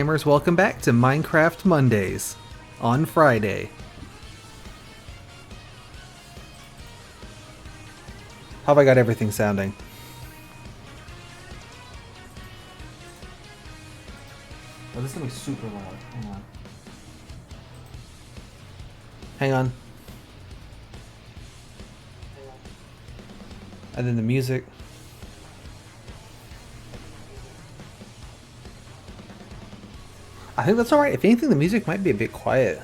Gamers, welcome back to Minecraft Mondays on Friday. How have I got everything sounding? Oh, this is gonna be super loud. Hang on. Hang on. And then the music. I think that's alright. If anything, the music might be a bit quiet.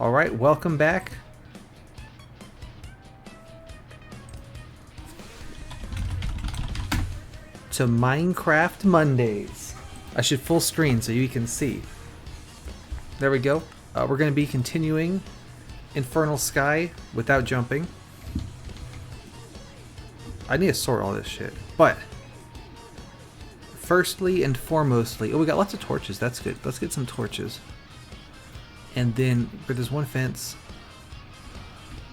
Alright, welcome back. To Minecraft Mondays. I should full screen so you can see. There we go. We're going to be continuing Infernal Sky without jumping. I need to sort all this shit. But firstly and foremostly, oh, we got lots of torches. That's good. Let's get some torches. And then there's one fence.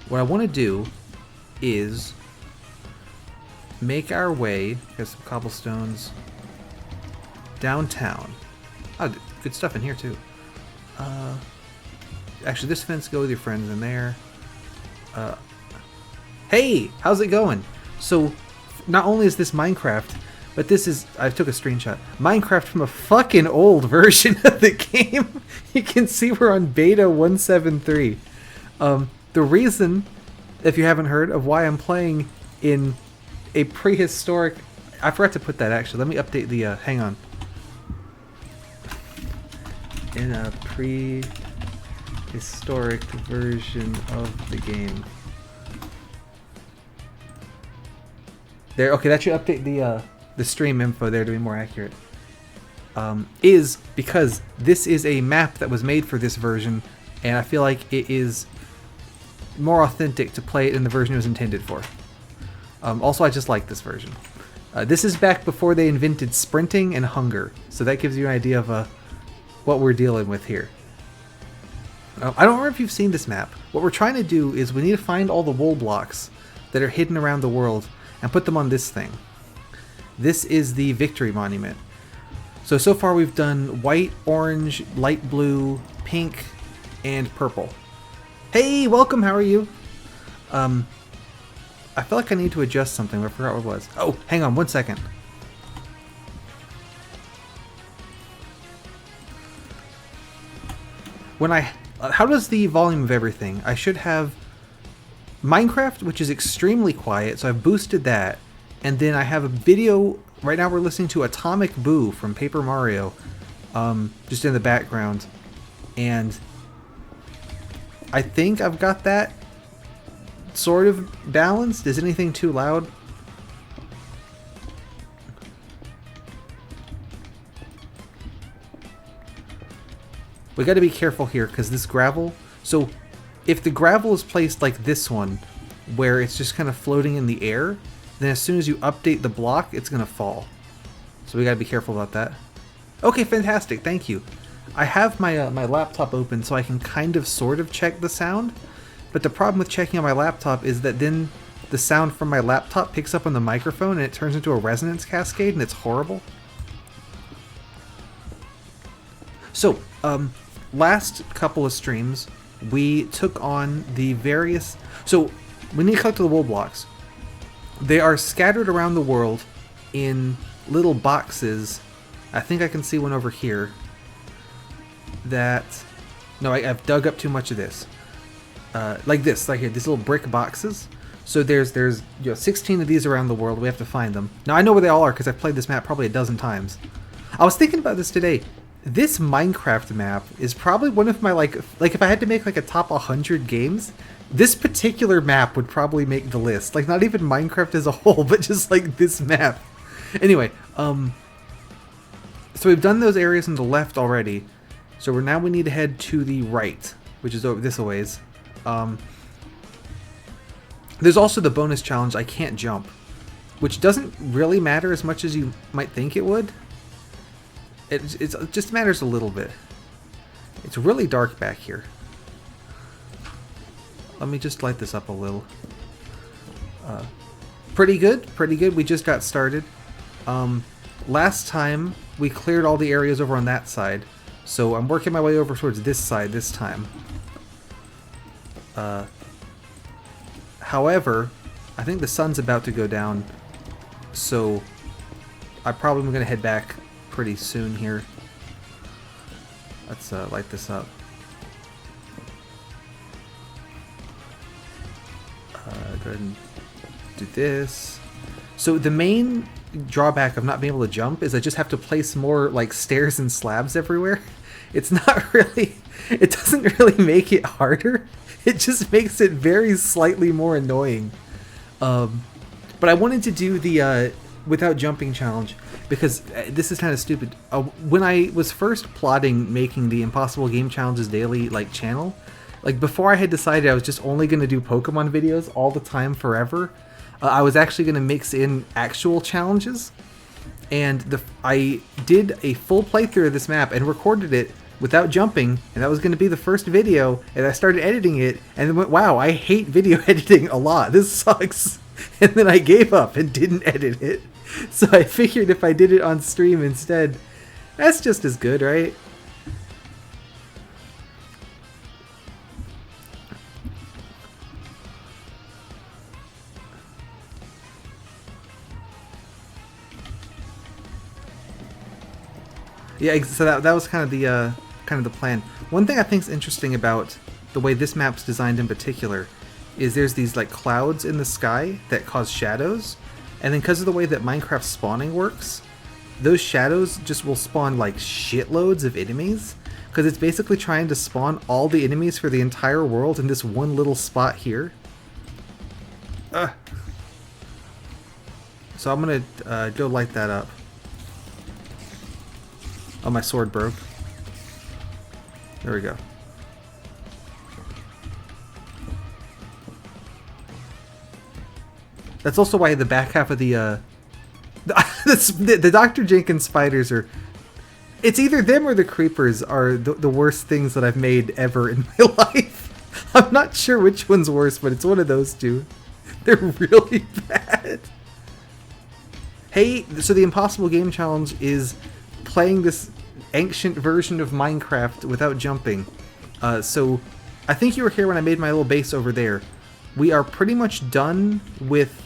What I want to do is make our way, get some cobblestones, downtown. Oh, good stuff in here too. Actually, this fence, go with your friends in there. Hey, how's it going? So, not only is this Minecraft, but this is, I took a screenshot, Minecraft from a fucking old version of the game. You can see we're on beta 173. The reason, if you haven't heard, of why I'm playing in a prehistoric, I forgot to put that actually, let me update the, hang on. In a prehistoric version of the game. There, okay, that should update the stream info there to be more accurate. Is because this is a map that was made for this version, and I feel like it is more authentic to play it in the version it was intended for. Also, I just like this version. This is back before they invented sprinting and hunger, so that gives you an idea of what we're dealing with here. I don't remember if you've seen this map. What we're trying to do is we need to find all the wool blocks that are hidden around the world and put them on this thing. This is the victory monument. So far we've done white, orange, light blue, pink, and purple. Hey, welcome, how are you? I feel like I need to adjust something, but I forgot what it was. Oh, hang on 1 second. How does the volume of everything? I should have Minecraft, which is extremely quiet, so I've boosted that. And then I have a video, right now we're listening to Atomic Boo from Paper Mario, just in the background. And I think I've got that sort of balanced. Is anything too loud? We got to be careful here because this gravel, so if the gravel is placed like this one, where it's just kind of floating in the air, then as soon as you update the block, it's going to fall. So we got to be careful about that. Okay, fantastic, thank you. I have my my laptop open so I can kind of sort of check the sound, but the problem with checking on my laptop is that then the sound from my laptop picks up on the microphone and it turns into a resonance cascade and it's horrible. So, last couple of streams, we took on the various... So, we need to collect the wool blocks. They are scattered around the world in little boxes. I think I can see one over here. That... No, I've dug up too much of this. Like this, like here, these little brick boxes. So there's 16 of these around the world. We have to find them. Now, I know where they all are because I've played this map probably a dozen times. I was thinking about this today. This Minecraft map is probably one of my, like if I had to make like a top 100 games, this particular map would probably make the list. Like, not even Minecraft as a whole, but just like this map. Anyway, so we've done those areas on the left already. So now we need to head to the right, which is over this a ways. There's also the bonus challenge, I can't jump, which doesn't really matter as much as you might think it would. It just matters a little bit. It's really dark back here. Let me just light this up a little. Pretty good, pretty good. We just got started. Last time we cleared all the areas over on that side, so I'm working my way over towards this side this time. However, I think the sun's about to go down, so I probably am going to head back pretty soon here. Let's light this up. Go ahead and do this. So the main drawback of not being able to jump is I just have to place more like stairs and slabs everywhere. It's not really, it doesn't really make it harder. It just makes it very slightly more annoying. But I wanted to do the without jumping challenge because this is kind of stupid. When I was first plotting making the Impossible Game Challenges Daily like channel, like before I had decided I was just only going to do Pokemon videos all the time forever, I was actually going to mix in actual challenges. And I did a full playthrough of this map and recorded it without jumping, and that was going to be the first video, and I started editing it, and then went, wow, I hate video editing a lot. This sucks. And then I gave up and didn't edit it. So I figured if I did it on stream instead, that's just as good, right? Yeah, so that was kind of the plan. One thing I think is interesting about the way this map's designed in particular is there's these like clouds in the sky that cause shadows, and then because of the way that Minecraft spawning works, those shadows just will spawn like shitloads of enemies, because it's basically trying to spawn all the enemies for the entire world in this one little spot here. So I'm gonna go light that up. Oh, my sword broke. There we go. That's also why the back half of the Dr. Jenkins spiders are... It's either them or the creepers are the worst things that I've made ever in my life. I'm not sure which one's worse, but it's one of those two. They're really bad. Hey, so the Impossible Game Challenge is playing this ancient version of Minecraft without jumping. So I think you were here when I made my little base over there. We are pretty much done with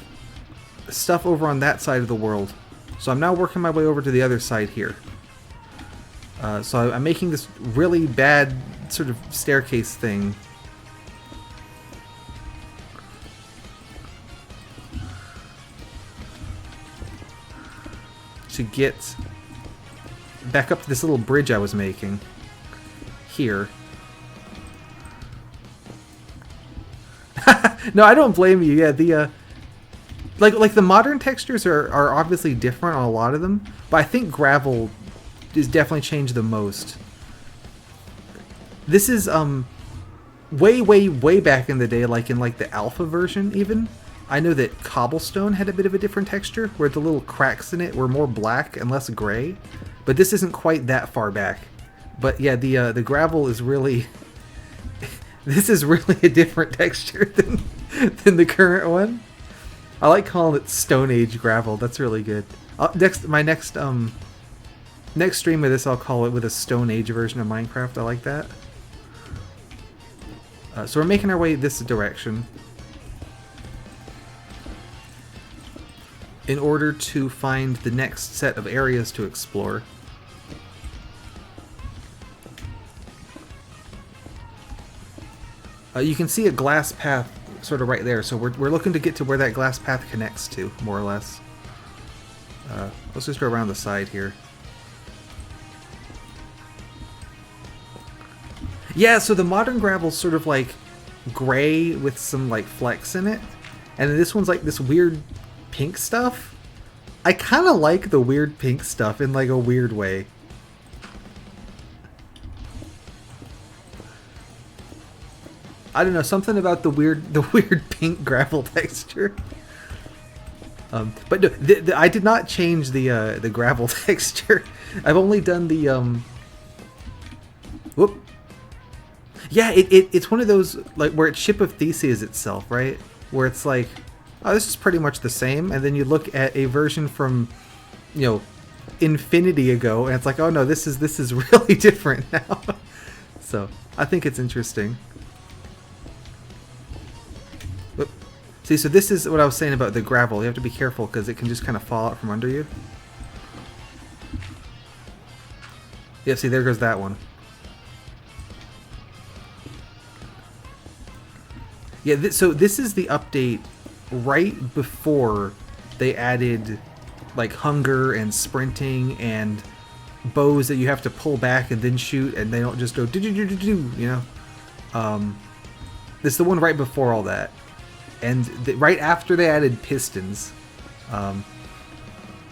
stuff over on that side of the world. So I'm now working my way over to the other side here. So I'm making this really bad sort of staircase thing. To get back up to this little bridge I was making here. No, I don't blame you. Yeah, the like the modern textures are obviously different on a lot of them, but I think gravel is definitely changed the most. This is way back in the day, like in like the alpha version even. I know that cobblestone had a bit of a different texture, where the little cracks in it were more black and less gray. But this isn't quite that far back. But yeah, the gravel is really... This is really a different texture than the current one. I like calling it Stone Age gravel. That's really good. My next stream of this, I'll call it with a Stone Age version of Minecraft. I like that. So we're making our way this direction in order to find the next set of areas to explore. You can see a glass path sort of right there, so we're looking to get to where that glass path connects to, more or less. Let's just go around the side here. Yeah, so the modern gravel's sort of like gray with some like flecks in it, and then this one's like this weird pink stuff. I kind of like the weird pink stuff in like a weird way. I don't know, something about the weird pink gravel texture. But no, I did not change the gravel texture. I've only done the whoop. Yeah, it's one of those like where it's Ship of Theseus itself, right? Where it's like oh, this is pretty much the same, and then you look at a version from, you know, infinity ago, and it's like, oh no, this is really different now. So I think it's interesting. Whoop. See, so this is what I was saying about the gravel. You have to be careful because it can just kind of fall out from under you. Yeah, see, there goes that one. Yeah, so this is the update right before they added like hunger and sprinting and bows that you have to pull back and then shoot, and they don't just go do do do do do, you know. This is the one right before all that, and right after they added pistons.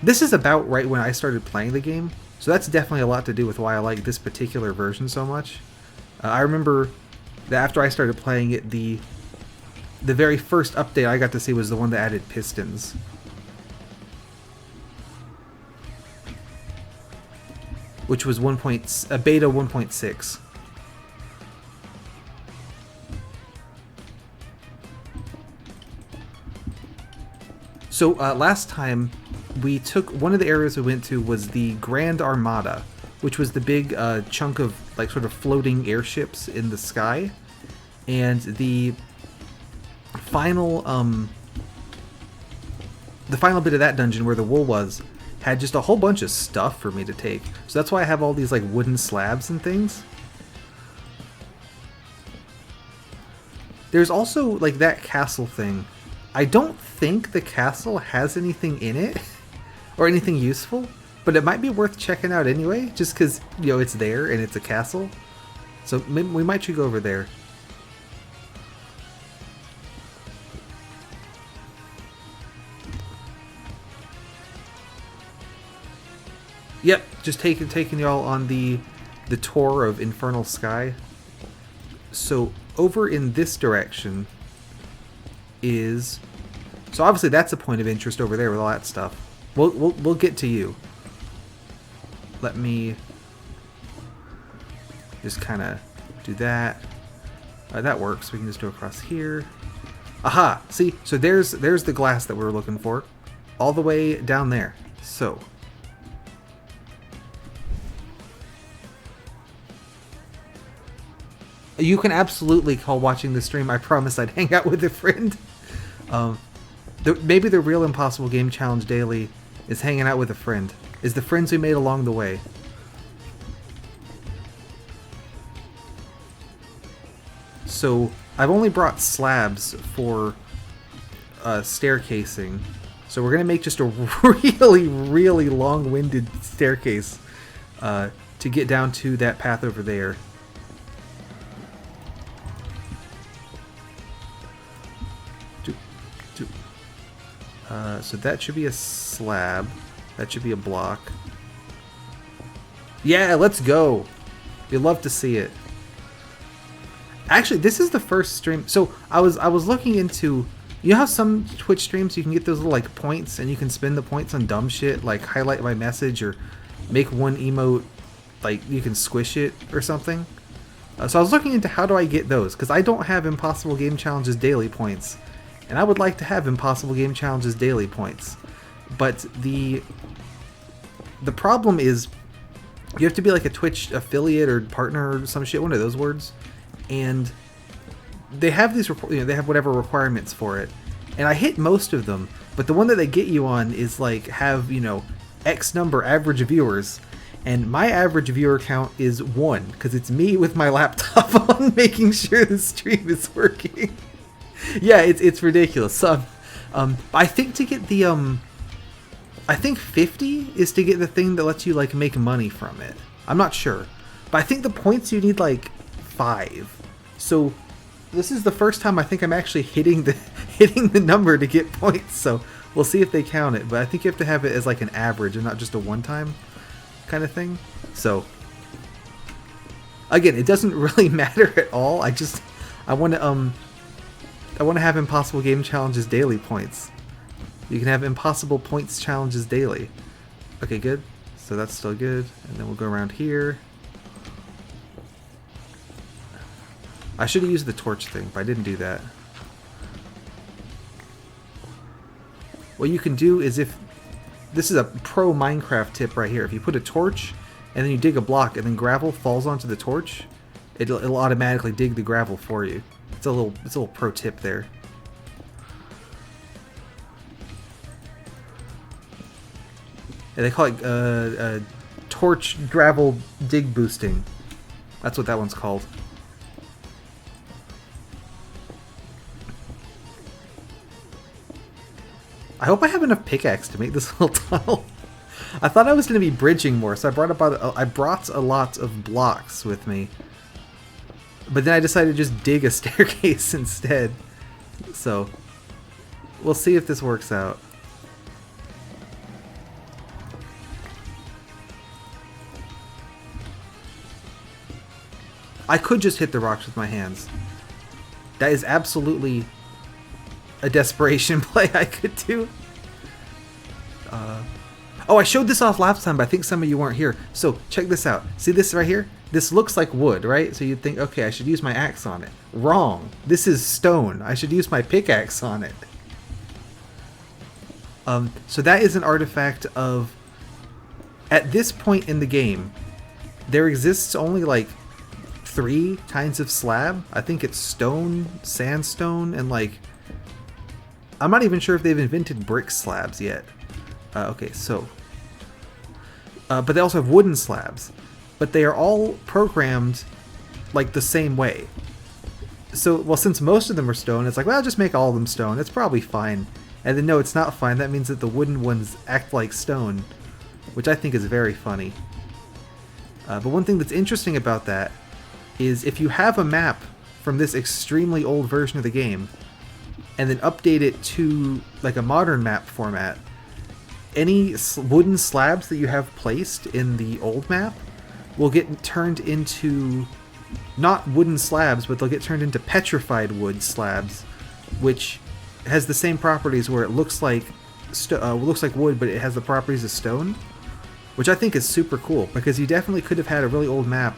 This is about right when I started playing the game, so that's definitely a lot to do with why I like this particular version so much. I remember that after I started playing it, the very first update I got to see was the one that added pistons. Which was beta 1.6. So last time we took, one of the areas we went to was the Grand Armada, which was the big chunk of like sort of floating airships in the sky, and the final bit of that dungeon where the wool was had just a whole bunch of stuff for me to take. So that's why I have all these like wooden slabs and things. There's also like that castle thing. I don't think the castle has anything in it or anything useful, but it might be worth checking out anyway, just because, you know, it's there and it's a castle. So maybe we might should go over there. Yep, just taking y'all on the tour of Infernal Sky. So over in this direction is, so obviously that's a point of interest over there with all that stuff. We'll get to you. Let me just kind of do that. That works. We can just go across here. Aha! See, so there's the glass that we were looking for, all the way down there. So. You can absolutely call watching the stream. I promise I'd hang out with a friend. Maybe the real Impossible Game Challenge daily is hanging out with a friend. Is the friends we made along the way. So I've only brought slabs for staircasing. So we're going to make just a really, really long-winded staircase to get down to that path over there. So that should be a slab. That should be a block. Yeah, let's go. You'd love to see it. Actually, this is the first stream. So I was looking into, you know how some Twitch streams you can get those little like points and you can spend the points on dumb shit like highlight my message or make one emote, like you can squish it or something. So I was looking into how do I get those, because I don't have Impossible Game Challenges daily points. And I would like to have Impossible Game Challenges daily points. But the problem is you have to be like a Twitch affiliate or partner or some shit, one of those words. And they have these, they have whatever requirements for it. And I hit most of them, but the one that they get you on is like have, you know, X number average viewers. And my average viewer count is 1, because it's me with my laptop on making sure the stream is working. Yeah, it's ridiculous. I think to get the I think 50 is to get the thing that lets you like make money from it. I'm not sure, but I think the points you need like 5. So this is the first time I think I'm actually hitting the number to get points. So we'll see if they count it, but I think you have to have it as like an average and not just a one-time kind of thing. So again, it doesn't really matter at all. I want to have Impossible Game Challenges daily points. You can have Impossible Points Challenges daily. Okay, good. So that's still good. And then we'll go around here. I should have used the torch thing, but I didn't do that. what you can do is if... This is a pro Minecraft tip right here. If you put a torch and then you dig a block and then gravel falls onto the torch, it'll automatically dig the gravel for you. It's a little pro tip there. Yeah, they call it torch gravel dig boosting. That's what that one's called. I hope I have enough pickaxe to make this little tunnel. I thought I was going to be bridging more, so I brought a lot of blocks with me. But then I decided to just dig a staircase instead. So, we'll see if this works out. I could just hit the rocks with my hands. That is absolutely a desperation play I could do. Oh, I showed this off last time, but I think some of you weren't here. So, check this out. See this right here? This looks like wood, right? So you'd think, okay, I should use my axe on it. Wrong. This is stone. I should use my pickaxe on it. So that is an artifact of... At this point in the game, there exists only like 3 kinds of slab. I think it's stone, sandstone, and like... I'm not even sure if they've invented brick slabs yet. Okay, so... but they also have wooden slabs. But they are all programmed like the same way. So, well, since most of them are stone, it's like, well, just make all of them stone. It's probably fine. And then, no, it's not fine. That means that the wooden ones act like stone, which I think is very funny. But one thing that's interesting about that is if you have a map from this extremely old version of the game, and then update it to like a modern map format, any wooden slabs that you have placed in the old map will get turned into not wooden slabs, but they'll get turned into petrified wood slabs, which has the same properties where it looks like wood, but it has the properties of stone, which I think is super cool, because you definitely could have had a really old map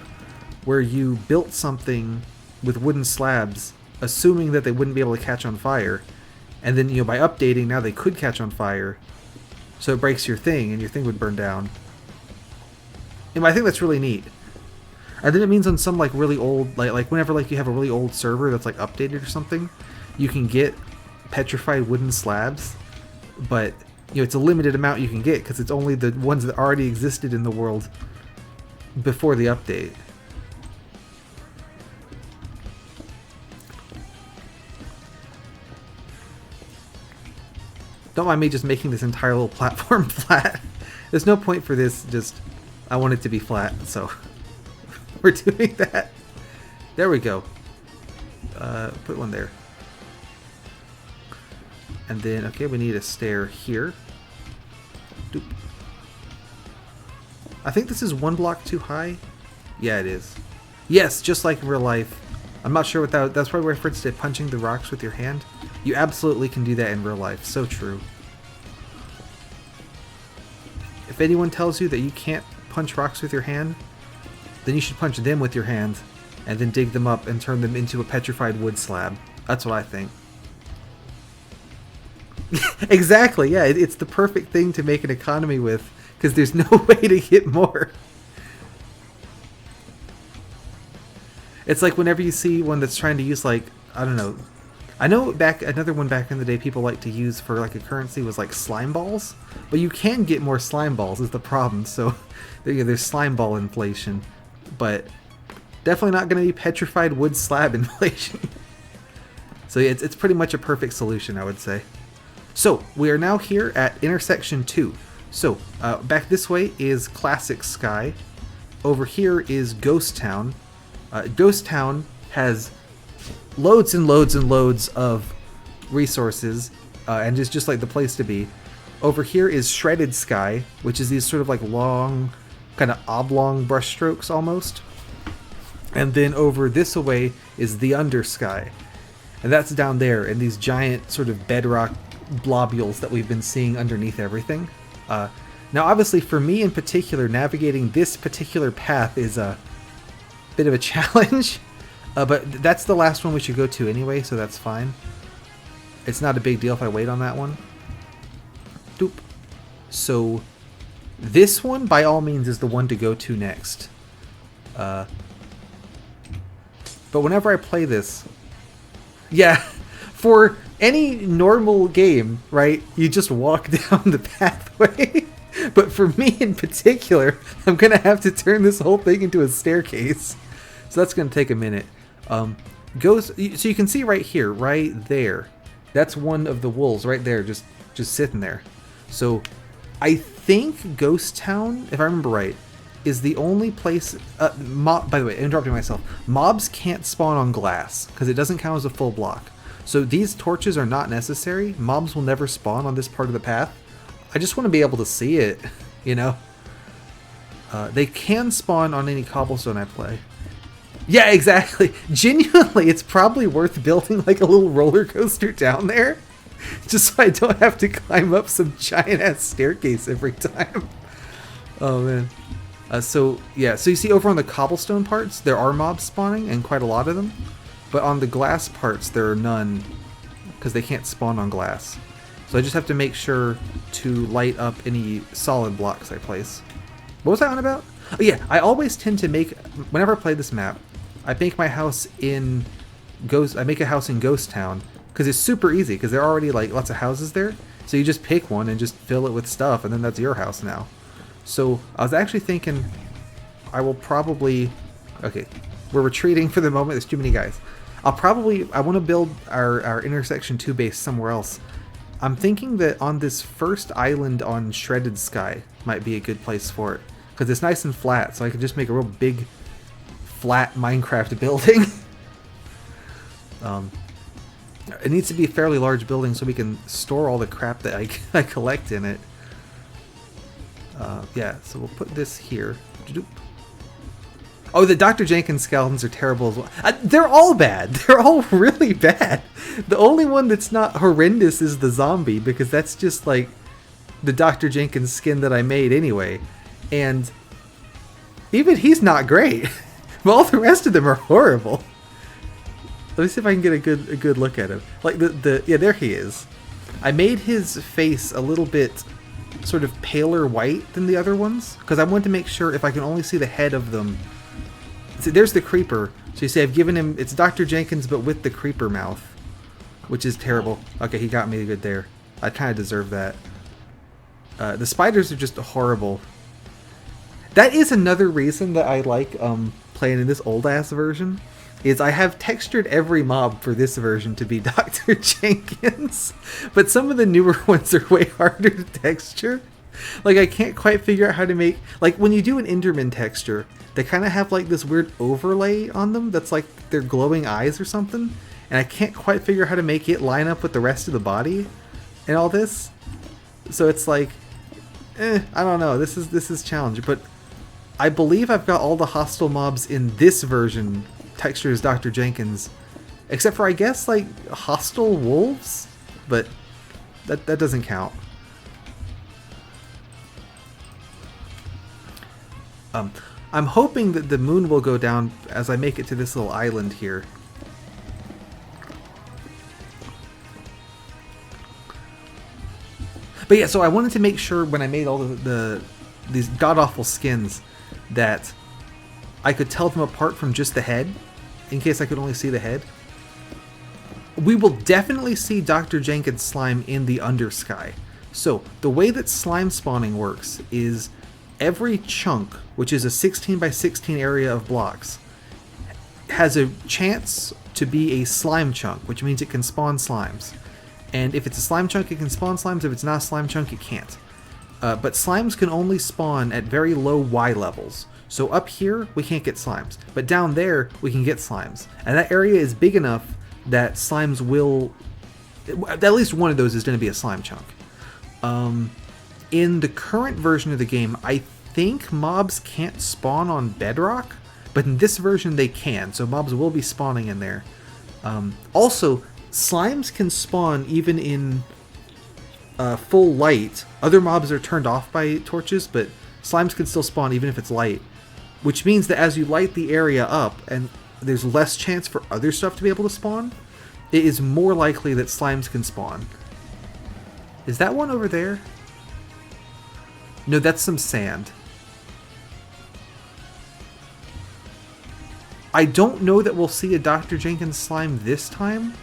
where you built something with wooden slabs, assuming that they wouldn't be able to catch on fire, and then, you know, by updating, now they could catch on fire, so it breaks your thing, and your thing would burn down. And I think that's really neat. And then it means on some like really old, like whenever like you have a really old server that's like updated or something, you can get petrified wooden slabs, but you know it's a limited amount you can get because it's only the ones that already existed in the world before the update. Don't mind me just making this entire little platform flat. There's no point for this, just I want it to be flat, so we're doing that. There we go. Put one there. And then, okay, we need a stair here. Doop. I think this is 1 block too high. Yeah, it is. Yes, just like in real life. I'm not sure what that's probably reference to punching the rocks with your hand. You absolutely can do that in real life. So true. If anyone tells you that you can't punch rocks with your hand, then you should punch them with your hand and then dig them up and turn them into a petrified wood slab. That's what I think. Exactly, yeah, it's the perfect thing to make an economy with, because there's no way to get more. It's like whenever you see one that's trying to use, like, I don't know. I know another one back in the day people like to use for like a currency was like slime balls, but you can get more slime balls is the problem. So there's slime ball inflation, but definitely not going to be petrified wood slab inflation. So yeah, it's pretty much a perfect solution, I would say. So we are now here at intersection 2. So back this way is Classic Sky. Over here is Ghost Town. Ghost Town has loads and loads and loads of resources, and is just like the place to be. Over here is Shredded Sky, which is these sort of like long, kind of oblong brushstrokes almost. And then over this way is the Undersky, and that's down there in these giant sort of bedrock globules that we've been seeing underneath everything. Now obviously for me in particular, navigating this particular path is a bit of a challenge. But that's the last one we should go to anyway, so that's fine. It's not a big deal if I wait on that one. Doop. So this one, by all means, is the one to go to next. But whenever I play this, yeah, for any normal game, right, you just walk down the pathway. But for me in particular, I'm going to have to turn this whole thing into a staircase. So that's going to take a minute. So you can see right here, right there, that's one of the wolves right there, just sitting there. So I think Ghost Town, if I remember right, is the only place... by the way, interrupting myself. Mobs can't spawn on glass, because it doesn't count as a full block. So these torches are not necessary. Mobs will never spawn on this part of the path. I just want to be able to see it, you know? They can spawn on any cobblestone I play. Yeah, exactly. Genuinely, it's probably worth building like a little roller coaster down there. Just so I don't have to climb up some giant-ass staircase every time. Oh, man. So you see over on the cobblestone parts, there are mobs spawning, and quite a lot of them. But on the glass parts, there are none, because they can't spawn on glass. So I just have to make sure to light up any solid blocks I place. What was that on about? Oh yeah, I always tend to make, whenever I play this map, I make my house in I make a house in Ghost Town, because it's super easy, because there are already like lots of houses there. So you just pick one and just fill it with stuff, and then that's your house now. So I was actually thinking I will probably... Okay, we're retreating for the moment. There's too many guys. I want to build our Intersection 2 base somewhere else. I'm thinking that on this first island on Shredded Sky might be a good place for it. Because it's nice and flat, so I can just make a real big, flat Minecraft building. It needs to be a fairly large building so we can store all the crap that I collect in it. Yeah, so we'll put this here. Oh, the Dr. Jenkins skeletons are terrible as well. They're all bad. They're all really bad. The only one that's not horrendous is the zombie, because that's just like the Dr. Jenkins skin that I made anyway. And even he's not great. But all the rest of them are horrible. Let me see if I can get a good look at him. Like yeah, there he is. I made his face a little bit sort of paler white than the other ones, because I wanted to make sure if I can only see the head of them. See, there's the creeper. So you see I've given him, it's Dr. Jenkins but with the creeper mouth, which is terrible. Okay, he got me good there. I kind of deserve that. The spiders are just horrible. That is another reason that I like playing in this old ass version, is I have textured every mob for this version to be Dr. Jenkins, but some of the newer ones are way harder to texture. Like, I can't quite figure out how to make... Like, when you do an Enderman texture, they kind of have, like, this weird overlay on them that's like their glowing eyes or something, and I can't quite figure out how to make it line up with the rest of the body and all this. So it's like, I don't know. This is challenging, but I believe I've got all the hostile mobs in this version textured as Dr. Jenkins, except for, I guess, like, hostile wolves, but that doesn't count. I'm hoping that the moon will go down as I make it to this little island here. But yeah, so I wanted to make sure when I made all these god-awful skins that I could tell them apart from just the head, in case I could only see the head. We will definitely see Dr. Jenkins slime in the Undersky. So the way that slime spawning works is every chunk, which is a 16 by 16 area of blocks, has a chance to be a slime chunk, which means it can spawn slimes. And if it's a slime chunk, it can spawn slimes. If it's not a slime chunk, it can't. But slimes can only spawn at very low Y levels. So up here, we can't get slimes. But down there, we can get slimes. And that area is big enough that slimes will... At least one of those is going to be a slime chunk. In the current version of the game, I think mobs can't spawn on bedrock, but in this version they can, so mobs will be spawning in there. Also, slimes can spawn even in full light. Other mobs are turned off by torches, but slimes can still spawn even if it's light, which means that as you light the area up and there's less chance for other stuff to be able to spawn, it is more likely that slimes can spawn. Is that one over there? No, that's some sand. I don't know that we'll see a Dr. Jenkins slime this time,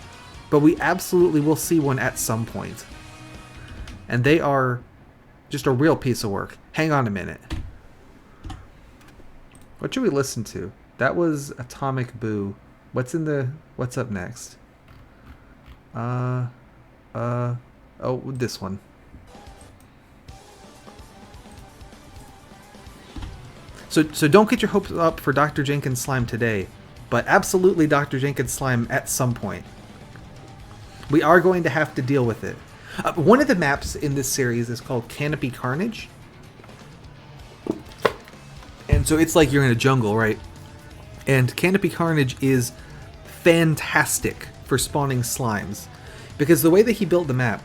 but we absolutely will see one at some point. And they are just a real piece of work. Hang on a minute. What should we listen to? That was Atomic Boo. What's up next? Oh, this one. So don't get your hopes up for Dr. Jenkins slime today, but absolutely Dr. Jenkins slime at some point. We are going to have to deal with it. One of the maps in this series is called Canopy Carnage. And so it's like you're in a jungle, right? And Canopy Carnage is fantastic for spawning slimes. Because the way that he built the map,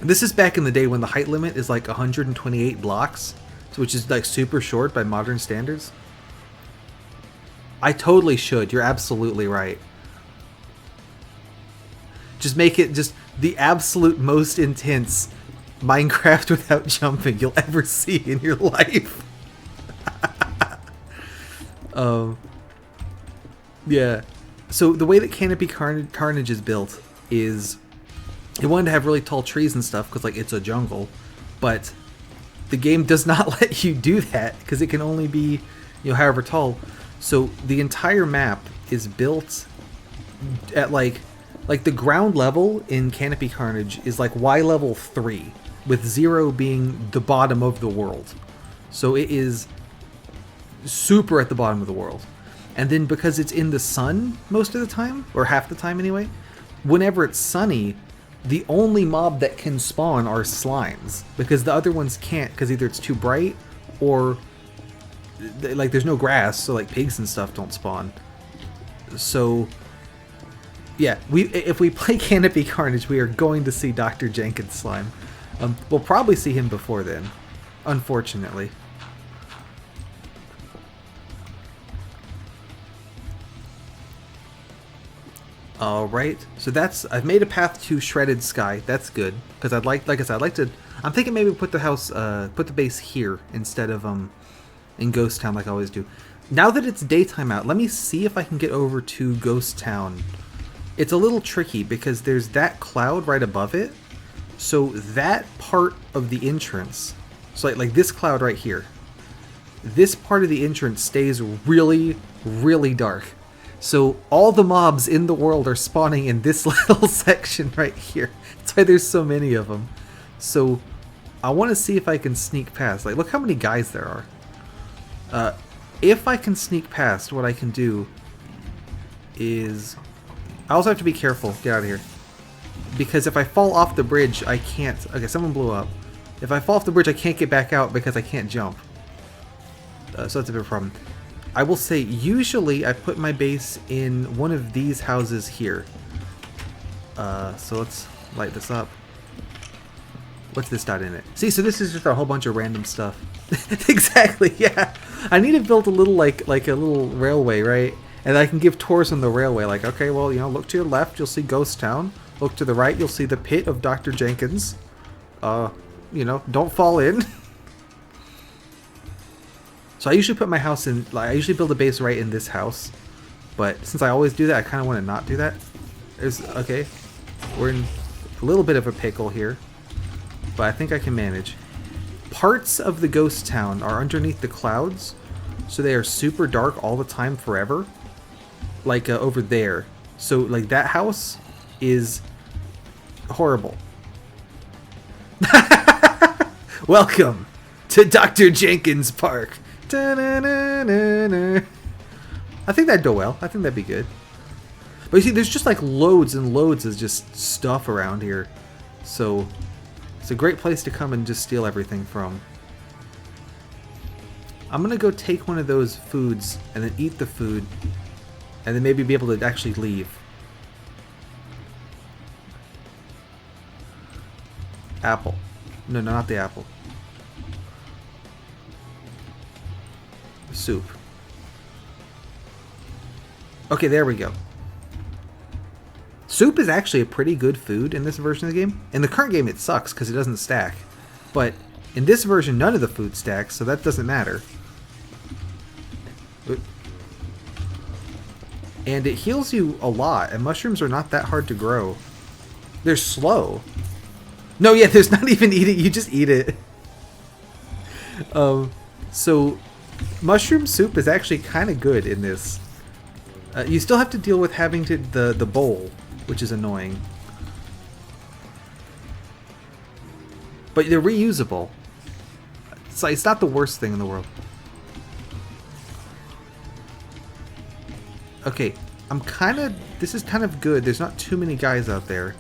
this is back in the day when the height limit is like 128 blocks, which is like super short by modern standards. I totally should. You're absolutely right. Just make it just the absolute most intense Minecraft without jumping you'll ever see in your life. Yeah. So the way that Canopy Carnage is built is it wanted to have really tall trees and stuff because like it's a jungle, but the game does not let you do that because it can only be, you know, however tall. So the entire map is built at like the ground level in Canopy Carnage is like Y level 3, with 0 being the bottom of the world. So it is super at the bottom of the world. And then because it's in the sun most of the time, or half the time anyway, whenever it's sunny, the only mob that can spawn are slimes, because the other ones can't, because either it's too bright or like there's no grass, so like pigs and stuff don't spawn. So yeah, if we play Canopy Carnage, we are going to see Dr. Jenkins slime. We'll probably see him before then, unfortunately. Alright, so I've made a path to Shredded Sky. That's good, because like I said, I'd like to, I'm thinking maybe put the base here instead of in Ghost Town like I always do. Now that it's daytime out, let me see if I can get over to Ghost Town. It's a little tricky because there's that cloud right above it, so that part of the entrance, so like this cloud right here, this part of the entrance stays really, really dark. So all the mobs in the world are spawning in this little section right here. That's why there's so many of them. So I want to see if I can sneak past. Like, look how many guys there are. If I can sneak past, what I can do is... I also have to be careful. Get out of here. Because if I fall off the bridge, I can't... Okay, someone blew up. If I fall off the bridge, I can't get back out because I can't jump. So that's a bit of a problem. I will say, usually I put my base in one of these houses here. So let's light this up. What's this dot in it? See, so this is just a whole bunch of random stuff. Exactly, yeah. I need to build a little, like a little railway, right? And I can give tours on the railway. Like, okay, well, you know, look to your left, you'll see Ghost Town. Look to the right, you'll see the pit of Dr. Jenkins. You know, don't fall in. So I usually put my house in, like, I usually build a base right in this house. But since I always do that, I kind of want to not do that. Okay, we're in a little bit of a pickle here. But I think I can manage. Parts of the ghost town are underneath the clouds. So they are super dark all the time forever. Like over there. So like that house is horrible. Welcome to Dr. Jenkins Park. Da-na-na-na-na. I think that'd go well. I think that'd be good. But you see, there's just like loads and loads of just stuff around here. So it's a great place to come and just steal everything from. I'm gonna go take one of those foods and then eat the food and then maybe be able to actually leave. Apple. No, not the apple. Soup. Okay, there we go. Soup is actually a pretty good food in this version of the game. In the current game it sucks because it doesn't stack. But In this version, none of the food stacks, so that doesn't matter. And it heals you a lot, and mushrooms are not that hard to grow. They're slow. No, yeah, there's not even eating, you just eat it. So, mushroom soup is actually kind of good in this. You still have to deal with having the bowl, which is annoying. But they're reusable. It's not the worst thing in the world. Okay, this is kind of good. There's not too many guys out there.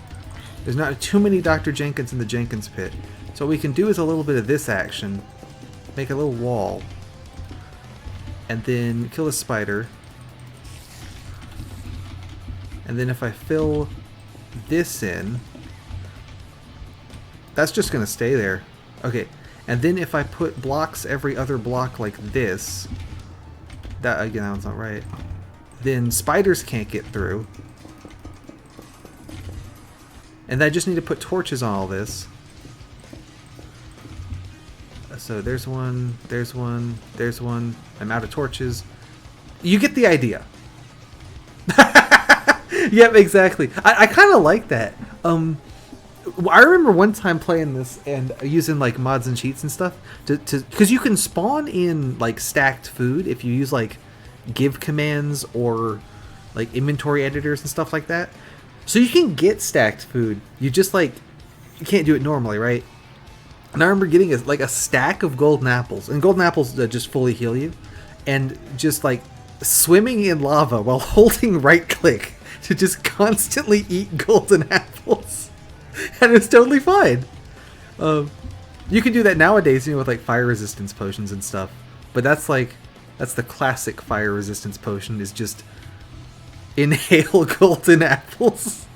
There's not too many Dr. Jenkins in the Jenkins pit. So what we can do is a little bit of this action. Make a little wall. And then kill a spider. And then if I fill this in, that's just going to stay there. Okay, and then if I put blocks every other block like this, that again, that one's not right, then spiders can't get through. And I just need to put torches on all this. So there's one, there's one, there's one. I'm out of torches. You get the idea. Yep, exactly. I kind of like that. I remember one time playing this and using like mods and cheats and stuff because you can spawn in like stacked food if you use like give commands or like inventory editors and stuff like that. So you can get stacked food. You just like you can't do it normally, right? And I remember getting a stack of golden apples, and golden apples just fully heal you, and just like swimming in lava while holding right click to just constantly eat golden apples. And it's totally fine. You can do that nowadays, you know, with like fire resistance potions and stuff. But that's the classic fire resistance potion, is just inhale golden apples.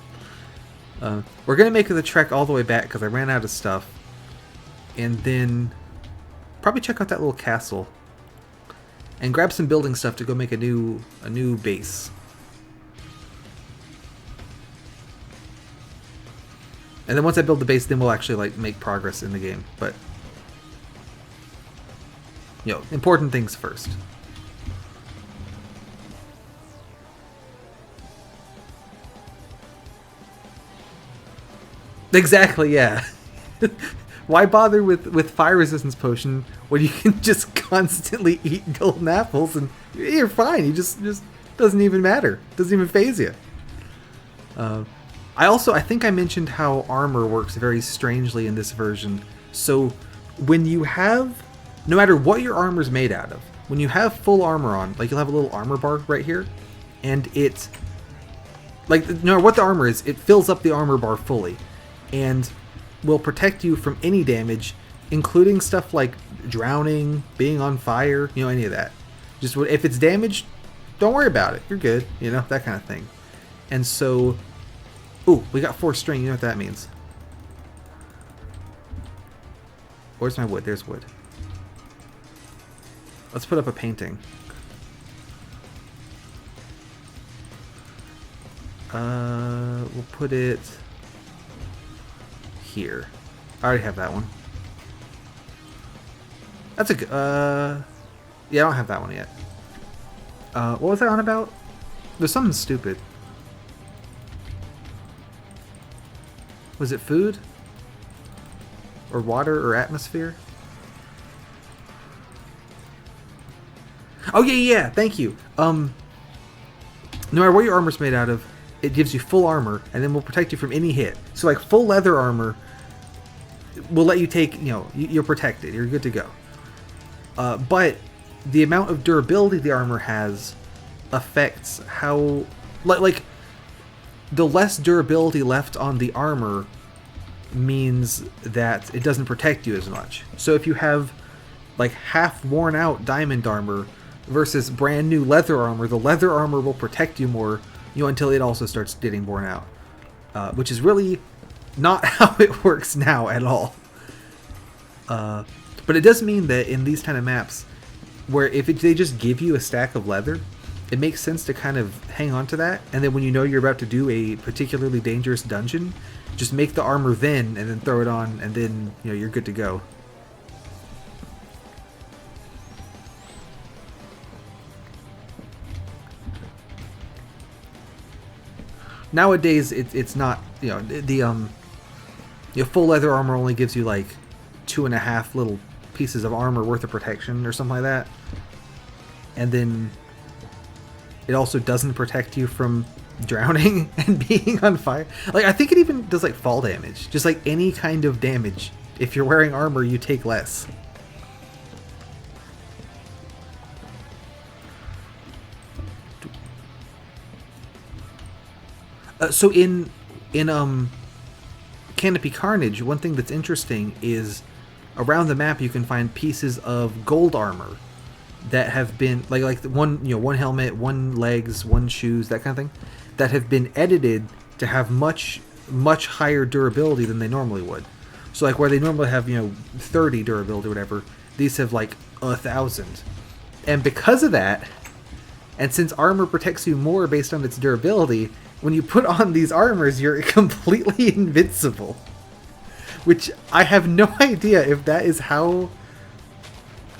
We're gonna make the trek all the way back because I ran out of stuff, and then probably check out that little castle and grab some building stuff to go make a new base. And then once I build the base, then we'll actually like make progress in the game. But you know, important things first. Exactly, yeah. Why bother with fire resistance potion when you can just constantly eat golden apples and you're fine? You just doesn't even matter. Doesn't even phase you. I think I mentioned how armor works very strangely in this version. So when you have, no matter what your armor's made out of, when you have full armor on, like you'll have a little armor bar right here, and it, like no matter what the armor is, it fills up the armor bar fully, and will protect you from any damage, including stuff like drowning, being on fire, you know, any of that. Just if it's damaged, don't worry about it. You're good, you know, that kind of thing. And so, ooh, we got 4 string. You know what that means? Where's my wood? There's wood. Let's put up a painting. We'll put it here. I already have that one. That's a good, yeah, I don't have that one yet. What was I on about? There's something stupid. Was it food? Or water or atmosphere? Oh yeah, thank you. No matter what your armor's made out of, it gives you full armor, and then will protect you from any hit. So like full leather armor will let you take, you know, you're protected, you're good to go. But the amount of durability the armor has affects how, like the less durability left on the armor means that it doesn't protect you as much. So if you have like half worn out diamond armor versus brand new leather armor, the leather armor will protect you more, you know, until it also starts getting worn out, which is really not how it works now at all. But it does mean that in these kind of maps, where if they just give you a stack of leather, it makes sense to kind of hang on to that, and then when you know you're about to do a particularly dangerous dungeon, just make the armor then, and then throw it on, and then, you know, you're good to go. Nowadays, it's not, you know, full leather armor only gives you like 2.5 little pieces of armor worth of protection or something like that. And then it also doesn't protect you from drowning and being on fire. Like, I think it even does like fall damage. Just like any kind of damage. If you're wearing armor, you take less. So in Canopy Carnage, one thing that's interesting is around the map you can find pieces of gold armor that have been like one helmet, one legs, one shoes, that kind of thing, that have been edited to have much higher durability than they normally would. So like where they normally have 30 durability or whatever, these have like 1,000. And because of that, and since armor protects you more based on its durability, when you put on these armors, you're completely invincible. Which I have no idea if that is how...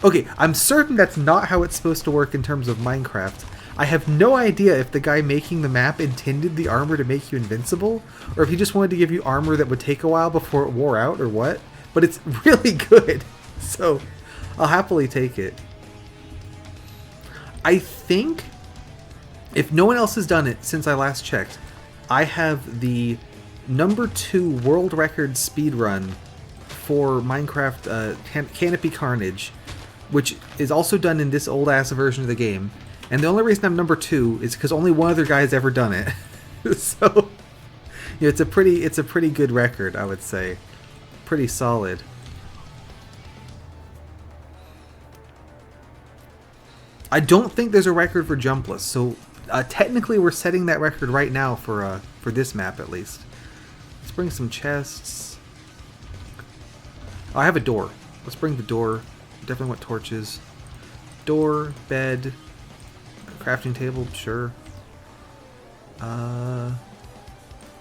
Okay, I'm certain that's not how it's supposed to work in terms of Minecraft. I have no idea if the guy making the map intended the armor to make you invincible, or if he just wanted to give you armor that would take a while before it wore out, or what. But it's really good, so I'll happily take it. I think, if no one else has done it since I last checked, I have the #2 world record speedrun for Minecraft Canopy Carnage, which is also done in this old-ass version of the game. And the only reason I'm #2 is because only one other guy has ever done it. So, it's a pretty good record, I would say. Pretty solid. I don't think there's a record for jumpless, so technically we're setting that record right now for this map at least. Let's bring some chests. Oh, I have a door. Let's bring the door. Definitely want torches. Door, bed, crafting table, sure.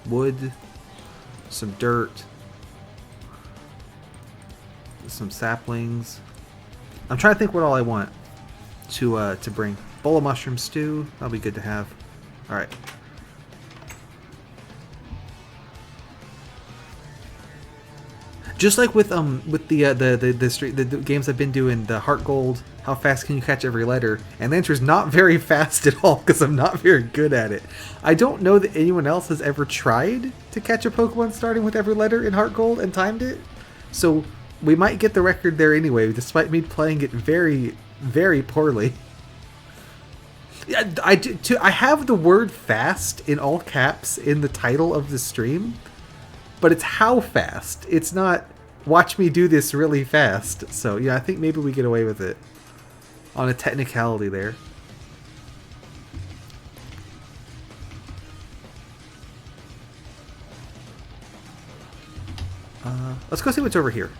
Wood, some dirt, some saplings. I'm trying to think what all I want to bring. Bowl of mushroom stew, that'll be good to have. All right. Just like with the games I've been doing, the Heart Gold, how fast can you catch every letter? And the answer is not very fast at all, because I'm not very good at it. I don't know that anyone else has ever tried to catch a Pokemon starting with every letter in Heart Gold and timed it. So we might get the record there anyway, despite me playing it very, very poorly. I have the word fast in all caps in the title of the stream, but it's how fast. It's not, watch me do this really fast. So yeah, I think maybe we get away with it on a technicality there. Let's go see what's over here.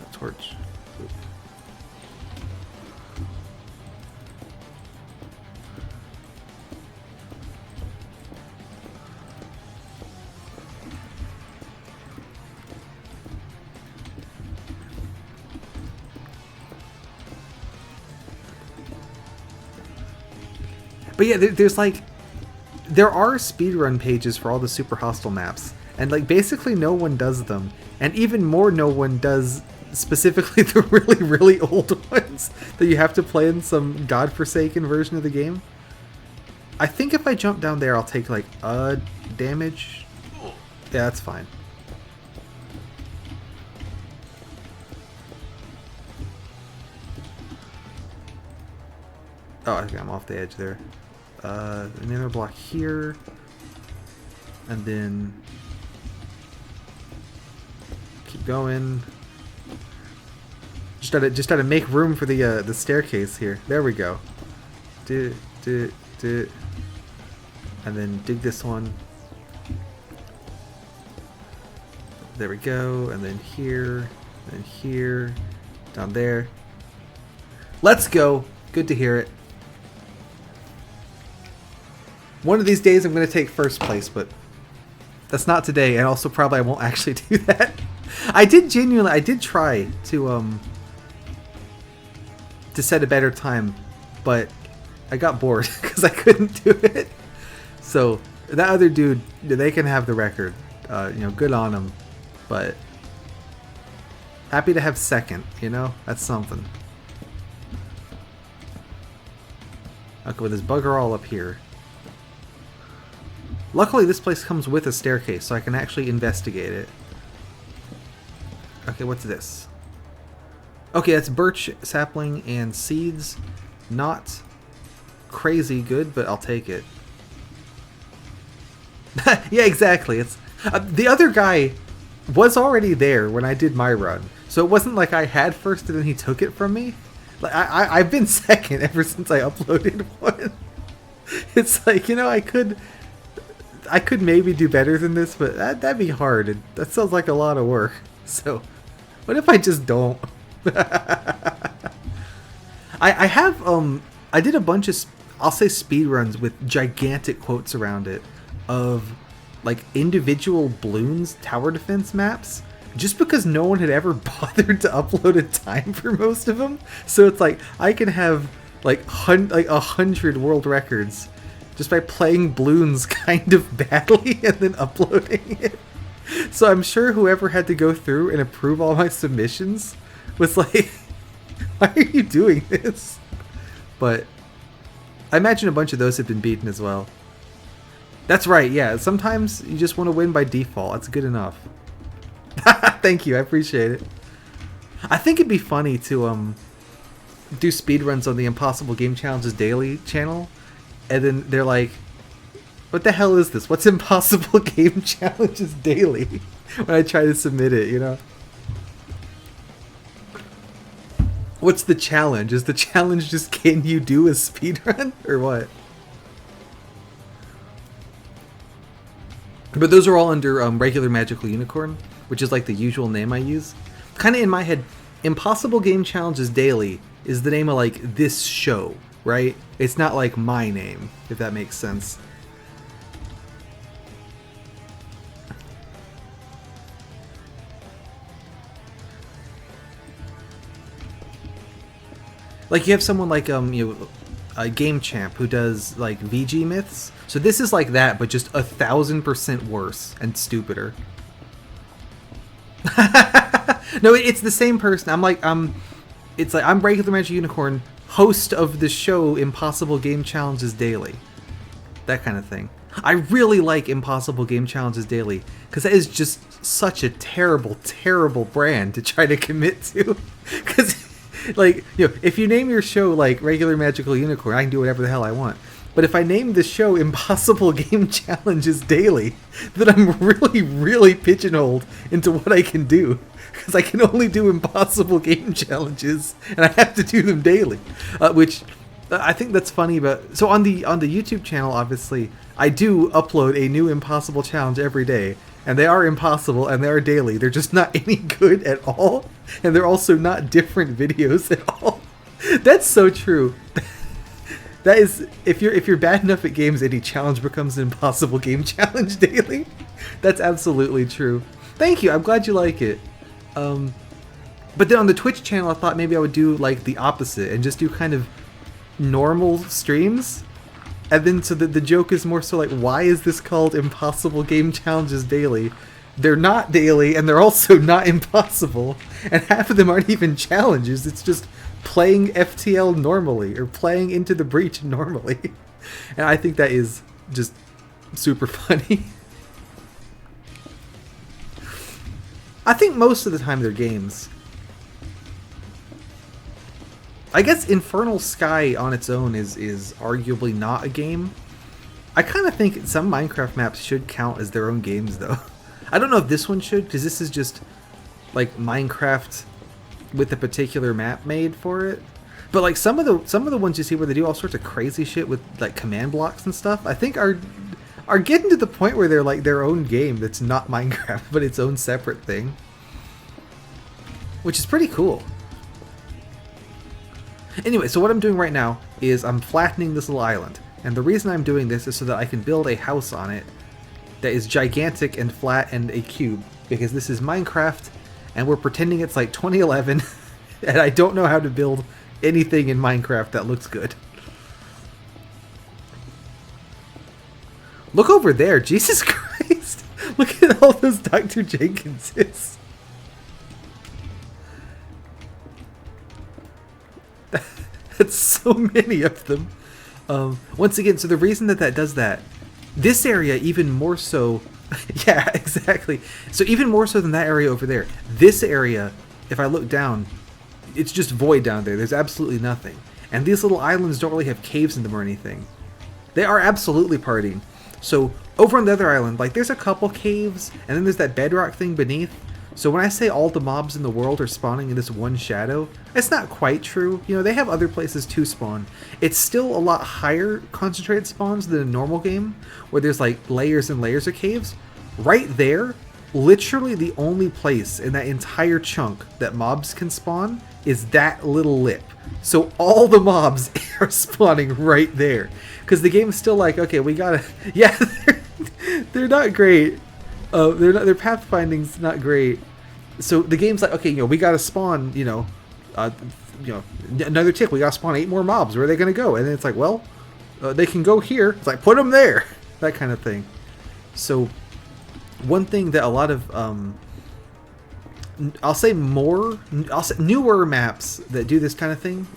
A torch. But yeah, there are speedrun pages for all the super hostile maps, and like basically no one does them, and even more no one does specifically the really, really old ones that you have to play in some godforsaken version of the game. I think if I jump down there I'll take like a damage. Yeah, that's fine. Oh, I think I'm off the edge there. Another block here, and then keep going. Just gotta make room for the staircase here. There we go. And then dig this one. There we go. And then here, and here, down there. Let's go. Good to hear it. One of these days I'm going to take first place, but that's not today, and also probably I won't actually do that. I did try to set a better time but I got bored because I couldn't do it. So that other dude, they can have the record. Good on them. But happy to have second, That's something. Okay, with this bugger all up here. Luckily, this place comes with a staircase, so I can actually investigate it. Okay, what's this? Okay, that's birch sapling and seeds. Not crazy good, but I'll take it. Yeah, exactly. It's the other guy was already there when I did my run, so it wasn't like I had first and then he took it from me. Like I've been second ever since I uploaded one. It's like, I could maybe do better than this, but that'd be hard. That sounds like a lot of work. So, what if I just don't? I have I did a bunch of I'll say speed runs with gigantic quotes around it of like individual Bloons tower defense maps, just because no one had ever bothered to upload a time for most of them. So it's like I can have like 100 world records just by playing Bloons kind of badly and then uploading it. So I'm sure whoever had to go through and approve all my submissions was like, why are you doing this? But I imagine a bunch of those have been beaten as well. That's right, yeah. Sometimes you just want to win by default. That's good enough. Thank you, I appreciate it. I think it'd be funny to do speedruns on the Impossible Game Challenges Daily channel, and then they're like, what the hell is this? What's Impossible Game Challenges Daily? When I try to submit it, What's the challenge? Is the challenge just can you do a speedrun? Or what? But those are all under regular Magical Unicorn, which is like the usual name I use. Kind of in my head, Impossible Game Challenges Daily is the name of like this show, right? It's not like my name, if that makes sense. Like you have someone like a Game Champ who does like VG myths. So this is like that, but just 1,000% worse and stupider. No, it's the same person. It's like I'm regular Magic Unicorn, host of the show Impossible Game Challenges Daily. That kind of thing. I really like Impossible Game Challenges Daily because that is just such a terrible, terrible brand to try to commit to. Because like, if you name your show like regular Magical Unicorn, I can do whatever the hell I want. But if I name the show Impossible Game Challenges Daily, then I'm really, really pigeonholed into what I can do. Because I can only do impossible game challenges, and I have to do them daily. Which I think that's funny about... So on the YouTube channel, obviously, I do upload a new impossible challenge every day. And they are impossible, and they are daily. They're just not any good at all. And they're also not different videos at all. That's so true. That is, if you're bad enough at games, any challenge becomes an impossible game challenge daily. That's absolutely true. Thank you. I'm glad you like it. But then on the Twitch channel, I thought maybe I would do like the opposite and just do kind of normal streams. And then so the joke is more so like, why is this called Impossible Game Challenges Daily? They're not daily, and they're also not impossible. And half of them aren't even challenges. It's just playing FTL normally, or playing Into the Breach normally. And I think that is just super funny. I think most of the time they're games. I guess Infernal Sky on its own is arguably not a game. I kind of think some Minecraft maps should count as their own games, though. I don't know if this one should, because this is just like Minecraft with a particular map made for it. But like some of the ones you see where they do all sorts of crazy shit with like command blocks and stuff, I think are getting to the point where they're like their own game that's not Minecraft, but its own separate thing. Which is pretty cool. Anyway, so what I'm doing right now is I'm flattening this little island. And the reason I'm doing this is so that I can build a house on it that is gigantic and flat and a cube. Because this is Minecraft, and we're pretending it's like 2011, and I don't know how to build anything in Minecraft that looks good. Look over there. Jesus Christ. Look at all those Dr. Jenkinses. That's so many of them. Once again, so the reason that does that, this area even more so, yeah, exactly. So even more so than that area over there, this area, if I look down, it's just void down there. There's absolutely nothing. And these little islands don't really have caves in them or anything. They are absolutely partying. So over on the other island, like there's a couple caves, and then there's that bedrock thing beneath. So when I say all the mobs in the world are spawning in this one shadow, it's not quite true. You know, they have other places to spawn. It's still a lot higher concentrated spawns than a normal game, where there's like layers and layers of caves. Right there, literally the only place in that entire chunk that mobs can spawn is that little lip. So all the mobs are spawning right there. Because the game is still like, okay, we gotta... Yeah, they're not great. Their pathfinding's not great. So the game's like, okay, you know, we gotta spawn, another tick. We gotta spawn 8 more mobs. Where are they gonna go? And then it's like, well, they can go here. It's like, put them there. That kind of thing. So one thing that a lot of, I'll say newer maps that do this kind of thing,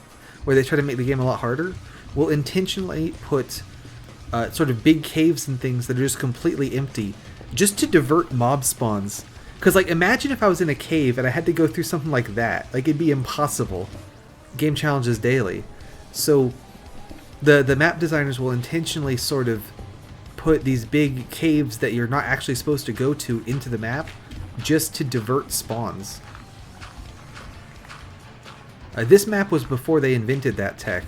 where they try to make the game a lot harder, will intentionally put sort of big caves and things that are just completely empty, just to divert mob spawns. Because, like, imagine if I was in a cave and I had to go through something like that. Like, it'd be impossible. Game challenges daily. So, the map designers will intentionally sort of put these big caves that you're not actually supposed to go to into the map, just to divert spawns. This map was before they invented that tech.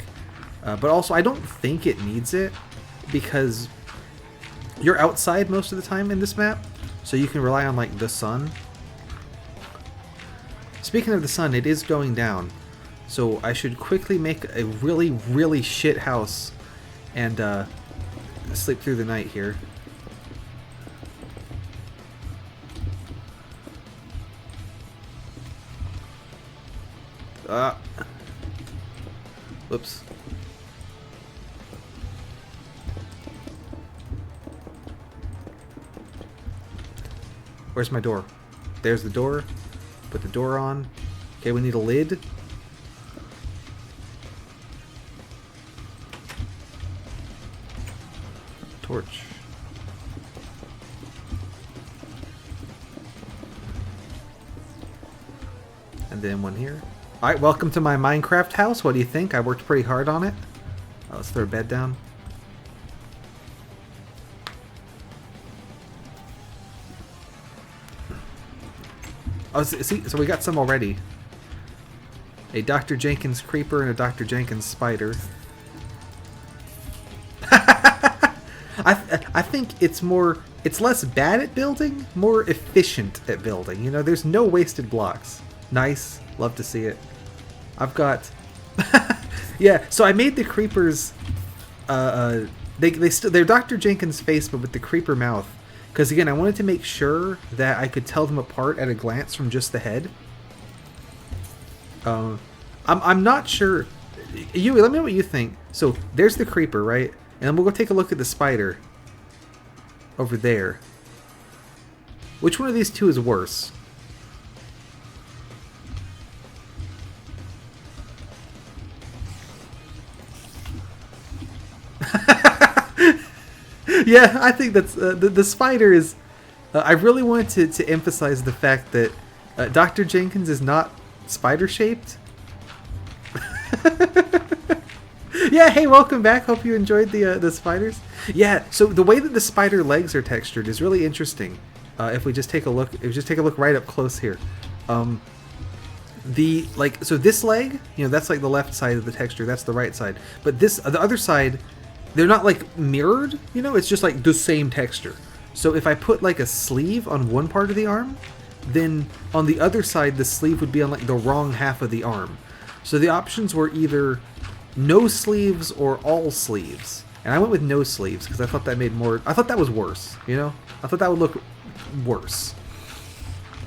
But also, I don't think it needs it, because you're outside most of the time in this map, so you can rely on, like, the sun. Speaking of the sun, it is going down, so I should quickly make a really, really shit house and sleep through the night here. Whoops. Where's my door? There's the door. Put the door on. Okay, we need a lid. Torch. And then one here. Alright, welcome to my Minecraft house. What do you think? I worked pretty hard on it. Let's throw a bed down. Oh, see, so we got some already. A Dr. Jenkins creeper and a Dr. Jenkins spider. I think it's less bad at building, more efficient at building. You know, there's no wasted blocks. Nice, love to see it. I've got, yeah. So I made the creepers. They're Dr. Jenkins' face, but with the creeper mouth. Because again, I wanted to make sure that I could tell them apart at a glance from just the head. I'm not sure. Yui, let me know what you think. So there's the creeper, right? And then we'll go take a look at the spider over there. Which one of these two is worse? Yeah, I think that's the spider is. I really wanted to emphasize the fact that Dr. Jenkins is not spider shaped. Yeah, hey, welcome back. Hope you enjoyed the spiders. Yeah, so the way that the spider legs are textured is really interesting. If we just take a look, right up close here. So this leg, you know, that's like the left side of the texture. That's the right side. But the other side, they're not like mirrored. You know, it's just like the same texture. So if I put like a sleeve on one part of the arm, then on the other side, the sleeve would be on like the wrong half of the arm. So the options were either no sleeves or all sleeves. And I went with no sleeves because I thought that made more... I thought that was worse, you know? I thought that would look worse.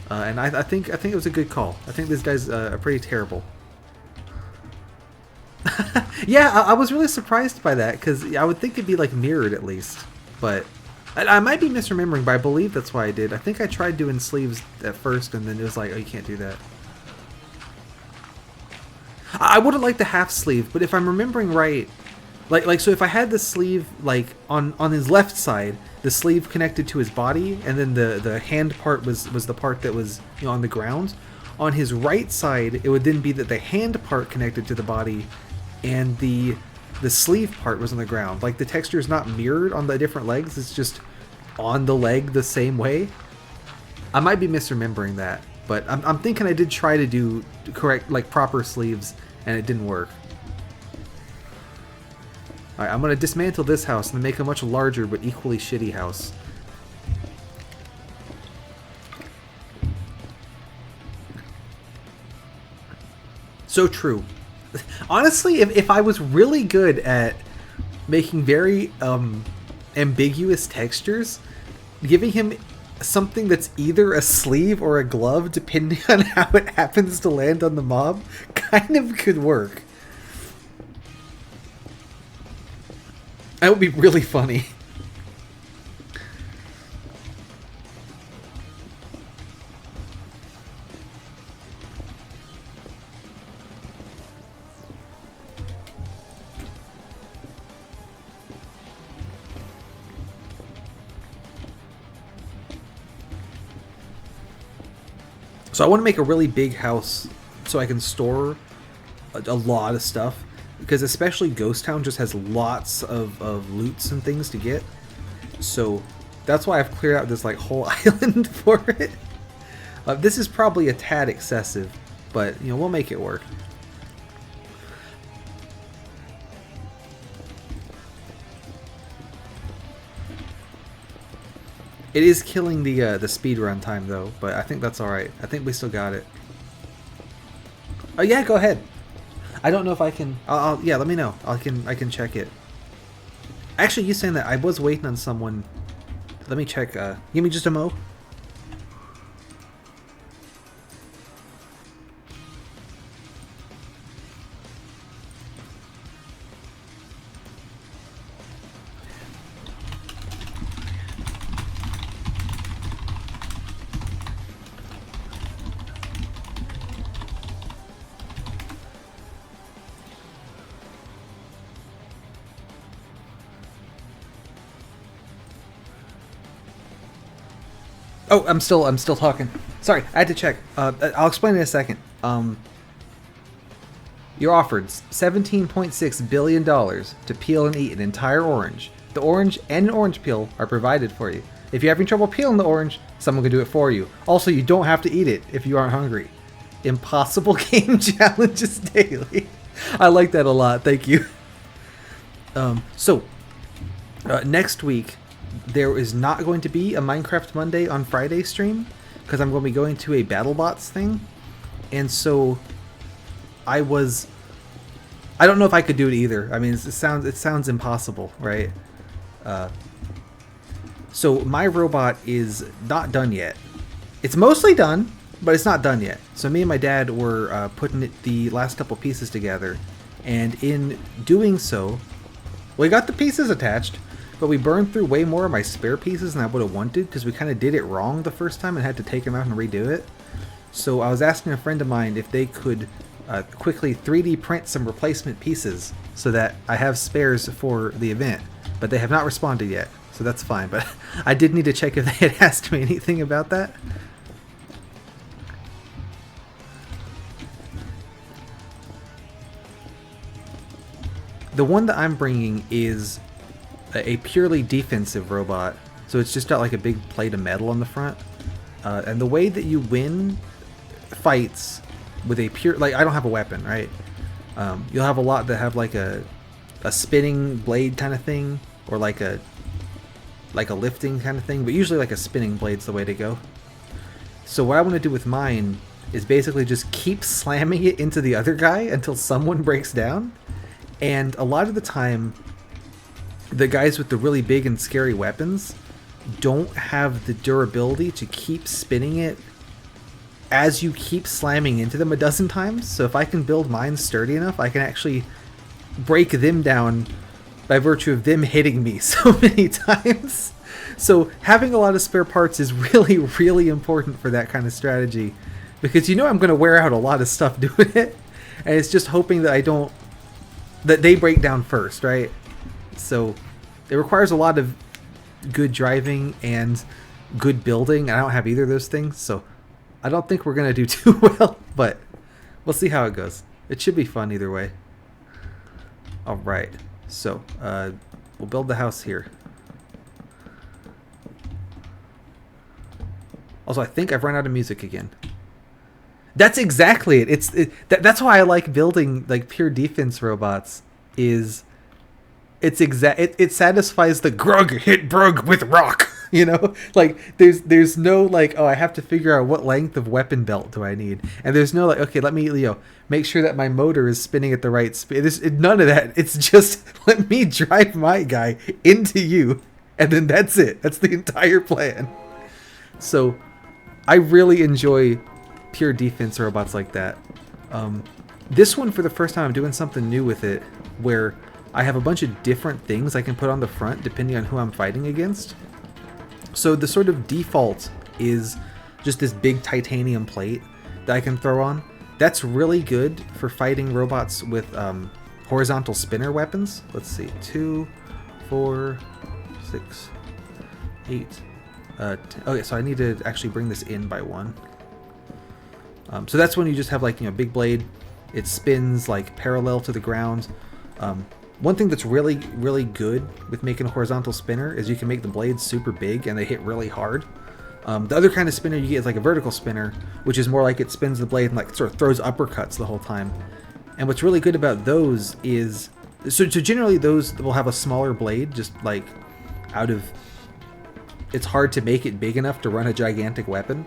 And I think it was a good call. I think this guy's pretty terrible. Yeah, I was really surprised by that because I would think it'd be like mirrored at least. But I might be misremembering, but I believe that's why I did. I think I tried doing sleeves at first, and then it was like, oh, you can't do that. I would have liked the half sleeve, but if I'm remembering right, so if I had the sleeve like on his left side, the sleeve connected to his body, and then the hand part was the part that was, you know, on the ground. On his right side, it would then be that the hand part connected to the body, and the sleeve part was on the ground. Like the texture is not mirrored on the different legs; it's just on the leg the same way. I might be misremembering that, but I'm thinking I did try to do correct, like proper sleeves, and it didn't work. Alright, I'm going to dismantle this house and make a much larger but equally shitty house. So true. Honestly, if I was really good at making very ambiguous textures, giving him something that's either a sleeve or a glove, depending on how it happens to land on the mob, kind of could work. That would be really funny. So I want to make a really big house so I can store a lot of stuff, because especially Ghost Town just has lots of loots and things to get. So that's why I've cleared out this like whole island for it. This is probably a tad excessive, but you know, we'll make it work. It is killing the speed run time though, but I think that's all right. I think we still got it. Oh yeah, go ahead. I don't know if I can. Yeah, let me know. I can check it. Actually, you saying that, I was waiting on someone. Let me check. Give me just a mo. Oh, I'm still talking. Sorry, I had to check. I'll explain in a second. You're offered $17.6 billion to peel and eat an entire orange. The orange and an orange peel are provided for you. If you're having trouble peeling the orange, someone can do it for you. Also, you don't have to eat it if you aren't hungry. Impossible game challenges daily. I like that a lot. Thank you. Next week, there is not going to be a Minecraft Monday on Friday stream, because I'm going to be going to a BattleBots thing, and so I don't know if I could do it either. I mean, it sounds impossible, right? So my robot is not done yet. It's mostly done, but it's not done yet. So me and my dad were putting the last couple pieces together, and in doing so, we got the pieces attached, but we burned through way more of my spare pieces than I would have wanted, because we kind of did it wrong the first time and had to take them out and redo it. So I was asking a friend of mine if they could quickly 3D print some replacement pieces so that I have spares for the event, but they have not responded yet, so that's fine. But I did need to check if they had asked me anything about that. The one that I'm bringing is a purely defensive robot, so it's just got like a big plate of metal on the front, and the way that you win fights with a pure, like, I don't have a weapon, right? You'll have a lot that have like a spinning blade kind of thing, or like a lifting kind of thing, but usually like a spinning blade's the way to go. So what I want to do with mine is basically just keep slamming it into the other guy until someone breaks down, and a lot of the time the guys with the really big and scary weapons don't have the durability to keep spinning it as you keep slamming into them a dozen times. So if I can build mine sturdy enough, I can actually break them down by virtue of them hitting me so many times. So having a lot of spare parts is really, really important for that kind of strategy, because I'm going to wear out a lot of stuff doing it, and it's just hoping that that they break down first, right? So it requires a lot of good driving and good building. I don't have either of those things, so I don't think we're going to do too well, but we'll see how it goes. It should be fun either way. All right, so we'll build the house here. Also, I think I've run out of music again. That's exactly it. That's why I like building like pure defense robots. It satisfies the grug hit brug with rock. Like there's no like, oh, I have to figure out what length of weapon belt do I need, and there's no like, okay, let me make sure that my motor is spinning at the right speed. There's none of that. It's just let me drive my guy into you, and then that's it. That's the entire plan. So I really enjoy pure defense robots like that. This one, for the first time, I'm doing something new with it, where I have a bunch of different things I can put on the front depending on who I'm fighting against. So the sort of default is just this big titanium plate that I can throw on. That's really good for fighting robots with horizontal spinner weapons. Let's see, 2, 4, 6, 8. Okay, so I need to actually bring this in by 1. So that's when you just have like, big blade. It spins like parallel to the ground. One thing that's really, really good with making a horizontal spinner is you can make the blades super big and they hit really hard. The other kind of spinner you get is like a vertical spinner, which is more like it spins the blade and like sort of throws uppercuts the whole time. And what's really good about those is, so generally those will have a smaller blade, just like it's hard to make it big enough to run a gigantic weapon.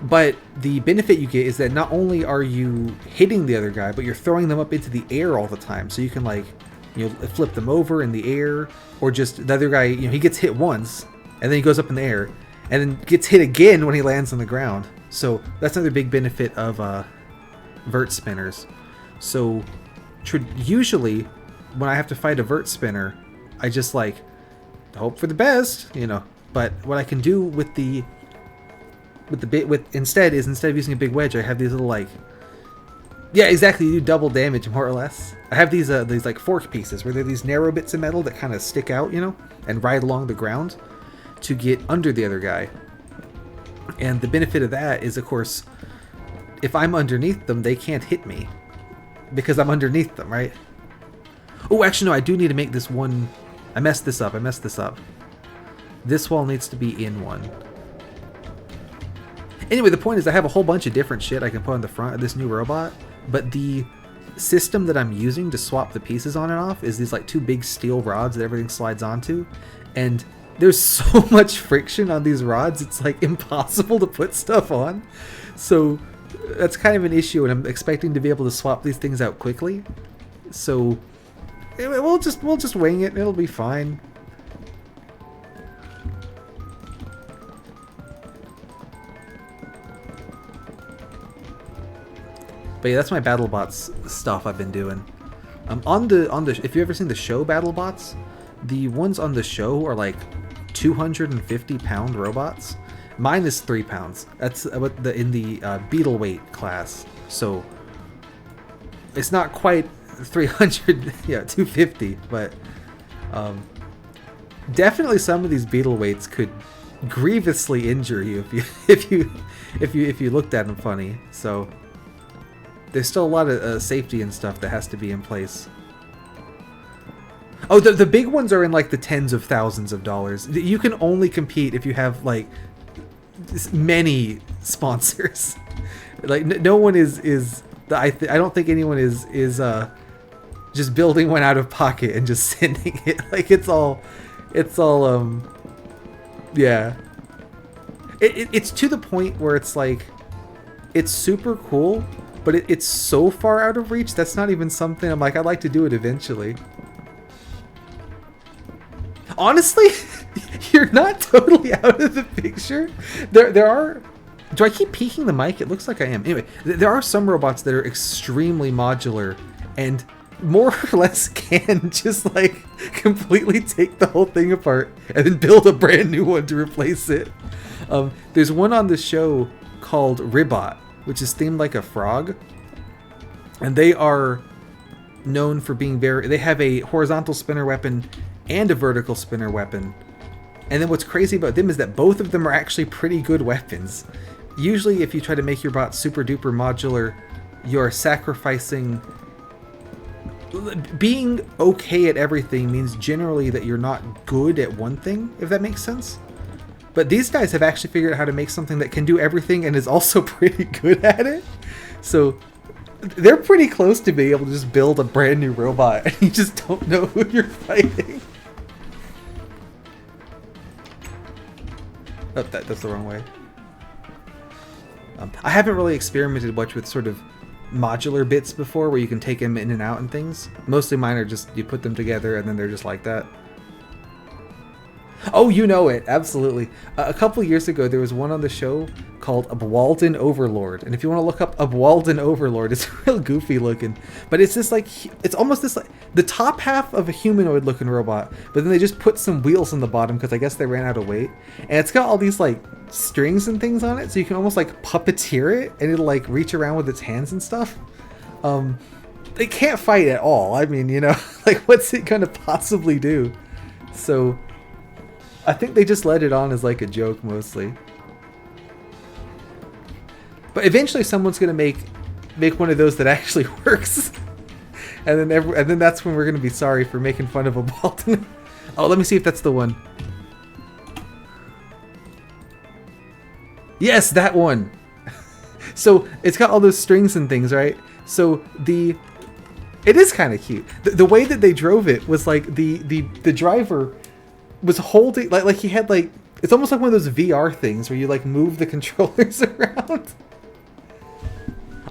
But the benefit you get is that not only are you hitting the other guy, but you're throwing them up into the air all the time. So you can like, flip them over in the air, or just the other guy, he gets hit once and then he goes up in the air and then gets hit again when he lands on the ground. So that's another big benefit of vert spinners. So usually when I have to fight a vert spinner, I just like hope for the best, But what I can do with instead of using a big wedge, I have these little like, yeah, exactly, you do double damage more or less. I have these like fork pieces where they're these narrow bits of metal that kind of stick out, and ride along the ground to get under the other guy. And the benefit of that is, of course, if I'm underneath them, they can't hit me because I'm underneath them, right? Oh, actually, no, I do need to make this one. I messed this up. This wall needs to be in one. Anyway, the point is I have a whole bunch of different shit I can put on the front of this new robot, but the system that I'm using to swap the pieces on and off is these like 2 big steel rods that everything slides onto, and there's so much friction on these rods, it's like impossible to put stuff on. So that's kind of an issue, and I'm expecting to be able to swap these things out quickly. So we'll just wing it, and it'll be fine. But yeah, that's my BattleBots stuff I've been doing. On the if you've ever seen the show BattleBots, the ones on the show are like 250-pound robots. Mine is 3 pounds. That's what in the beetle weight class. So it's not quite 300, yeah, 250, but definitely some of these beetle weights could grievously injure you if you looked at them funny. So there's still a lot of safety and stuff that has to be in place. Oh, the big ones are in like the tens of thousands of dollars. You can only compete if you have like many sponsors. Like no one is I don't think anyone is just building one out of pocket and just sending it. Like it's all yeah. It's to the point where it's like it's super cool, but it's so far out of reach that's not even something I'm like, I'd like to do it eventually. Honestly, you're not totally out of the picture. There are... Do I keep peeking the mic? It looks like I am. Anyway, there are some robots that are extremely modular, and more or less can just like completely take the whole thing apart and then build a brand new one to replace it. There's one on the show called Ribbot, which is themed like a frog, and they are known for being they have a horizontal spinner weapon and a vertical spinner weapon. And then what's crazy about them is that both of them are actually pretty good weapons. Usually if you try to make your bot super duper modular, you're sacrificing... Being okay at everything means generally that you're not good at one thing, if that makes sense. But these guys have actually figured out how to make something that can do everything and is also pretty good at it. So they're pretty close to being able to just build a brand new robot and you just don't know who you're fighting. Oh, that's the wrong way. I haven't really experimented much with sort of modular bits before where you can take them in and out and things. Mostly mine are just you put them together and then they're just like that. Oh, you know it. Absolutely. A couple years ago, there was one on the show called Abwalden Overlord. And if you want to look up Abwalden Overlord, it's real goofy looking. But it's this like, it's almost this like, the top half of a humanoid looking robot, but then they just put some wheels on the bottom because I guess they ran out of weight. And it's got all these like strings and things on it, so you can almost like puppeteer it and it'll like reach around with its hands and stuff. They can't fight at all. I mean, you know, like what's it gonna possibly do? So I think they just let it on as like a joke mostly. But eventually someone's gonna make one of those that actually works. And then that's when we're gonna be sorry for making fun of a Balton. Oh, let me see if that's the one. Yes, that one. So it's got all those strings and things, right? So it is kind of cute. The way that they drove it was like the driver was holding like he had like, it's almost like one of those VR things where you like move the controllers around.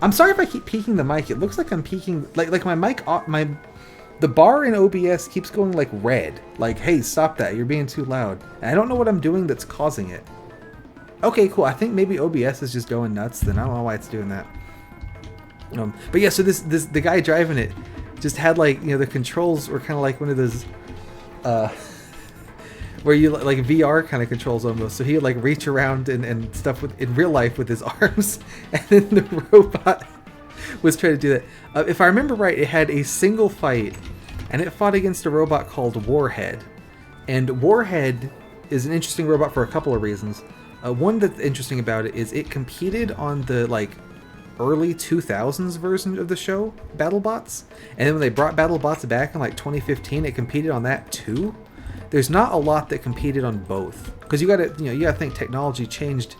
I'm sorry if I keep peeking the mic. It looks like I'm peeking like my mic the bar in OBS keeps going like red. Like, hey, stop that. You're being too loud. And I don't know what I'm doing that's causing it. Okay, cool. I think maybe OBS is just going nuts then. I don't know why it's doing that. But yeah, so the guy driving it just had like, you know, the controls were kind of like one of those where you like VR kind of controls almost. So he would like reach around and stuff in real life with his arms, and then the robot was trying to do that. If I remember right, it had a single fight, and it fought against a robot called Warhead. And Warhead is an interesting robot for a couple of reasons. One that's interesting about it is it competed on the like early 2000s version of the show, BattleBots, and then when they brought BattleBots back in like 2015, it competed on that too. There's not a lot that competed on both, because you gotta think technology changed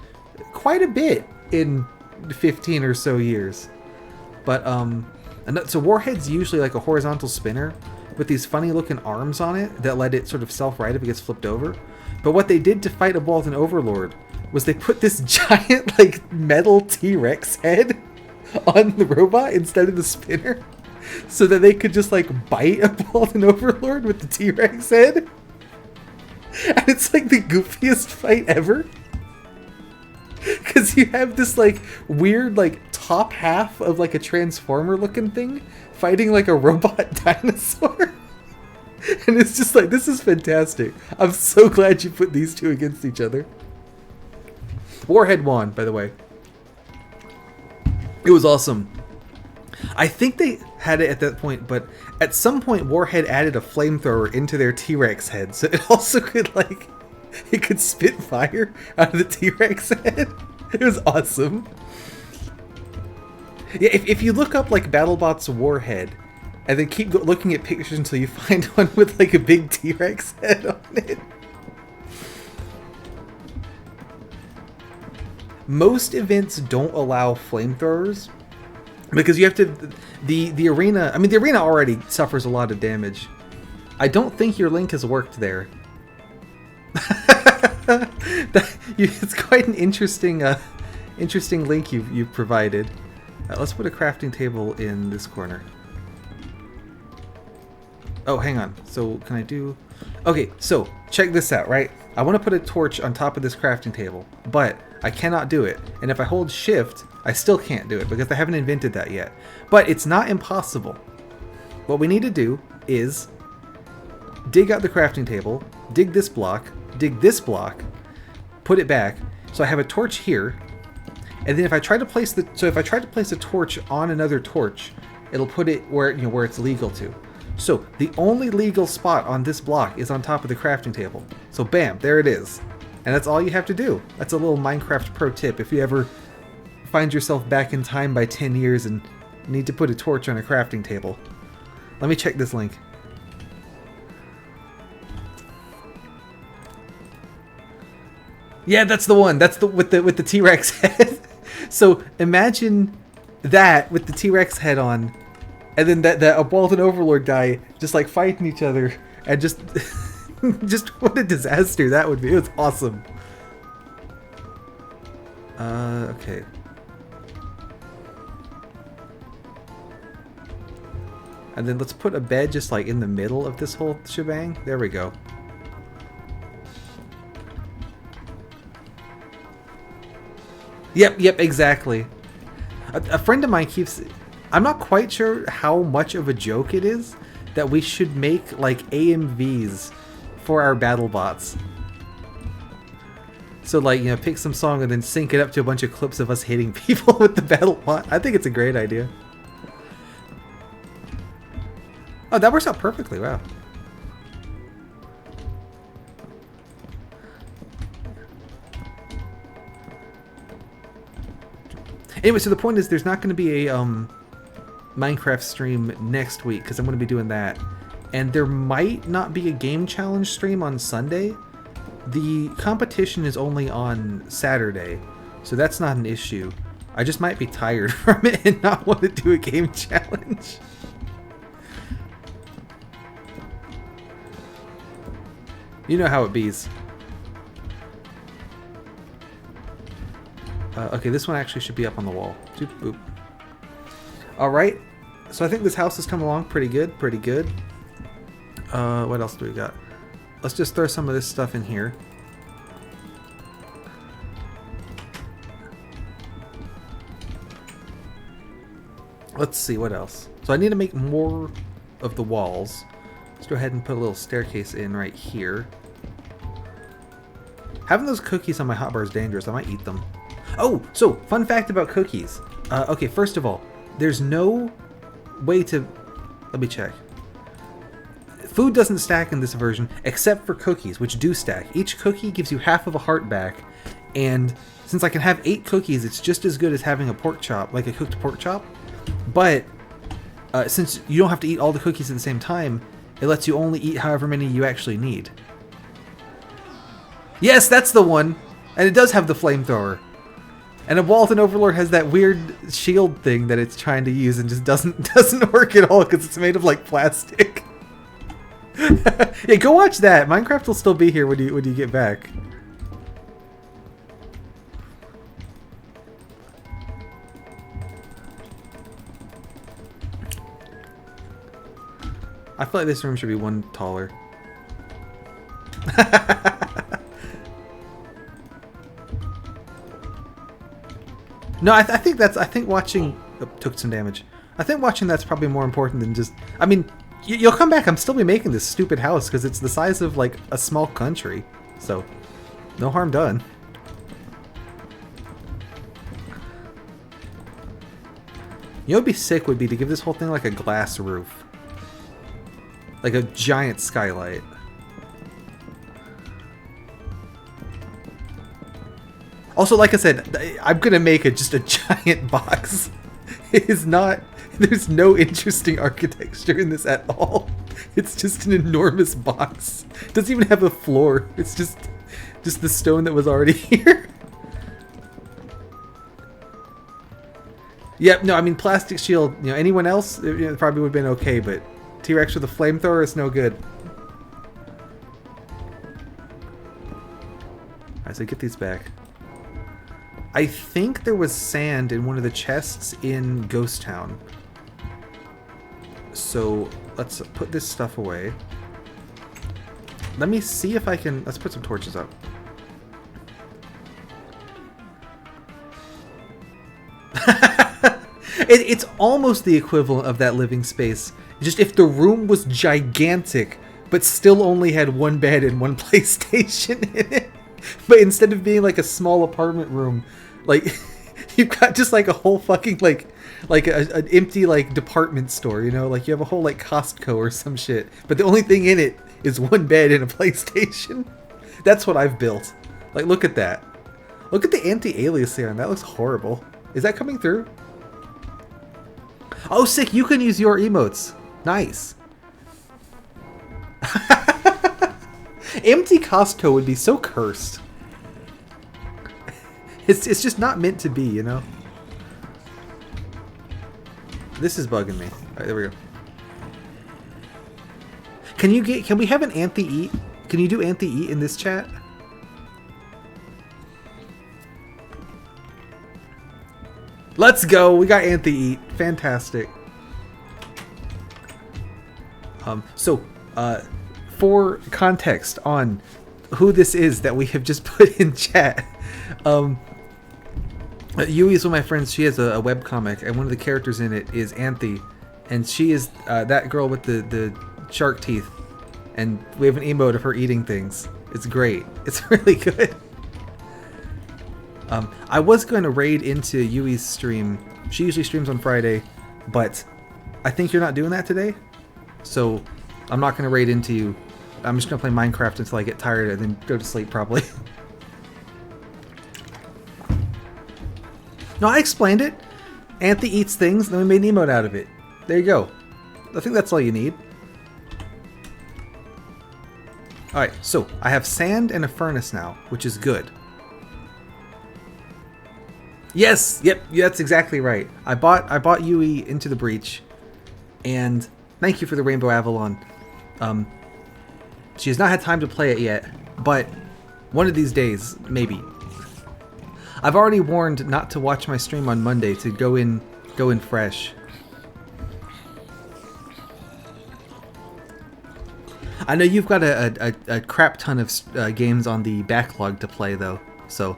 quite a bit in 15 or so years. But so Warhead's usually like a horizontal spinner with these funny looking arms on it that let it sort of self-right if it gets flipped over. But what they did to fight a Balton Overlord was they put this giant like metal T-Rex head on the robot instead of the spinner, so that they could just like bite a Balton Overlord with the T-Rex head. And it's like the goofiest fight ever, because you have this like weird like top half of like a transformer looking thing fighting like a robot dinosaur. And it's just like, this is fantastic. I'm so glad you put these two against each other. Warhead won, by the way. It was awesome. I think they had it at that point, but at some point Warhead added a flamethrower into their T-Rex head, so it also could like, it could spit fire out of the T-Rex head. It was awesome. Yeah, if you look up like BattleBots Warhead, and then keep looking at pictures until you find one with like a big T-Rex head on it. Most events don't allow flamethrowers, because you have to, the arena, I mean the arena already suffers a lot of damage. I don't think your link has worked there. It's quite an interesting link you've provided. Let's put a crafting table in this corner. Oh, hang on. So can I do... Okay, so check this out, right? I want to put a torch on top of this crafting table, but I cannot do it. And if I hold shift, I still can't do it because I haven't invented that yet. But it's not impossible. what we need to do is dig out the crafting table, dig this block, put it back. So I have a torch here, and then if I try to place a torch on another torch, it'll put it where where it's legal to. So the only legal spot on this block is on top of the crafting table. So bam, there it is. And that's all you have to do. That's a little Minecraft pro tip if you ever find yourself back in time by 10 years and need to put a torch on a crafting table. Let me check this link. Yeah, that's the one. That's the with the T-Rex head. So imagine that with the T-Rex head on, and then that Walden Overlord guy just like fighting each other, and just just what a disaster that would be. It was awesome. Okay. And then let's put a bed just like in the middle of this whole shebang. There we go. Yep, exactly. A friend of mine keeps... I'm not quite sure how much of a joke it is that we should make like AMVs for our battle bots. So like, pick some song and then sync it up to a bunch of clips of us hitting people with the battle bot. I think it's a great idea. Oh, that works out perfectly. Wow. Anyway, so the point is there's not going to be a Minecraft stream next week because I'm going to be doing that. And there might not be a game challenge stream on Sunday. The competition is only on Saturday, so that's not an issue. I just might be tired from it and not want to do a game challenge. You know how it bees. Okay, this one actually should be up on the wall. Boop, boop. Alright, so I think this house has come along pretty good, what else do we got? Let's just throw some of this stuff in here. Let's see, what else? So I need to make more of the walls. Let's go ahead and put a little staircase in right here. Having those cookies on my hotbar is dangerous. I might eat them. Oh, so fun fact about cookies. Okay, first of all, there's no way to... Let me check. Food doesn't stack in this version, except for cookies, which do stack. Each cookie gives you half of a heart back, and since I can have 8 cookies, it's just as good as having a pork chop, like a cooked pork chop. But since you don't have to eat all the cookies at the same time, it lets you only eat however many you actually need. Yes, that's the one! And it does have the flamethrower. And a Walden Overlord has that weird shield thing that it's trying to use and just doesn't work at all because it's made of like plastic. Yeah, go watch that. Minecraft will still be here when you get back. I feel like this room should be one taller. No, I think watching... Oh, took some damage. I think watching that's probably more important than just... I mean, you'll come back, I'm still be making this stupid house because it's the size of, like, a small country. So, no harm done. You know what would be sick would be to give this whole thing, like, a glass roof. Like a giant skylight. Also, like I said, I'm gonna make just a giant box. It is not... There's no interesting architecture in this at all. It's just an enormous box. It doesn't even have a floor. It's just the stone that was already here. Yep, no, I mean, plastic shield, anyone else, it probably would have been okay, but T-Rex with a flamethrower is no good. Alright, so get these back. I think there was sand in one of the chests in Ghost Town. So let's put this stuff away. Let me see if I can... Let's put some torches up. It's almost the equivalent of that living space Just if the room was gigantic, but still only had one bed and one PlayStation in it. But instead of being like a small apartment room, like you've got just like a whole fucking like an empty like department store, you know, like you have a whole like Costco or some shit. But the only thing in it is one bed and a PlayStation. That's what I've built. Like, look at that. Look at the anti-aliasing. That looks horrible. Is that coming through? Oh, sick. You can use your emotes. Nice. Empty Costco would be so cursed. It's just not meant to be, you know? This is bugging me. Alright, there we go. Can we have an anti-eat? Can you do anti-eat in this chat? Let's go! We got anti-eat. Fantastic. For context on who this is that we have just put in chat, Yui is one of my friends. She has a webcomic, and one of the characters in it is Anthe, and she is that girl with the shark teeth, and we have an emote of her eating things. It's great. It's really good. I was going to raid into Yui's stream. She usually streams on Friday, but I think you're not doing that today, so I'm not going to raid into you. I'm just going to play Minecraft until I get tired and then go to sleep, probably. No, I explained it. Anthe eats things, then we made an emote out of it. There you go. I think that's all you need. Alright, so I have sand and a furnace now, which is good. Yes! Yep, that's exactly right. I bought Yui Into the Breach, and thank you for the Rainbow Avalon. She has not had time to play it yet, but one of these days, maybe. I've already warned not to watch my stream on Monday, to go in fresh. I know you've got a crap ton of games on the backlog to play though, so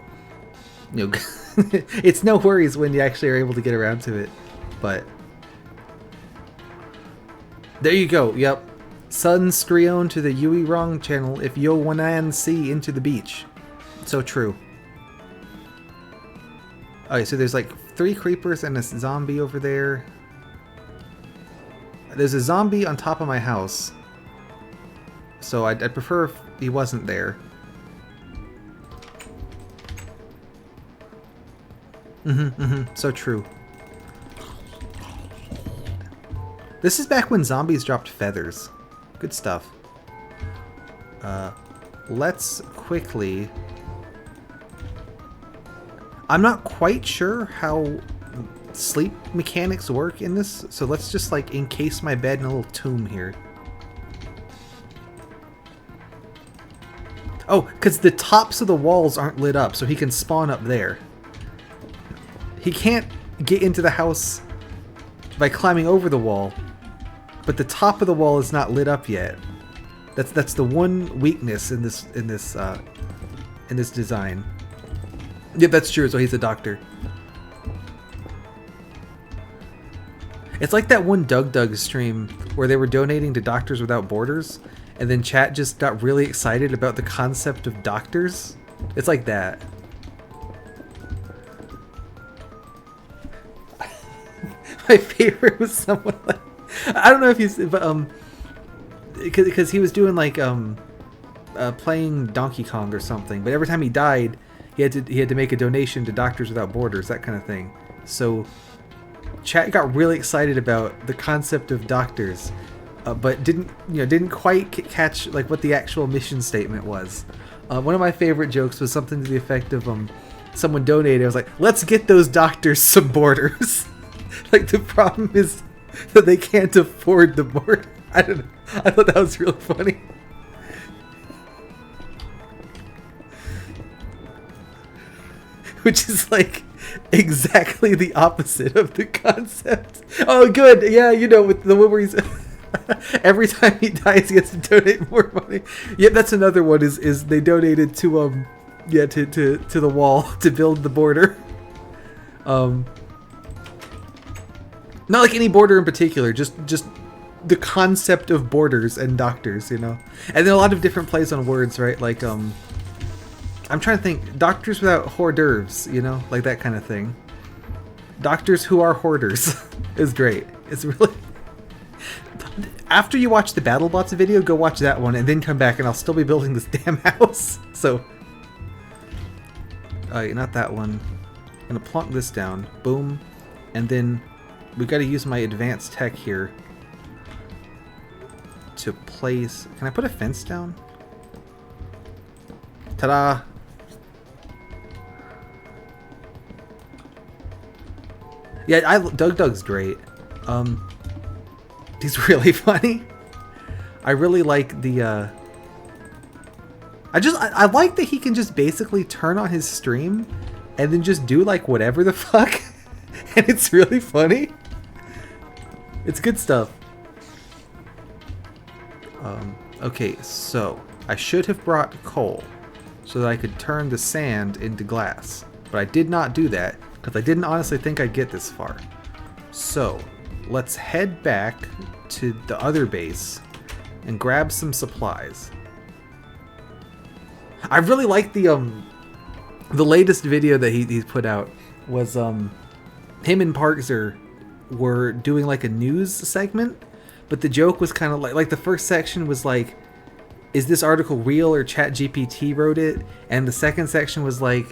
you know it's no worries when you actually are able to get around to it. But there you go. Yep. Sun Screon to the Yui Wrong channel if yo wanan see into the beach. So true. Okay, so there's like 3 creepers and a zombie over there. There's a zombie on top of my house. So I'd prefer if he wasn't there. So true. This is back when zombies dropped feathers. Good stuff. Let's quickly... I'm not quite sure how sleep mechanics work in this, so let's just like encase my bed in a little tomb here. Oh, because the tops of the walls aren't lit up, so he can spawn up there. He can't get into the house by climbing over the wall, but the top of the wall is not lit up yet. That's the one weakness in this design. Yep, that's true. So he's a doctor. It's like that one Doug stream where they were donating to Doctors Without Borders, and then chat just got really excited about the concept of doctors. It's like that. My favorite was someone like, I don't know if he's, but because he was doing like playing Donkey Kong or something, but every time he died, he had to make a donation to Doctors Without Borders, that kind of thing. So chat got really excited about the concept of doctors, but didn't quite catch like what the actual mission statement was. One of my favorite jokes was something to the effect of someone donated. I was like, let's get those doctors some borders. Like the problem is that they can't afford the board. I don't know. I thought that was really funny. Which is like exactly the opposite of the concept. Oh, good. Yeah, you know, with the one where he's every time he dies, he gets to donate more money. Yep, that's another one. Is they donated to to the wall to build the border. Not like any border in particular, just the concept of borders and doctors, you know? And then a lot of different plays on words, right? Like, I'm trying to think, doctors without hors d'oeuvres, you know? Like that kind of thing. Doctors who are hoarders is great. It's really... After you watch the BattleBots video, go watch that one and then come back and I'll still be building this damn house. So... not that one. I'm gonna plunk this down. Boom. And then we gotta use my advanced tech here to place... Can I put a fence down? Ta-da! Yeah, Doug's great. He's really funny. I really like the, I like that he can just basically turn on his stream and then just do like whatever the fuck. And it's really funny. It's good stuff. Okay, so I should have brought coal so that I could turn the sand into glass. But I did not do that because I didn't honestly think I'd get this far. So let's head back to the other base and grab some supplies. I really like the latest video that he put out was him and Parkser were doing like a news segment, but the joke was kind of like the first section was like, is this article real or ChatGPT wrote it? And the second section was like,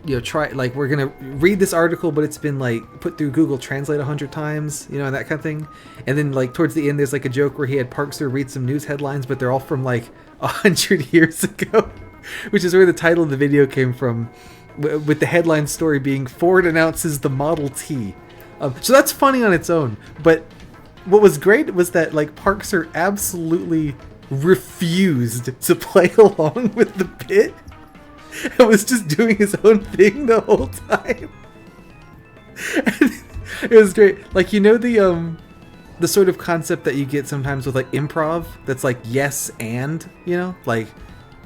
you know, we're gonna read this article, but it's been like put through Google Translate 100 times, you know, and that kind of thing. And then like towards the end, there's like a joke where he had Parkser read some news headlines, but they're all from like 100 years ago, which is where the title of the video came from, with the headline story being Ford announces the Model T. So that's funny on its own. But what was great was that like Parkser absolutely refused to play along with the bit. I was just doing his own thing the whole time. It was great. Like, you know, the sort of concept that you get sometimes with like improv that's like yes and, you know, like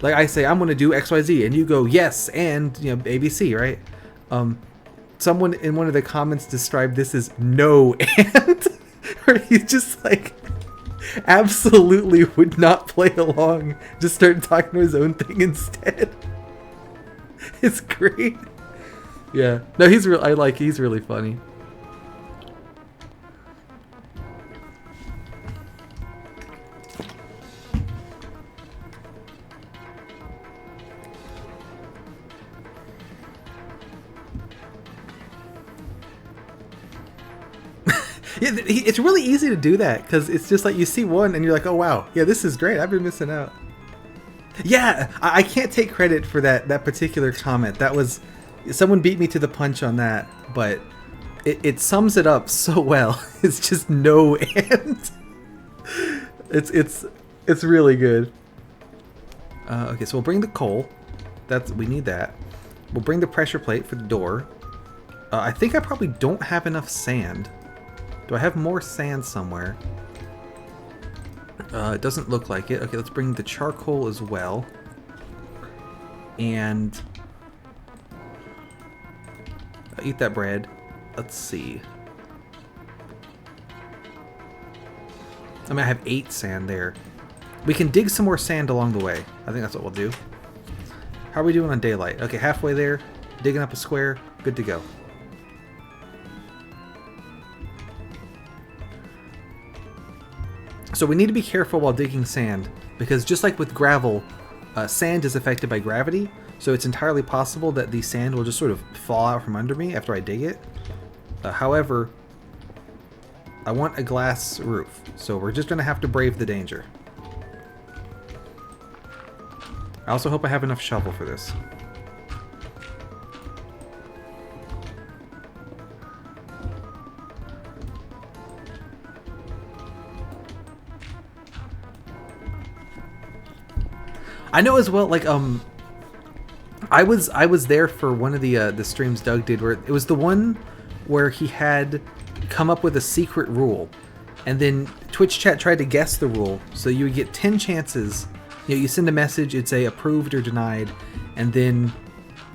I say I'm gonna do XYZ and you go yes and, you know, ABC, right? Someone in one of the comments described this as no and, where he's just like absolutely would not play along, just started talking to his own thing instead. It's great. Yeah. No, he's really funny. Yeah, it's really easy to do that because it's just like you see one and you're like, oh wow, yeah, this is great. I've been missing out. Yeah, I can't take credit for that particular comment. That was, someone beat me to the punch on that, but it sums it up so well. It's just no and. It's really good. Okay, so we'll bring the coal. We need that. We'll bring the pressure plate for the door. I think I probably don't have enough sand. Do I have more sand somewhere? It doesn't look like it. Okay, let's bring the charcoal as well. And eat that bread. Let's see. I mean, I have 8 sand there. We can dig some more sand along the way. I think that's what we'll do. How are we doing on daylight? Okay, halfway there. Digging up a square. Good to go. So we need to be careful while digging sand, because just like with gravel, sand is affected by gravity, so it's entirely possible that the sand will just sort of fall out from under me after I dig it. However, I want a glass roof, so we're just going to have to brave the danger. I also hope I have enough shovel for this. I know as well, like, I was there for one of the streams Doug did, where it was the one where he had come up with a secret rule, and then Twitch chat tried to guess the rule, so you would get 10 chances. You know, you send a message, it'd say approved or denied, and then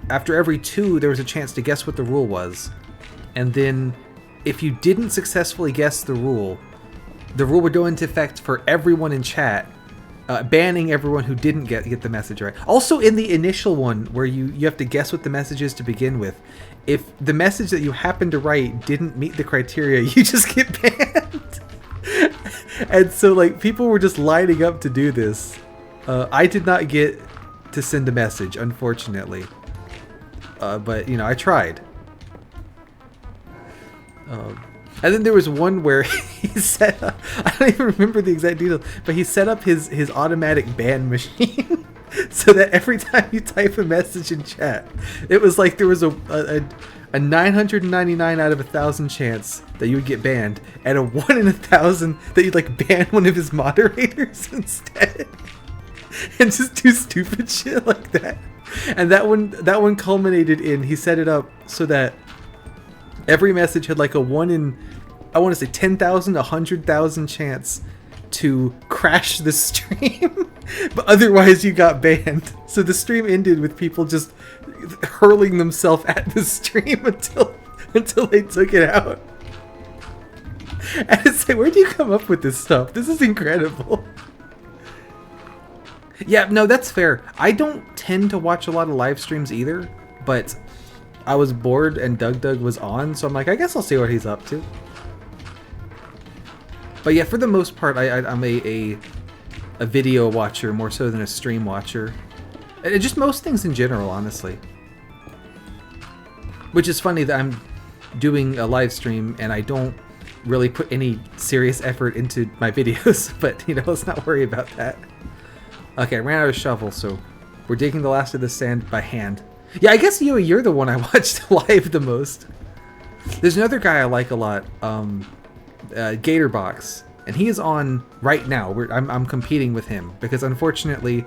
after every 2, there was a chance to guess what the rule was, and then if you didn't successfully guess the rule, the rule would go into effect for everyone in chat, banning everyone who didn't get the message right. Also, in the initial one, where you have to guess what the message is to begin with, if the message that you happen to write didn't meet the criteria, you just get banned. And so, like, people were just lining up to do this. I did not get to send a message, unfortunately. But, you know, I tried. And then there was one where he set up, I don't even remember the exact details, but he set up his automatic ban machine so that every time you type a message in chat, it was like there was a 999 out of 1,000 chance that you would get banned, and a 1 in 1,000 that you'd like ban one of his moderators instead. And just do stupid shit like that. And that one culminated in, he set it up so that every message had like a 1 in, I want to say 10,000, 100,000 chance to crash the stream, but otherwise you got banned. So the stream ended with people just hurling themselves at the stream until they took it out. And it's like, where do you come up with this stuff? This is incredible. Yeah, no, that's fair. I don't tend to watch a lot of live streams either, but I was bored and Doug was on, so I'm like, I guess I'll see what he's up to. But yeah, for the most part, I'm a video watcher more so than a stream watcher. And just most things in general, honestly. Which is funny that I'm doing a live stream and I don't really put any serious effort into my videos, but you know, let's not worry about that. Okay, I ran out of shovel, so we're digging the last of the sand by hand. Yeah, I guess you're the one I watched live the most. There's another guy I like a lot, Gatorbox, and he is on right now. I'm competing with him because unfortunately,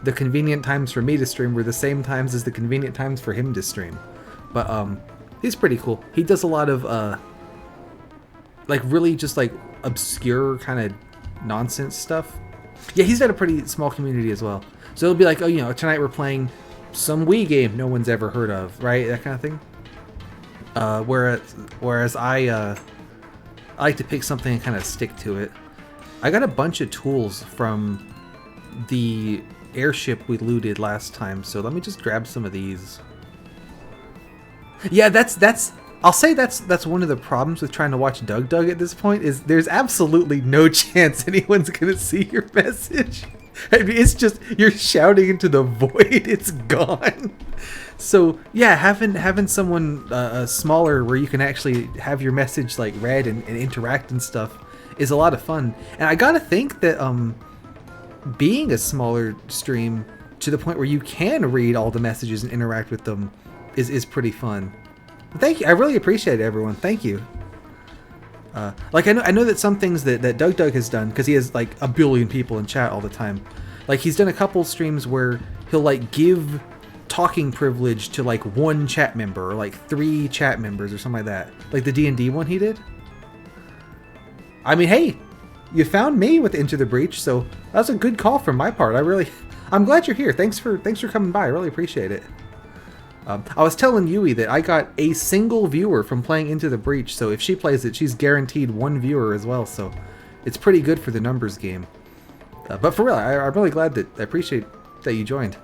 the convenient times for me to stream were the same times as the convenient times for him to stream. But he's pretty cool. He does a lot of like really just like obscure kind of nonsense stuff. Yeah, he's got a pretty small community as well. So it'll be like, oh, you know, tonight we're playing some Wii game no one's ever heard of, right? That kind of thing. Whereas I like to pick something and kind of stick to it. I got a bunch of tools from the airship we looted last time, so let me just grab some of these. Yeah, I'll say that's one of the problems with trying to watch Doug at this point, is there's absolutely no chance anyone's gonna see your message. I mean, it's just, you're shouting into the void, it's gone. So yeah, having someone smaller where you can actually have your message like read and interact and stuff is a lot of fun. And I gotta think that being a smaller stream to the point where you can read all the messages and interact with them is pretty fun. Thank you. I really appreciate it, everyone. Thank you. Like I know that some things that Doug has done, because he has like a billion people in chat all the time. Like he's done a couple streams where he'll like give talking privilege to like 1 chat member or like 3 chat members or something like that. Like the D&D one he did. I mean, hey, you found me with Into the Breach, so that's a good call from my part. I'm glad you're here. Thanks for coming by. I really appreciate it. I was telling Yui that I got a single viewer from playing Into the Breach, so if she plays it, she's guaranteed 1 viewer as well, so it's pretty good for the numbers game. But for real, I'm really glad that I appreciate that you joined.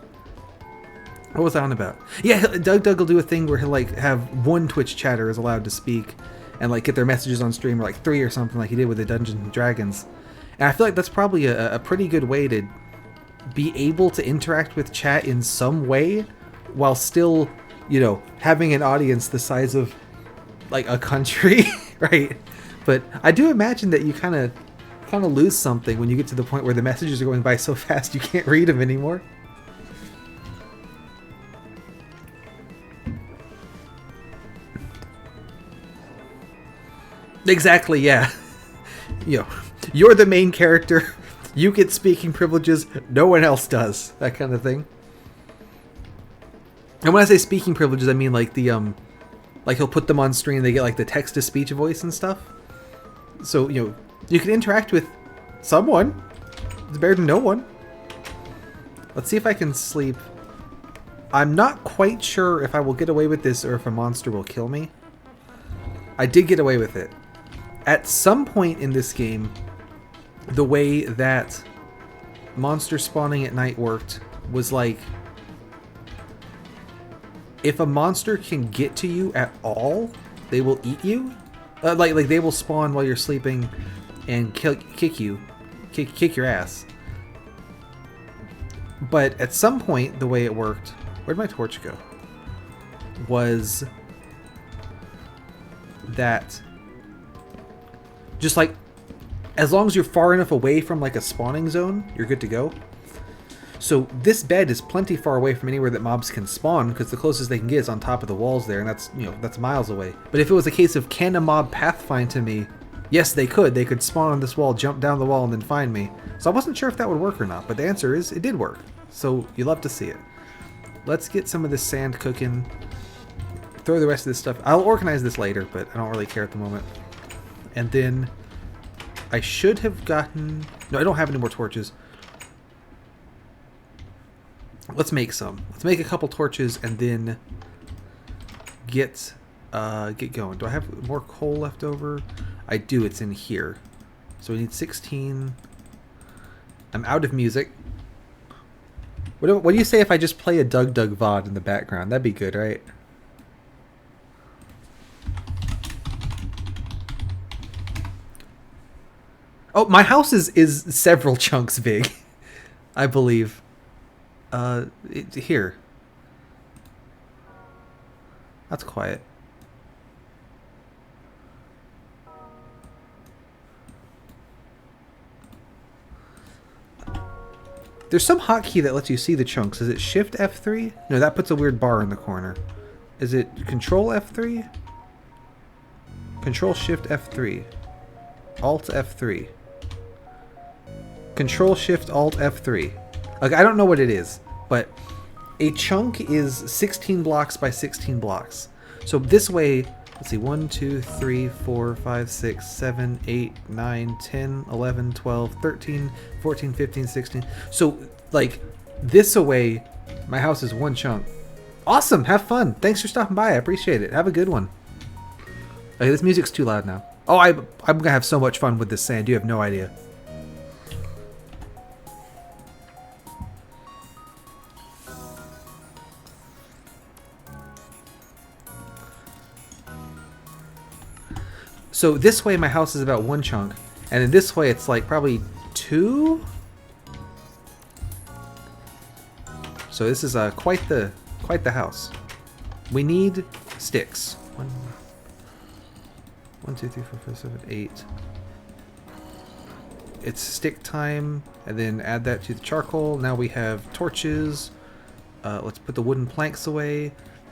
What was I on about? Yeah, Doug will do a thing where he'll like have 1 Twitch chatter is allowed to speak and like get their messages on stream, or like 3 or something like he did with the Dungeons and Dragons. And I feel like that's probably a pretty good way to be able to interact with chat in some way, while still, you know, having an audience the size of like a country, right? But I do imagine that you kind of lose something when you get to the point where the messages are going by so fast you can't read them anymore. Exactly, yeah. You know, you're the main character, you get speaking privileges, no one else does, that kind of thing. And when I say speaking privileges, I mean like the like he'll put them on screen, they get like the text-to-speech voice and stuff. So, you know, you can interact with someone. It's better than no one. Let's see if I can sleep. I'm not quite sure if I will get away with this or if a monster will kill me. I did get away with it. At some point in this game, the way that monster spawning at night worked was like, if a monster can get to you at all, they will eat you. Like they will spawn while you're sleeping and kick your ass. But at some point, the way it worked, where'd my torch go? Was that just like, as long as you're far enough away from like a spawning zone, you're good to go. So this bed is plenty far away from anywhere that mobs can spawn, because the closest they can get is on top of the walls there, and that's, you know, that's miles away. But if it was a case of, can a mob pathfind to me? Yes, they could. They could spawn on this wall, jump down the wall, and then find me. So I wasn't sure if that would work or not, but the answer is it did work. So you love to see it. Let's get some of this sand cooking. Throw the rest of this stuff. I'll organize this later, but I don't really care at the moment. And then I should have gotten... No, I don't have any more torches. Let's make some. Let's make a couple torches and then get going. Do I have more coal left over? I do. It's in here. So we need 16. I'm out of music. What do you say if I just play a Doug VOD in the background? That'd be good, right? Oh, my house is several chunks big, I believe. Here. That's quiet. There's some hotkey that lets you see the chunks. Is it Shift F3? No, that puts a weird bar in the corner. Is it Control F3? Control Shift F3. Alt F3. Control Shift Alt F3. Okay, I don't know what it is, but a chunk is 16 blocks by 16 blocks. So this way, let's see, 1, 2, 3, 4, 5, 6, 7, 8, 9, 10, 11, 12, 13, 14, 15, 16. So, like, this away, my house is one chunk. Awesome! Have fun! Thanks for stopping by. I appreciate it. Have a good one. Okay, this music's too loud now. Oh, I'm gonna have so much fun with this sand. You have no idea. So this way my house is about one chunk, and then this way it's like probably 2. So this is quite the house. We need sticks. 1, 2, 3, 4, 5, 7, 8. It's stick time, and then add that to the charcoal. Now we have torches. Let's put the wooden planks away.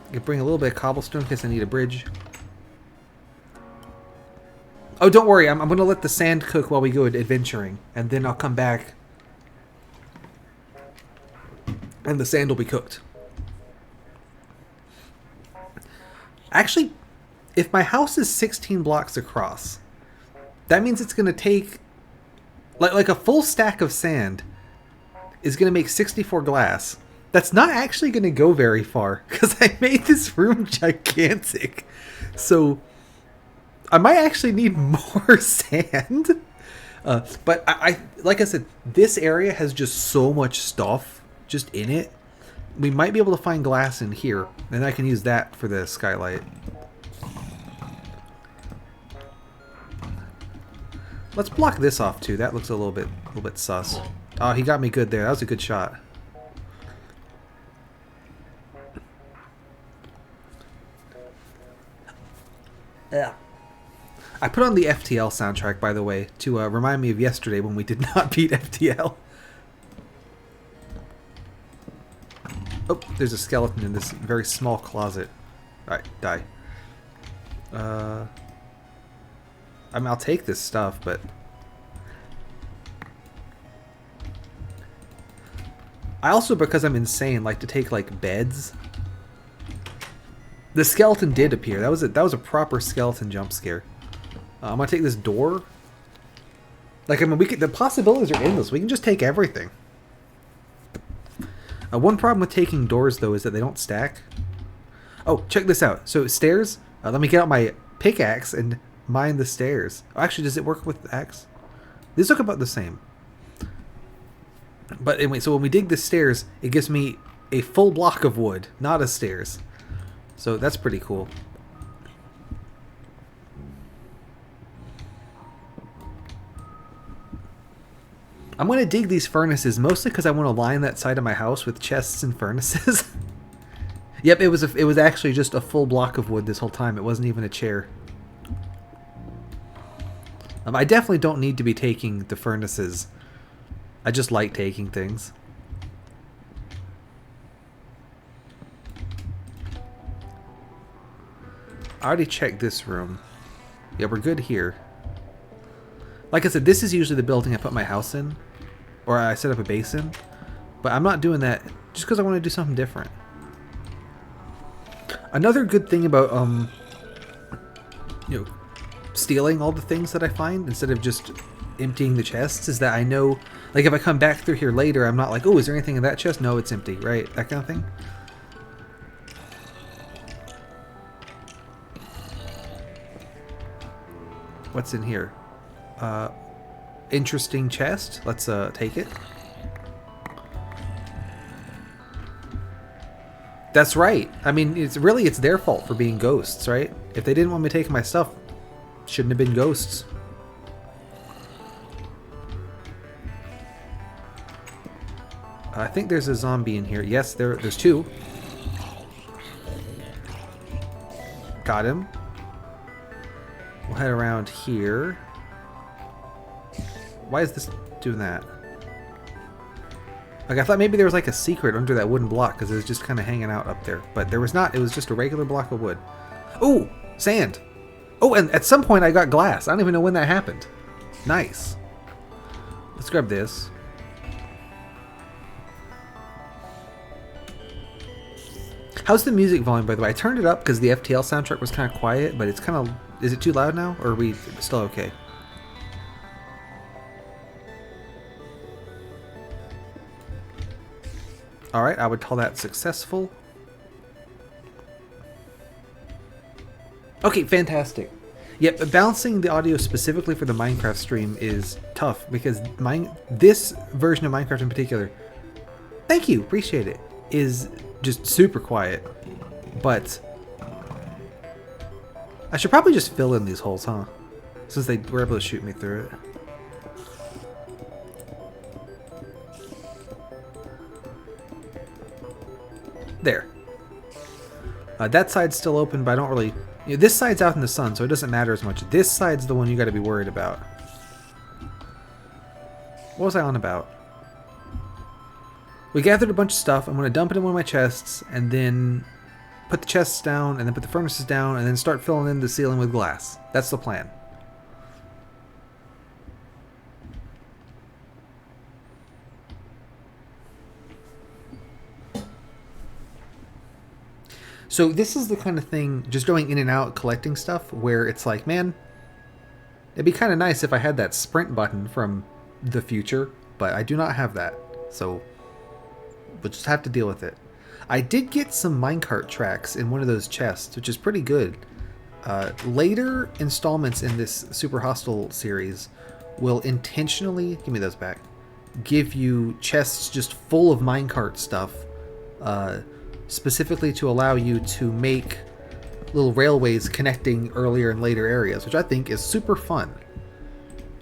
I can bring a little bit of cobblestone because I need a bridge. Oh, don't worry. I'm going to let the sand cook while we go adventuring. And then I'll come back. And the sand will be cooked. Actually, if my house is 16 blocks across, that means it's going to take... Like a full stack of sand is going to make 64 glass. That's not actually going to go very far. Because I made this room gigantic. So... I might actually need more sand, but I like I said, this area has just so much stuff just in it. We might be able to find glass in here, and I can use that for the skylight. Let's block this off too. That looks a little bit sus. Oh, he got me good there. That was a good shot. Yeah. I put on the FTL soundtrack, by the way, to remind me of yesterday when we did not beat FTL. Oh, there's a skeleton in this very small closet. Alright, die. I mean, I'll take this stuff, but... I also, because I'm insane, like to take, like, beds. The skeleton did appear. That was a proper skeleton jump scare. I'm gonna take this door. Like, I mean, the possibilities are endless. We can just take everything. One problem with taking doors, though, is that they don't stack. Oh, check this out. So, stairs. Let me get out my pickaxe and mine the stairs. Oh, actually, does it work with the axe? These look about the same. But anyway, so when we dig the stairs, it gives me a full block of wood, not a stairs. So that's pretty cool. I'm going to dig these furnaces mostly because I want to line that side of my house with chests and furnaces. Yep, it was actually just a full block of wood this whole time. It wasn't even a chair. I definitely don't need to be taking the furnaces. I just like taking things. I already checked this room. Yeah, we're good here. Like I said, this is usually the building I put my house in. Or I set up a base in. But I'm not doing that just because I want to do something different. Another good thing about, you know, stealing all the things that I find instead of just emptying the chests is that I know, like, if I come back through here later, I'm not like, oh, is there anything in that chest? No, it's empty, right? That kind of thing. What's in here? Interesting chest. Let's take it. That's right. I mean, it's their fault for being ghosts, right? If they didn't want me taking my stuff, shouldn't have been ghosts. I think there's a zombie in here. Yes, there's two. Got him. We'll head around here. Why is this doing that? Like, I thought maybe there was like a secret under that wooden block because it was just kind of hanging out up there. But there was not. It was just a regular block of wood. Ooh, sand. Oh, and at some point I got glass. I don't even know when that happened. Nice. Let's grab this. How's the music volume, by the way? I turned it up because the FTL soundtrack was kind of quiet, but it's kind of... Is it too loud now? Or are we still okay? Alright, I would call that successful. Okay, fantastic. Yep, but balancing the audio specifically for the Minecraft stream is tough because this version of Minecraft in particular, thank you, appreciate it, is just super quiet. But I should probably just fill in these holes, huh? Since they were able to shoot me through it. There. That side's still open, but I don't really... You know, this side's out in the sun, so it doesn't matter as much. This side's the one you got to be worried about. What was I on about? We gathered a bunch of stuff. I'm going to dump it in one of my chests, and then put the chests down, and then put the furnaces down, and then start filling in the ceiling with glass. That's the plan. So this is the kind of thing, just going in and out collecting stuff, where it's like, man, it'd be kind of nice if I had that sprint button from the future, but I do not have that, so we'll just have to deal with it. I did get some minecart tracks in one of those chests, which is pretty good. Later installments in this Super Hostile series will intentionally, give me those back, give you chests just full of minecart stuff, specifically to allow you to make little railways connecting earlier and later areas, which I think is super fun.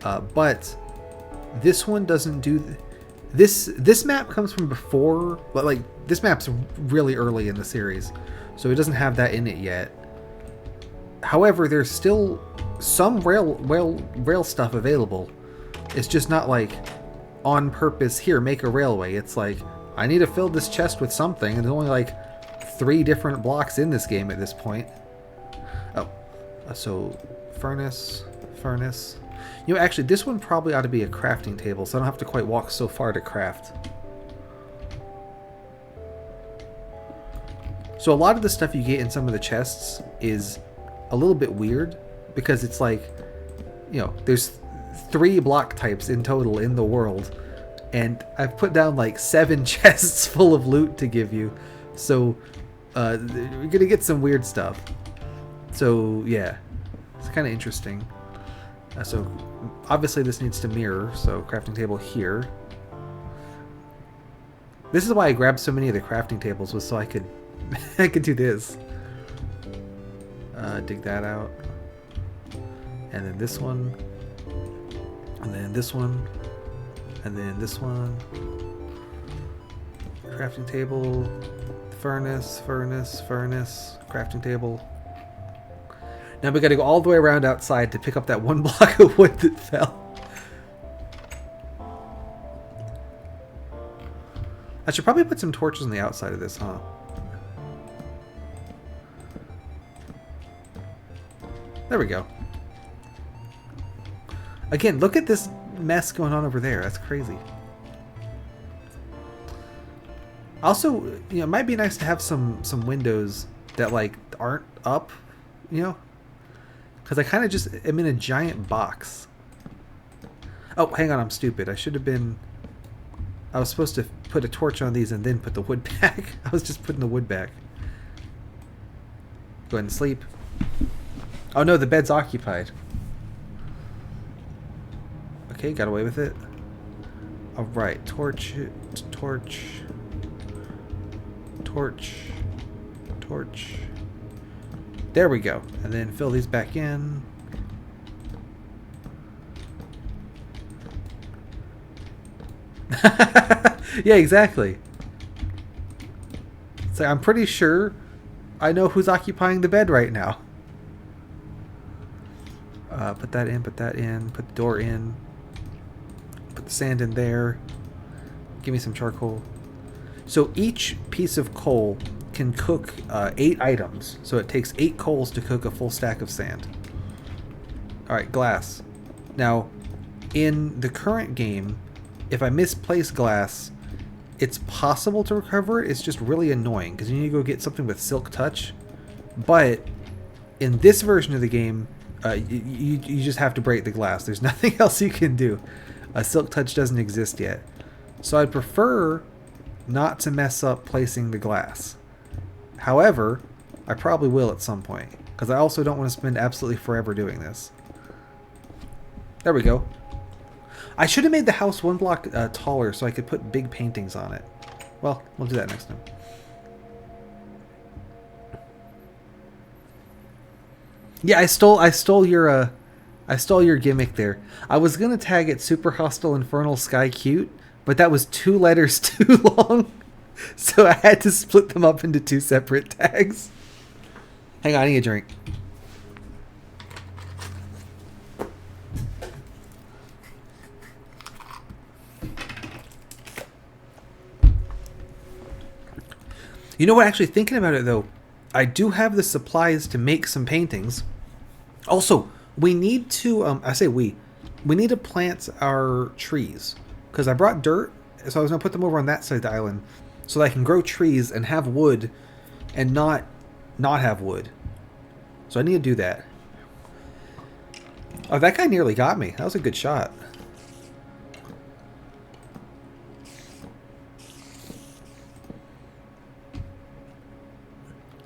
But this one doesn't do... This map comes from before, but like this map's really early in the series, so it doesn't have that in it yet. However, there's still some rail stuff available. It's just not like on purpose, here, make a railway. It's like, I need to fill this chest with something, and there's only like 3 different blocks in this game at this point. Oh, so furnace. You know, actually, this one probably ought to be a crafting table, so I don't have to quite walk so far to craft. So a lot of the stuff you get in some of the chests is a little bit weird, because it's like, you know, there's 3 block types in total in the world, and I've put down like 7 chests full of loot to give you, so we're gonna get some weird stuff. So yeah, it's kind of interesting. So obviously this needs to mirror, so crafting table here. This is why I grabbed so many of the crafting tables, was so I could I could do this. Dig that out. And then this one. And then this one. And then this one. Crafting table. Furnace, furnace, furnace. Crafting table. Now we gotta go all the way around outside to pick up that one block of wood that fell. I should probably put some torches on the outside of this, huh? There we go. Again, look at this mess going on over there. That's crazy. Also, you know, it might be nice to have some windows that like aren't up, you know? Because I kind of just am in a giant box. Oh, hang on, I'm stupid. I should have been... I was supposed to put a torch on these and then put the wood back. I was just putting the wood back. Go ahead and sleep. Oh no, the bed's occupied. Okay, got away with it. Alright, torch, torch, torch, torch. There we go. And then fill these back in. Yeah, exactly. So I'm pretty sure I know who's occupying the bed right now. Put that in, put that in, put the door in. Put the sand in there. Give me some charcoal. So each piece of coal can cook 8 items. So it takes 8 coals to cook a full stack of sand. Alright, glass. Now, in the current game, if I misplace glass, it's possible to recover it. It's just really annoying because you need to go get something with silk touch. But in this version of the game, you just have to break the glass. There's nothing else you can do. Silk touch doesn't exist yet. So I'd prefer not to mess up placing the glass. However, I probably will at some point because I also don't want to spend absolutely forever doing this. There we go. I should have made the house 1 block taller so I could put big paintings on it. Well, we'll do that next time. Yeah, I stole your gimmick there. I was gonna tag it Super Hostile Infernal Sky Cute, but that was 2 letters too long, so I had to split them up into 2 separate tags. Hang on, I need a drink. You know what, actually thinking about it though, I do have the supplies to make some paintings. Also, we need to, we need to plant our trees. Because I brought dirt, so I was going to put them over on that side of the island. So that I can grow trees and have wood and not have wood. So I need to do that. Oh, that guy nearly got me. That was a good shot.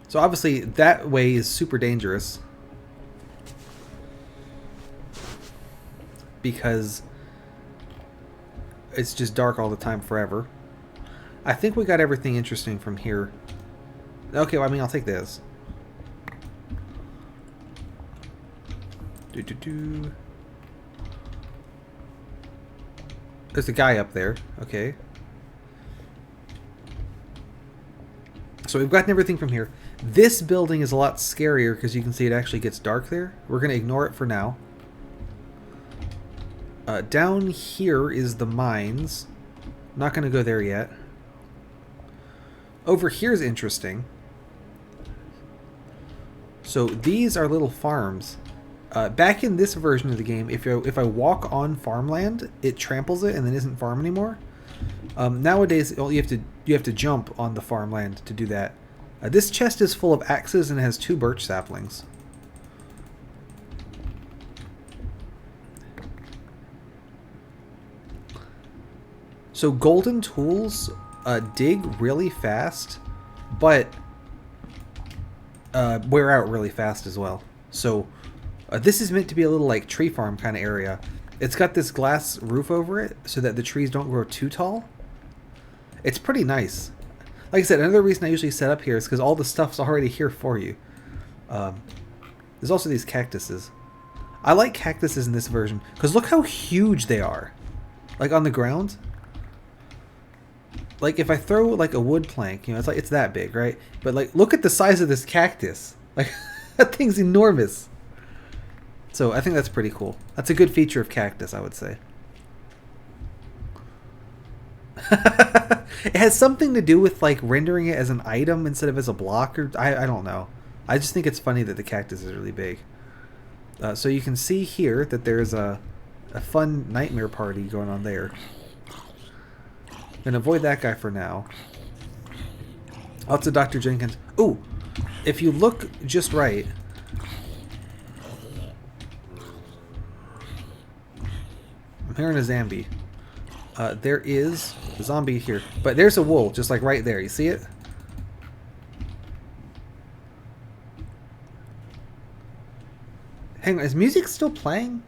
So obviously that way is super dangerous because it's just dark all the time forever. I think we got everything interesting from here. Okay, well, I mean, I'll take this. There's a guy up there. Okay. So we've gotten everything from here. This building is a lot scarier because you can see it actually gets dark there. We're going to ignore it for now. Down here is the mines. Not going to go there yet. Over here is interesting. So these are little farms. Back in this version of the game, if I walk on farmland, it tramples it and then isn't farm anymore. Nowadays, you have to jump on the farmland to do that. This chest is full of axes and it has 2 birch saplings. So golden tools dig really fast, but wear out really fast as well. So This is meant to be a little like tree farm kind of area. It's got this glass roof over it so that the trees don't grow too tall. It's pretty nice. Like I said, another reason I usually set up here is because all the stuff's already here for you. There's also these cactuses. I like cactuses in this version because look how huge they are. Like on the ground. Like if I throw like a wood plank, you know, it's that big, right? But like look at the size of this cactus. Like that thing's enormous. So I think that's pretty cool. That's a good feature of cactus, I would say. It has something to do with like rendering it as an item instead of as a block, or I don't know. I just think it's funny that the cactus is really big. So you can see here that there's a fun nightmare party going on there. I'm gonna avoid that guy for now. Lots of Dr. Jenkins. Ooh, if you look just right. I'm hearing a zombie. There is a zombie here, but there's a wool just like right there. You see it? Hang on, is music still playing?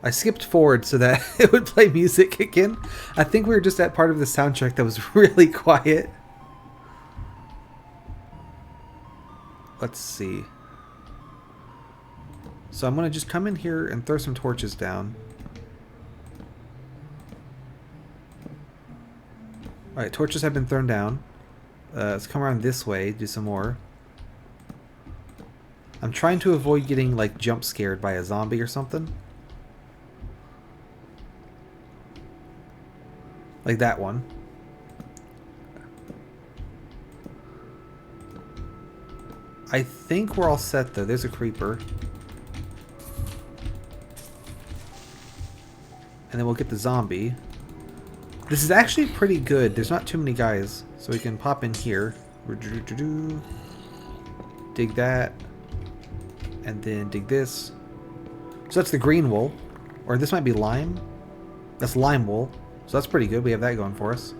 I skipped forward so that it would play music again. I think we were just at part of the soundtrack that was really quiet. Let's see. So I'm going to just come in here and throw some torches down. Alright, torches have been thrown down. Let's come around this way, do some more. I'm trying to avoid getting like jump scared by a zombie or something. Like that one. I think we're all set though. There's a creeper. And then we'll get the zombie. This is actually pretty good. There's not too many guys. So we can pop in here. Dig that. And then dig this. So that's the green wool. Or this might be lime. That's lime wool. So that's pretty good. We have that going for us.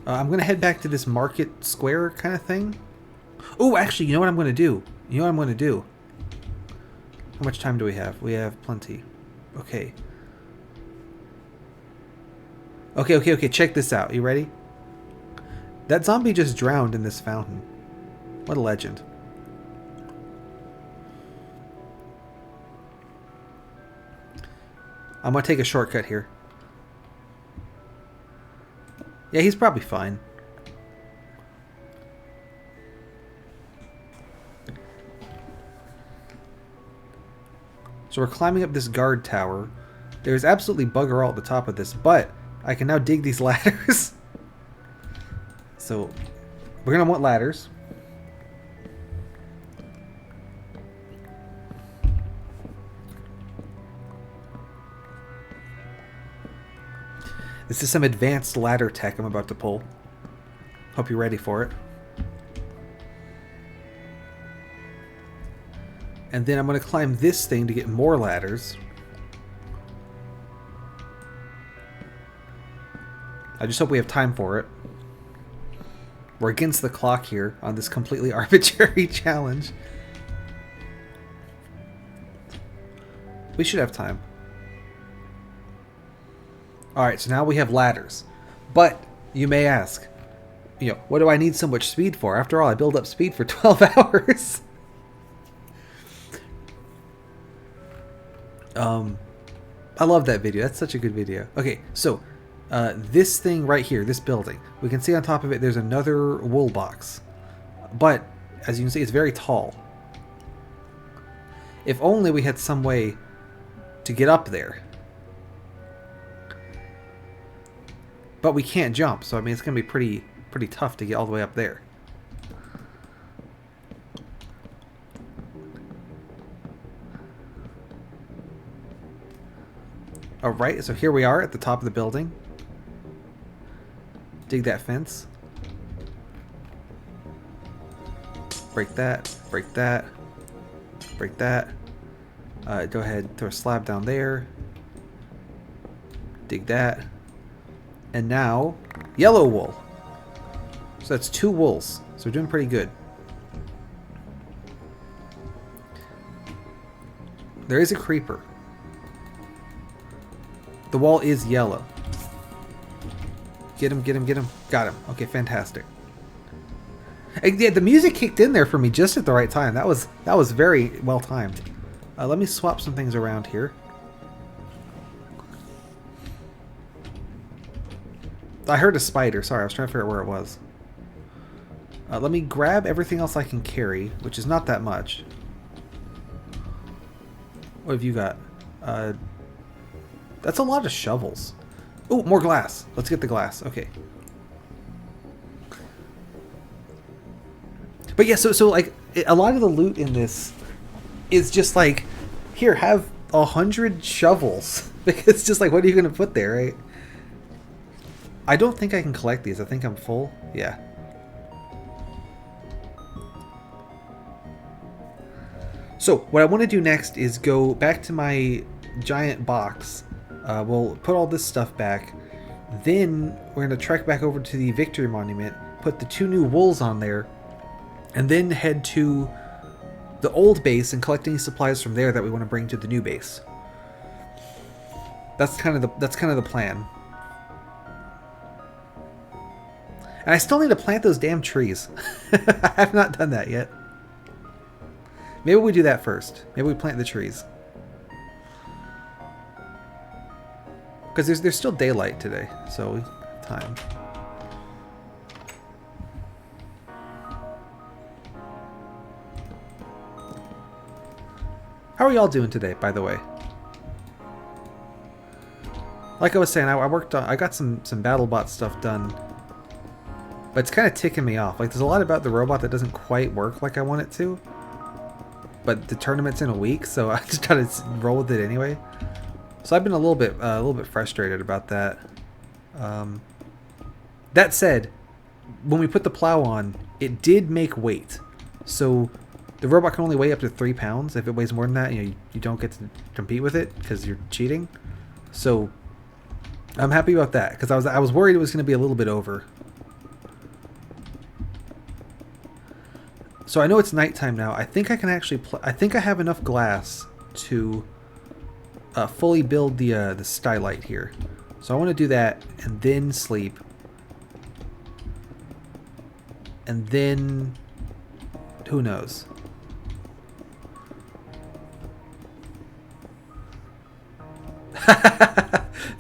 I'm going to head back to this market square kind of thing. Oh, actually, you know what I'm going to do? You know what I'm going to do? How much time do we have? We have plenty. Okay. Okay. Check this out. You ready? That zombie just drowned in this fountain. What a legend. I'm going to take a shortcut here. Yeah, he's probably fine. So we're climbing up this guard tower. There's absolutely bugger all at the top of this, but I can now dig these ladders. So we're going to want ladders. This is some advanced ladder tech I'm about to pull. Hope you're ready for it. And then I'm going to climb this thing to get more ladders. I just hope we have time for it. We're against the clock here on this completely arbitrary challenge. We should have time. Alright, so now we have ladders. But, you may ask, you know, what do I need so much speed for? After all, I build up speed for 12 hours. I love that video. That's such a good video. Okay, so, this thing right here, this building, we can see on top of it there's another wool box. But, as you can see, it's very tall. If only we had some way to get up there. But we can't jump, so I mean it's going to be pretty tough to get all the way up there. Alright, so here we are at the top of the building. Dig that fence. Break that, break that, break that. Go ahead, throw a slab down there. Dig that. And now, yellow wool. So that's 2 wools. So we're doing pretty good. There is a creeper. The wall is yellow. Get him, get him, get him. Got him. Okay, fantastic. And yeah, the music kicked in there for me just at the right time. That was very well timed. Let me swap some things around here. I heard a spider. Sorry, I was trying to figure out where it was. Let me grab everything else I can carry, which is not that much. What have you got? That's a lot of shovels. Oh, more glass. Let's get the glass. Okay. But yeah, so like a lot of the loot in this is just like, here, have 100 shovels. Because it's just like, what are you going to put there, right? I don't think I can collect these. I think I'm full. Yeah. So what I want to do next is go back to my giant box. We'll put all this stuff back. Then we're going to trek back over to the Victory Monument, put the 2 new wools on there, and then head to the old base and collect any supplies from there that we want to bring to the new base. That's kind of the plan. And I still need to plant those damn trees. I have not done that yet. Maybe we do that first. Maybe we plant the trees. Because there's still daylight today, so we have time. How are y'all doing today, by the way? Like I was saying, I got some BattleBot stuff done. But it's kind of ticking me off. Like, there's a lot about the robot that doesn't quite work like I want it to. But the tournament's in a week, so I just gotta roll with it anyway. So I've been a little bit frustrated about that. That said, when we put the plow on, it did make weight. So the robot can only weigh up to 3 pounds. If it weighs more than that, you don't get to compete with it because you're cheating. So I'm happy about that because I was worried it was going to be a little bit over. So I know it's nighttime now. I think I can actually I think I have enough glass to fully build the skylight here. So I want to do that and then sleep. And then who knows?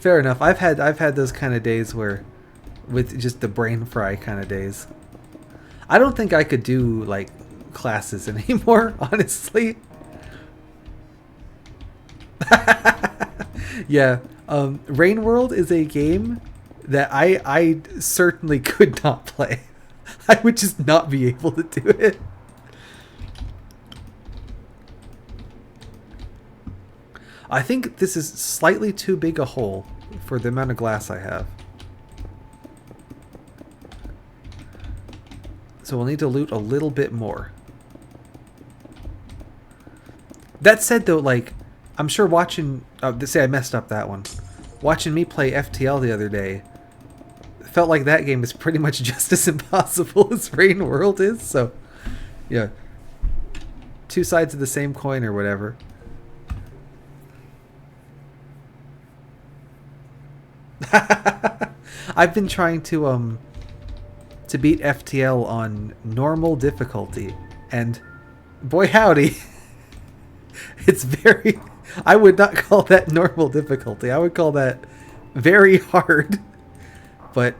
Fair enough. I've had those kind of days where with just the brain fry kind of days. I don't think I could do like classes anymore, honestly. Yeah, Rain World is a game that I certainly could not play. I would just not be able to do it. I think this is slightly too big a hole for the amount of glass I have. So we'll need to loot a little bit more. That said though, like, I'm sure watching... say I messed up that one. Watching me play FTL the other day, felt like that game is pretty much just as impossible as Rain World is, so... yeah. 2 sides of the same coin or whatever. I've been trying to beat FTL on normal difficulty, and boy howdy, it's very... I would not call that normal difficulty. I would call that very hard. But,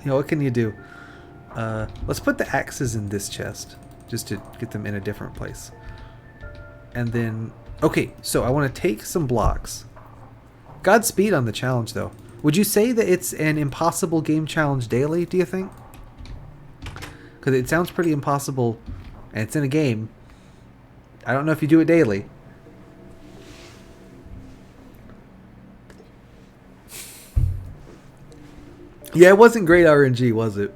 what can you do? Let's put the axes in this chest, just to get them in a different place. And then... okay, so I want to take some blocks. Godspeed on the challenge, though. Would you say that it's an impossible game challenge daily, do you think? Because it sounds pretty impossible, and it's in a game. I don't know if you do it daily. Yeah, it wasn't great RNG, was it?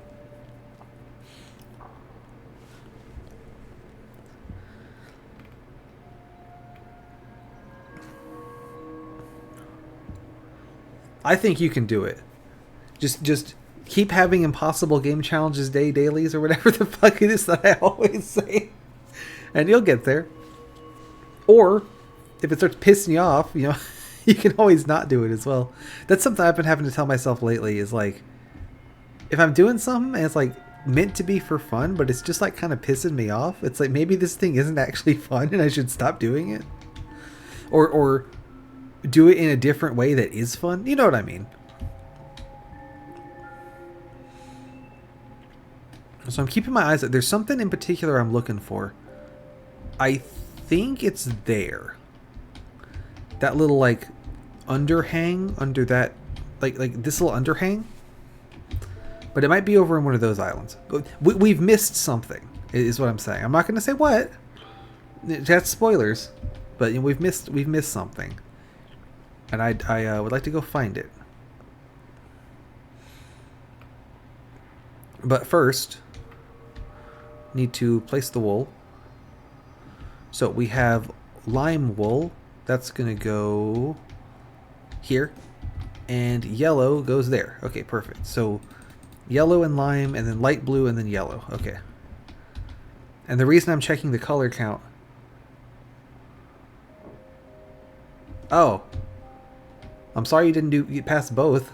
I think you can do it. Just keep having impossible game challenges dailies or whatever the fuck it is that I always say, and you'll get there. Or if it starts pissing you off, you know, you can always not do it as well. That's something I've been having to tell myself lately is like, if I'm doing something and it's like meant to be for fun, but it's just like kind of pissing me off, it's like maybe this thing isn't actually fun and I should stop doing it. Or do it in a different way that is fun. You know what I mean? So I'm keeping my eyes out. There's something in particular I'm looking for. I think it's there. That little like underhang under that, like this little underhang. But it might be over in one of those islands. We've missed something, is what I'm saying. I'm not going to say what. That's spoilers. But you know, we've missed something. And I would like to go find it. But first, need to place the wool. So we have lime wool. That's going to go here. And yellow goes there. Okay, perfect. So yellow and lime, and then light blue, and then yellow. Okay. And the reason I'm checking the color count... Oh. I'm sorry you didn't get past both.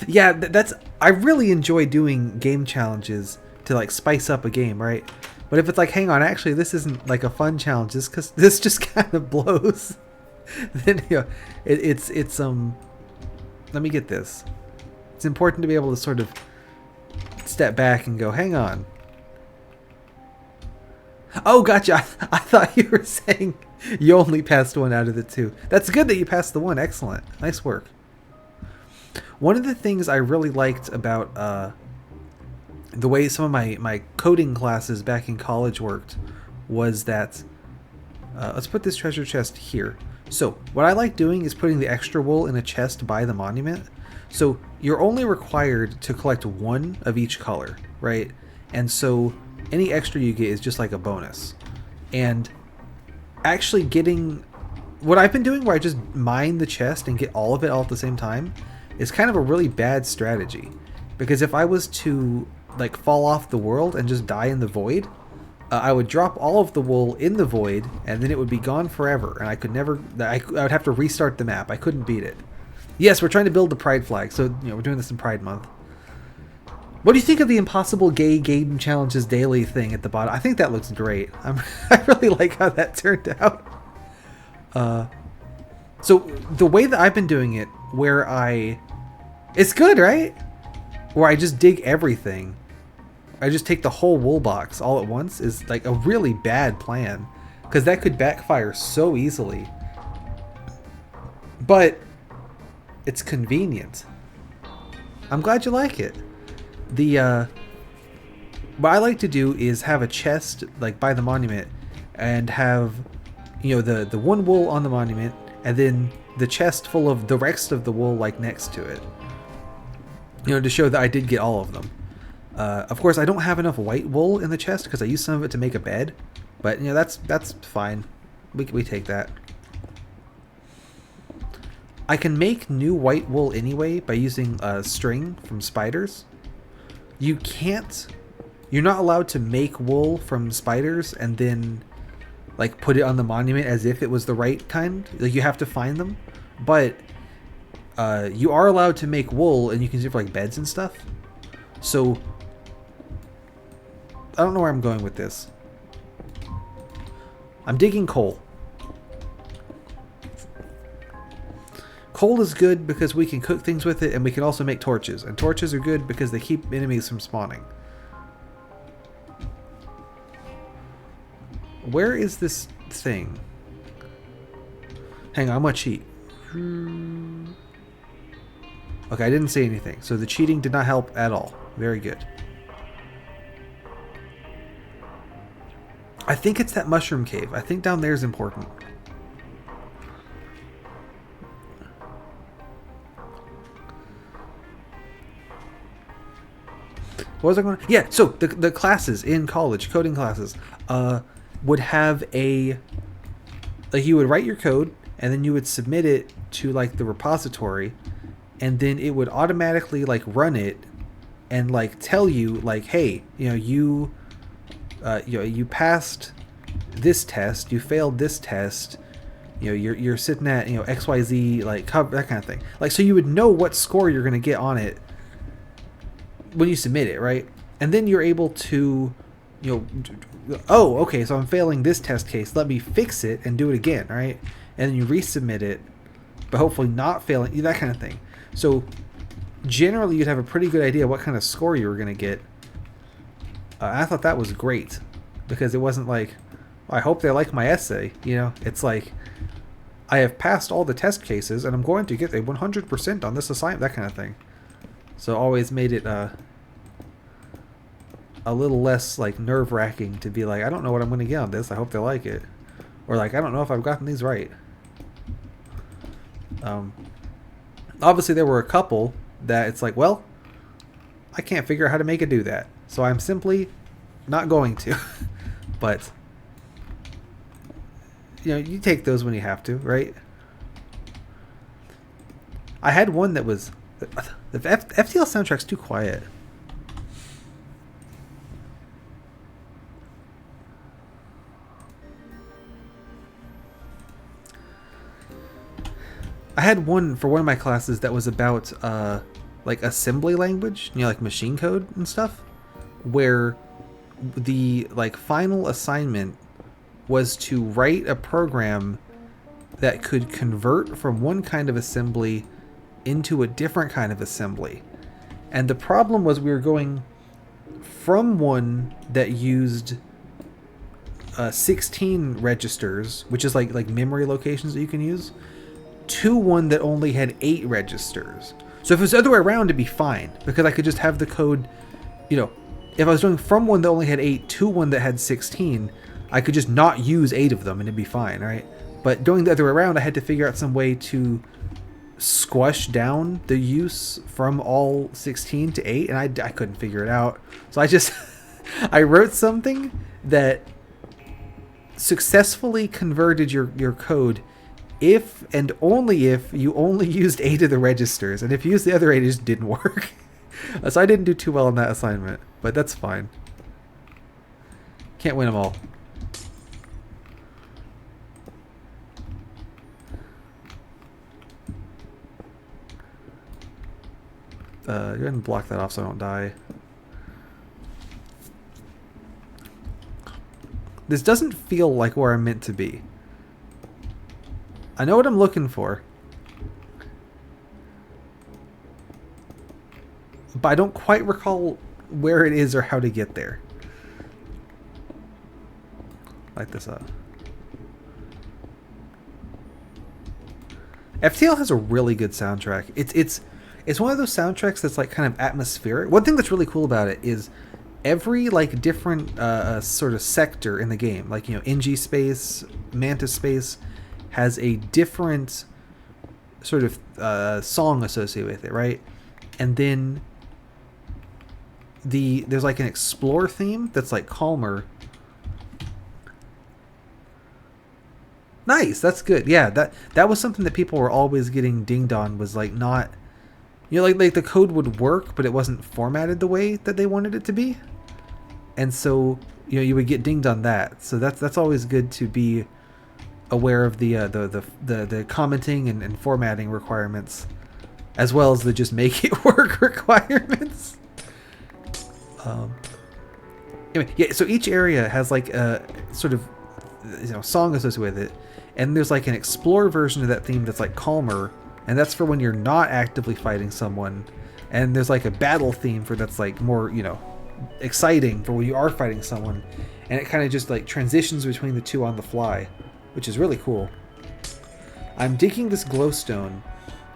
Yeah, that's... I really enjoy doing game challenges to, like, spice up a game, right? But if it's like, hang on, actually, this isn't, like, a fun challenge, just because this just kind of blows, then, you know, it's, let me get this. It's important to be able to sort of step back and go, hang on. Oh, gotcha. I thought you were saying you only passed one out of the two. That's good that you passed the one. Excellent. Nice work. One of the things I really liked about the way some of my coding classes back in college worked was that, let's put this treasure chest here. So what I like doing is putting the extra wool in a chest by the monument. So you're only required to collect one of each color, right? And so any extra you get is just like a bonus. And actually getting... What I've been doing where I just mine the chest and get all of it all at the same time is kind of a really bad strategy. Because if I was to like fall off the world and just die in the void, I would drop all of the wool in the void and then it would be gone forever. And I could never... I would have to restart the map. I couldn't beat it. Yes, we're trying to build the Pride flag, so you know we're doing this in Pride Month. What do you think of the impossible gay game challenges daily thing at the bottom? I think that looks great. I really like how that turned out. So the way that I've been doing it, where it's good, right? Where I just dig everything. I just take the whole wool box all at once is like a really bad plan, because that could backfire so easily. But it's convenient. I'm glad you like it. What I like to do is have a chest like by the monument and have, you know, the one wool on the monument and then the chest full of the rest of the wool like next to it. You know, to show that I did get all of them. Of course, I don't have enough white wool in the chest because I used some of it to make a bed, but you know that's fine. We take that. I can make new white wool anyway by using string from spiders. You're not allowed to make wool from spiders and then like put it on the monument as if it was the right kind. Like you have to find them. But you are allowed to make wool and you can use it for like beds and stuff. So I don't know where I'm going with this. I'm digging coal. Coal is good because we can cook things with it and we can also make torches. And torches are good because they keep enemies from spawning. Where is this thing? Hang on, I'm gonna cheat. Okay, I didn't say anything. So the cheating did not help at all. Very good. I think it's that mushroom cave. I think down there is important. What was I going to... Yeah, so the classes in college, coding classes, would have a... Like, you would write your code, and then you would submit it to like the repository, and then it would automatically like run it and like tell you like, hey, you passed this test, you failed this test, you're sitting at XYZ like cover, that kind of thing. Like, so you would know what score you're gonna get on it when you submit it, right? And then you're able to, oh, okay, so I'm failing this test case. Let me fix it and do it again, right? And then you resubmit it, but hopefully not failing, that kind of thing. So generally, you'd have a pretty good idea what kind of score you were going to get. I thought that was great because it wasn't like, I hope they like my essay. It's like, I have passed all the test cases and I'm going to get a 100% on this assignment, that kind of thing. So always made it a little less like nerve-wracking to be like, I don't know what I'm going to get on this. I hope they like it. Or like, I don't know if I've gotten these right. Obviously, there were a couple that it's like, well, I can't figure out how to make it do that. So I'm simply not going to. But, you take those when you have to, right? I had one that was... The FTL soundtrack's too quiet. I had one for one of my classes that was about like assembly language, like machine code and stuff, where the like final assignment was to write a program that could convert from one kind of assembly into a different kind of assembly. And the problem was we were going from one that used 16 registers, which is like memory locations that you can use, to one that only had 8 registers. So if it was the other way around, it'd be fine, because I could just have the code, if I was doing from one that only had 8 to one that had 16, I could just not use 8 of them and it'd be fine, right? But doing the other way around, I had to figure out some way to squash down the use from all 16 to 8, and I couldn't figure it out. So I just, I wrote something that successfully converted your code if and only if you only used 8 of the registers, and if you used the other 8, it just didn't work. So I didn't do too well on that assignment, but that's fine. Can't win them all. Go ahead and block that off so I don't die. This doesn't feel like where I'm meant to be. I know what I'm looking for, but I don't quite recall where it is or how to get there. Light this up. FTL has a really good soundtrack. It's one of those soundtracks that's like kind of atmospheric. One thing that's really cool about it is every like different sort of sector in the game, like NG space, Mantis space, has a different sort of song associated with it, right? And then there's like an explore theme that's like calmer. Nice, that's good. Yeah, that was something that people were always getting dinged on, was like not, like the code would work, but it wasn't formatted the way that they wanted it to be. And so, you would get dinged on that. So that's always good to be aware of the commenting and formatting requirements, as well as the just make it work requirements. Anyway, yeah. So each area has like a sort of song associated with it, and there's like an explore version of that theme that's like calmer, and that's for when you're not actively fighting someone. And there's like a battle theme for that's like more exciting for when you are fighting someone, and it kind of just like transitions between the two on the fly, which is really cool. I'm digging this glowstone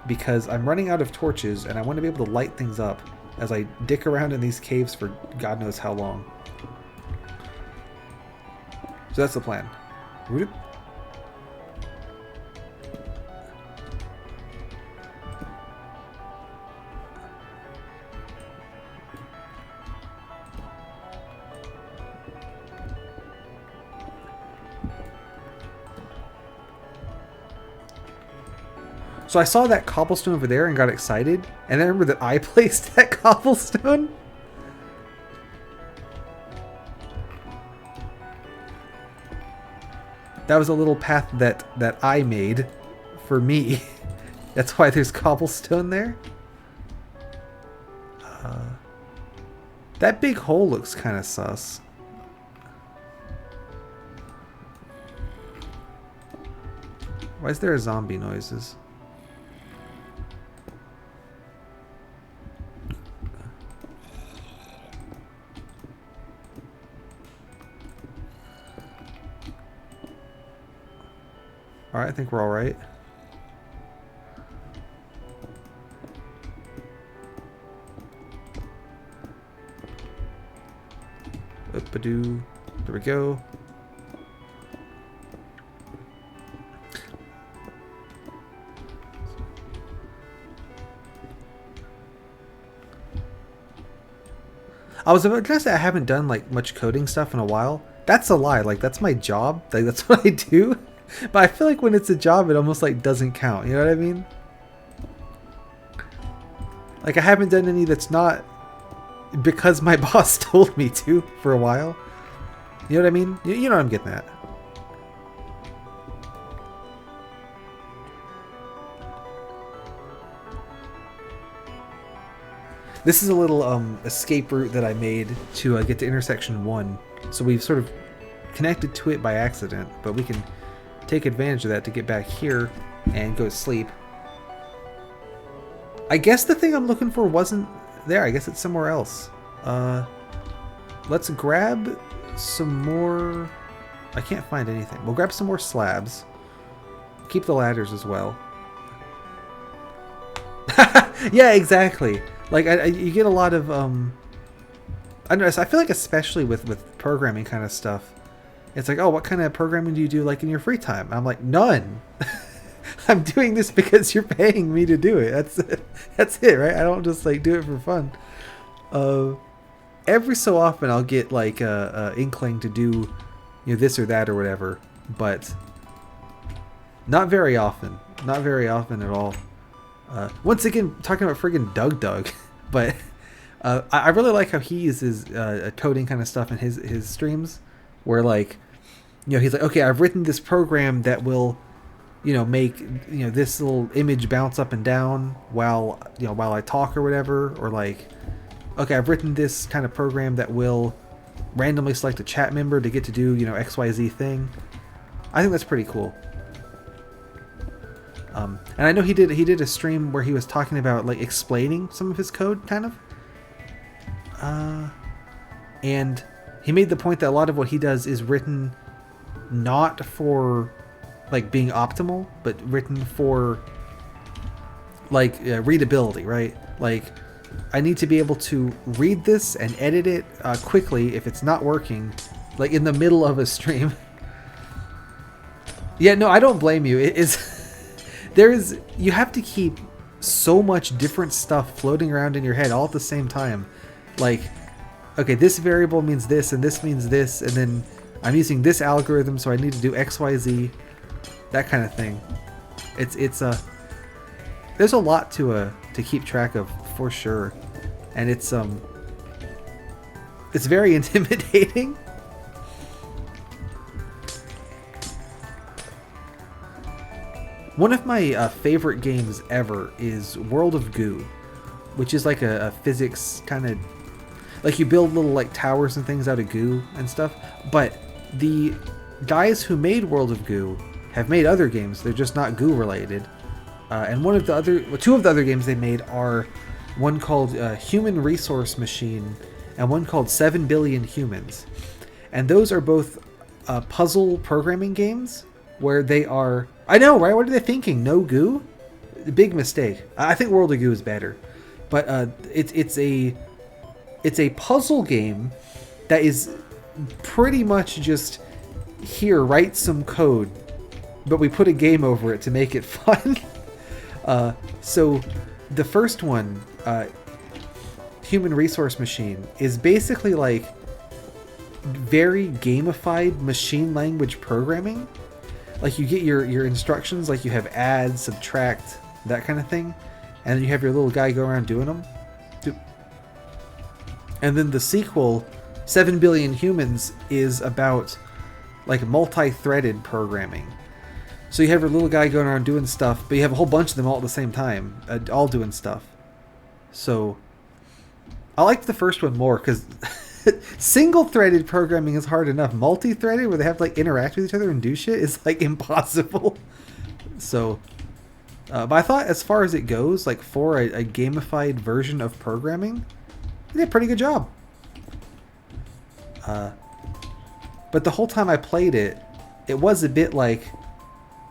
because I'm running out of torches and I want to be able to light things up as I dick around in these caves for God knows how long. So that's the plan. Whoop. So I saw that cobblestone over there and got excited, and I remember that I placed that cobblestone. That was a little path that I made for me. That's why there's cobblestone there. That big hole looks kind of sus. Why is there a zombie noises? Alright, I think we're alright. Up-a-doo. There we go. I was about to say I haven't done like much coding stuff in a while. That's a lie. Like that's my job. Like that's what I do. But I feel like when it's a job, it almost like doesn't count. You know what I mean? Like I haven't done any that's not because my boss told me to for a while. You know what I mean? You know what I'm getting at. This is a little escape route that I made to get to intersection 1. So we've sort of connected to it by accident, but we can take advantage of that to get back here and go to sleep. I guess the thing I'm looking for wasn't there. I guess it's somewhere else. Let's grab some more... I can't find anything. We'll grab some more slabs. Keep the ladders as well. Yeah, exactly. Like, you get a lot of, I don't know, I feel like especially with programming kind of stuff, it's like, oh, what kind of programming do you do, like, in your free time? I'm like, none. I'm doing this because you're paying me to do it. That's it, right? I don't just, like, do it for fun. Every so often I'll get, like, a inkling to do, you know, this or that or whatever, but not very often. Not very often at all. Once again, talking about friggin' Doug, but I really like how he uses coding kind of stuff in his streams, where like, you know, he's like, okay, I've written this program that will, you know, make, you know, this little image bounce up and down while, you know, while I talk or whatever, or like, okay, I've written this kind of program that will randomly select a chat member to get to do, you know, XYZ thing. I think that's pretty cool. And I know he did a stream where he was talking about like explaining some of his code, kind of. And he made the point that a lot of what he does is written not for like being optimal, but written for like readability, right? Like I need to be able to read this and edit it quickly if it's not working, like in the middle of a stream. Yeah, no, I don't blame you. It is. You have to keep so much different stuff floating around in your head all at the same time. Like, okay, this variable means this, and this means this, and then I'm using this algorithm, so I need to do X, Y, Z, that kind of thing. There's a lot to keep track of for sure, and it's very intimidating. One of my favorite games ever is World of Goo, which is like a physics kind of... Like you build little like towers and things out of goo and stuff. But the guys who made World of Goo have made other games. They're just not Goo related. And two of the other games they made are one called Human Resource Machine and one called 7 Billion Humans. And those are both puzzle programming games where they are... I know, right? What are they thinking? No goo? Big mistake. I think World of Goo is better. But it's a puzzle game that is pretty much just, here, write some code, but we put a game over it to make it fun. So the first one, Human Resource Machine, is basically like very gamified machine language programming. Like you get your instructions, like you have add, subtract, that kind of thing. And then you have your little guy go around doing them. And then the sequel, 7 Billion Humans, is about like multi-threaded programming. So you have your little guy going around doing stuff, but you have a whole bunch of them all at the same time, all doing stuff. So I liked the first one more because single-threaded programming is hard enough. Multi-threaded, where they have to like interact with each other and do shit, is like impossible. So, but I thought as far as it goes, like for a gamified version of programming, they did a pretty good job. But the whole time I played it, it was a bit like,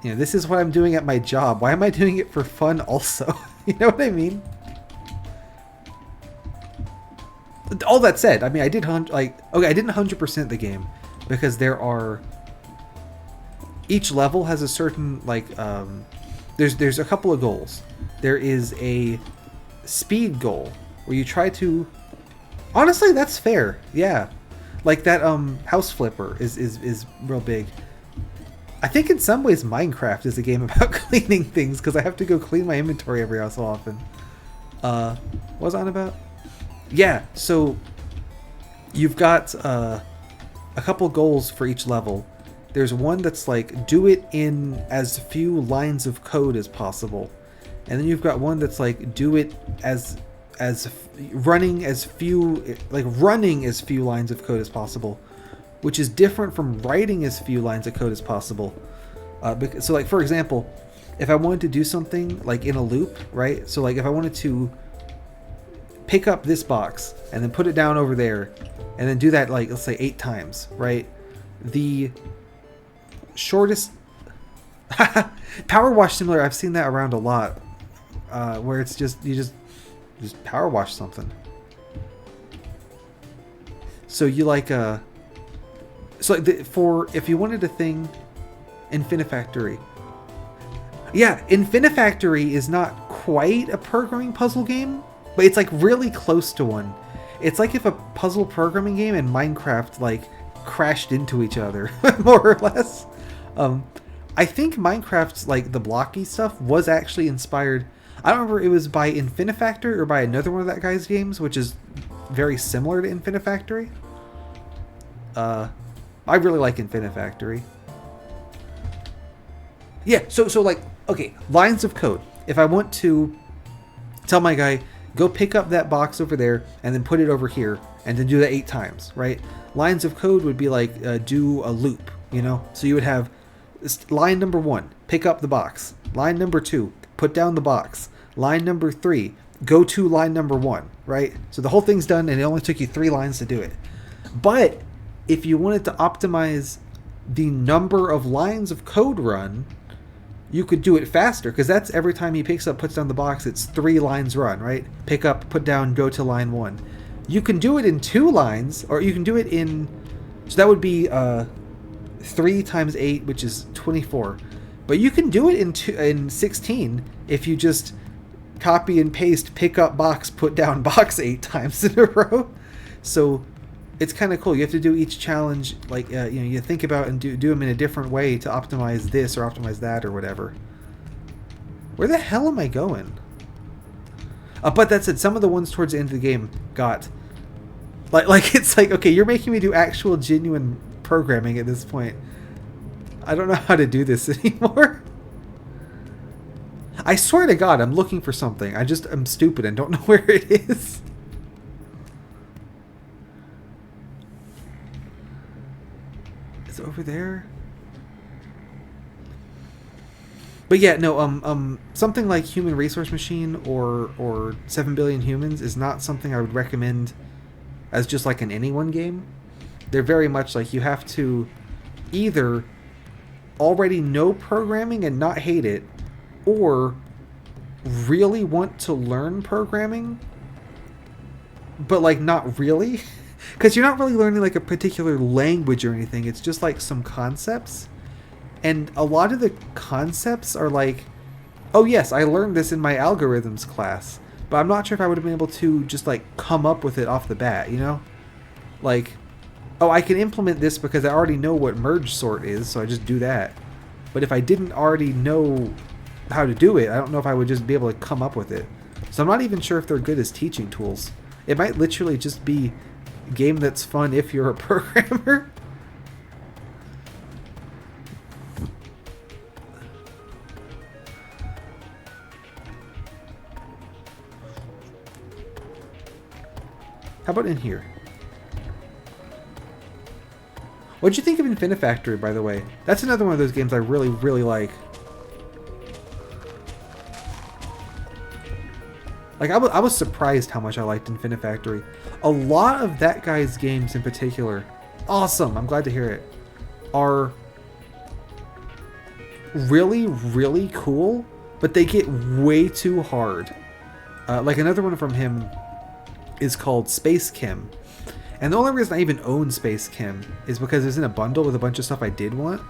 you know, this is what I'm doing at my job. Why am I doing it for fun also? You know what I mean? All that said, I mean, I did I didn't 100% the game because there are, each level has a certain like there's a couple of goals. There is a speed goal where you try to, honestly, that's fair. Yeah. Like that house flipper is real big. I think in some ways Minecraft is a game about cleaning things because I have to go clean my inventory every so often. What was I on about? Yeah, so you've got a couple goals for each level. There's one that's like do it in as few lines of code as possible, and then you've got one that's like do it as running as few lines of code as possible, which is different from writing as few lines of code as possible. So like for example, if I wanted to do something like in a loop, right? So like if I wanted to pick up this box and then put it down over there and then do that like let's say 8 times, right? The shortest power wash simulator, I've seen that around a lot, where it's just you just power wash something. So you like so like for if you wanted a thing, Infinifactory. Yeah, Infinifactory is not quite a programming puzzle game, but it's like really close to one. It's like if a puzzle programming game and Minecraft like crashed into each other, more or less. I think Minecraft's like the blocky stuff was actually inspired. I don't remember it was by Infinifactory or by another one of that guy's games, which is very similar to Infinifactory. I really like Infinifactory. Yeah, so like, okay, lines of code. If I want to tell my guy, go pick up that box over there and then put it over here and then do that 8 times, right? Lines of code would be like do a loop, you know? So you would have line number 1, pick up the box. Line number 2, put down the box. Line number 3, go to line number 1, right? So the whole thing's done and it only took you 3 lines to do it. But if you wanted to optimize the number of lines of code run, you could do it faster because that's every time he picks up, puts down the box, it's 3 lines run, right? Pick up, put down, go to line 1. You can do it in 2 lines, or you can do it in, so that would be 3 times 8, which is 24. But you can do it in 16 if you just copy and paste, pick up box, put down box 8 times in a row. So it's kind of cool. You have to do each challenge like you think about and do them in a different way to optimize this or optimize that or whatever. Where the hell am I going? But that said, some of the ones towards the end of the game got like it's like, okay, you're making me do actual genuine programming at this point. I don't know how to do this anymore. I swear to God, I'm looking for something. I'm stupid and don't know where it is. Is it over there? But yeah, no, something like Human Resource Machine or 7 Billion Humans is not something I would recommend as just like an anyone game. They're very much like you have to either already know programming and not hate it, or really want to learn programming, but like not really. Because you're not really learning like a particular language or anything. It's just like some concepts. And a lot of the concepts are like, oh yes, I learned this in my algorithms class, but I'm not sure if I would have been able to just like come up with it off the bat, you know? Like, oh, I can implement this because I already know what merge sort is, so I just do that. But if I didn't already know how to do it. I don't know if I would just be able to come up with it. So I'm not even sure if they're good as teaching tools. It might literally just be a game that's fun if you're a programmer. How about in here? What'd you think of Infinifactory, by the way? That's another one of those games I really, really like. Like, I was surprised how much I liked Infinifactory. A lot of that guy's games in particular, awesome, I'm glad to hear it, are really, really cool, but they get way too hard. Like another one from him is called Space Kim. And the only reason I even own Space Kim is because it's in a bundle with a bunch of stuff I did want.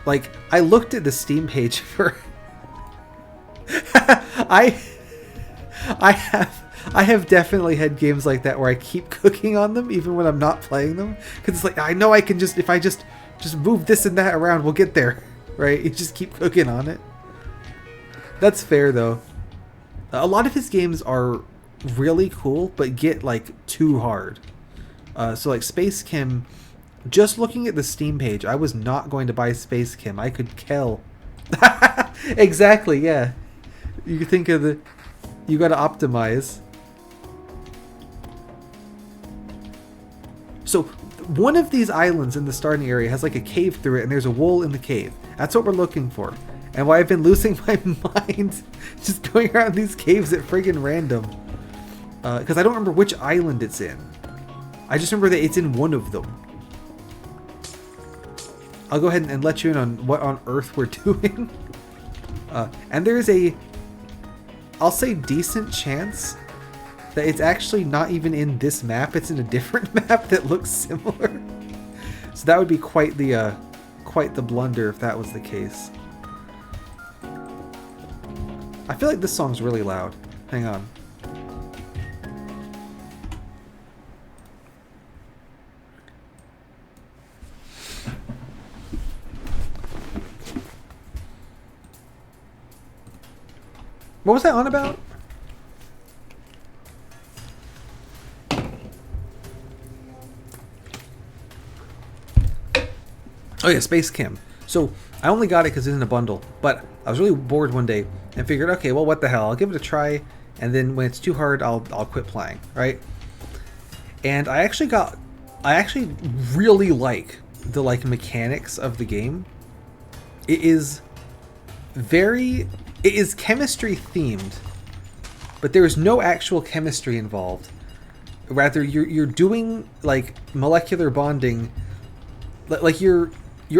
Like, I looked at the Steam page for... I have definitely had games like that where I keep cooking on them even when I'm not playing them, because it's like I know I can just, if I just move this and that around, we'll get there, right? You just keep cooking on it. That's fair though. A lot of his games are really cool but get like too hard. So like Space Kim, just looking at the Steam page, I was not going to buy Space Kim. I could kill. Exactly, yeah. You think of the... You gotta optimize. So, one of these islands in the starting area has like a cave through it, and there's a wool in the cave. That's what we're looking for. And why I've been losing my mind just going around these caves at friggin' random. Because I don't remember which island it's in. I just remember that it's in one of them. I'll go ahead and let you in on what on earth we're doing. And there's a... I'll say decent chance that it's actually not even in this map. It's in a different map that looks similar. So that would be quite the blunder if that was the case. I feel like this song's really loud. Hang on. What was that on about? Oh yeah, Space Kim. So I only got it because it's in a bundle, but I was really bored one day and figured, okay, well, what the hell? I'll give it a try, and then when it's too hard, I'll quit playing, right? And I actually really like the mechanics of the game. It is chemistry themed, but there is no actual chemistry involved. Rather, you're doing like molecular bonding, like you're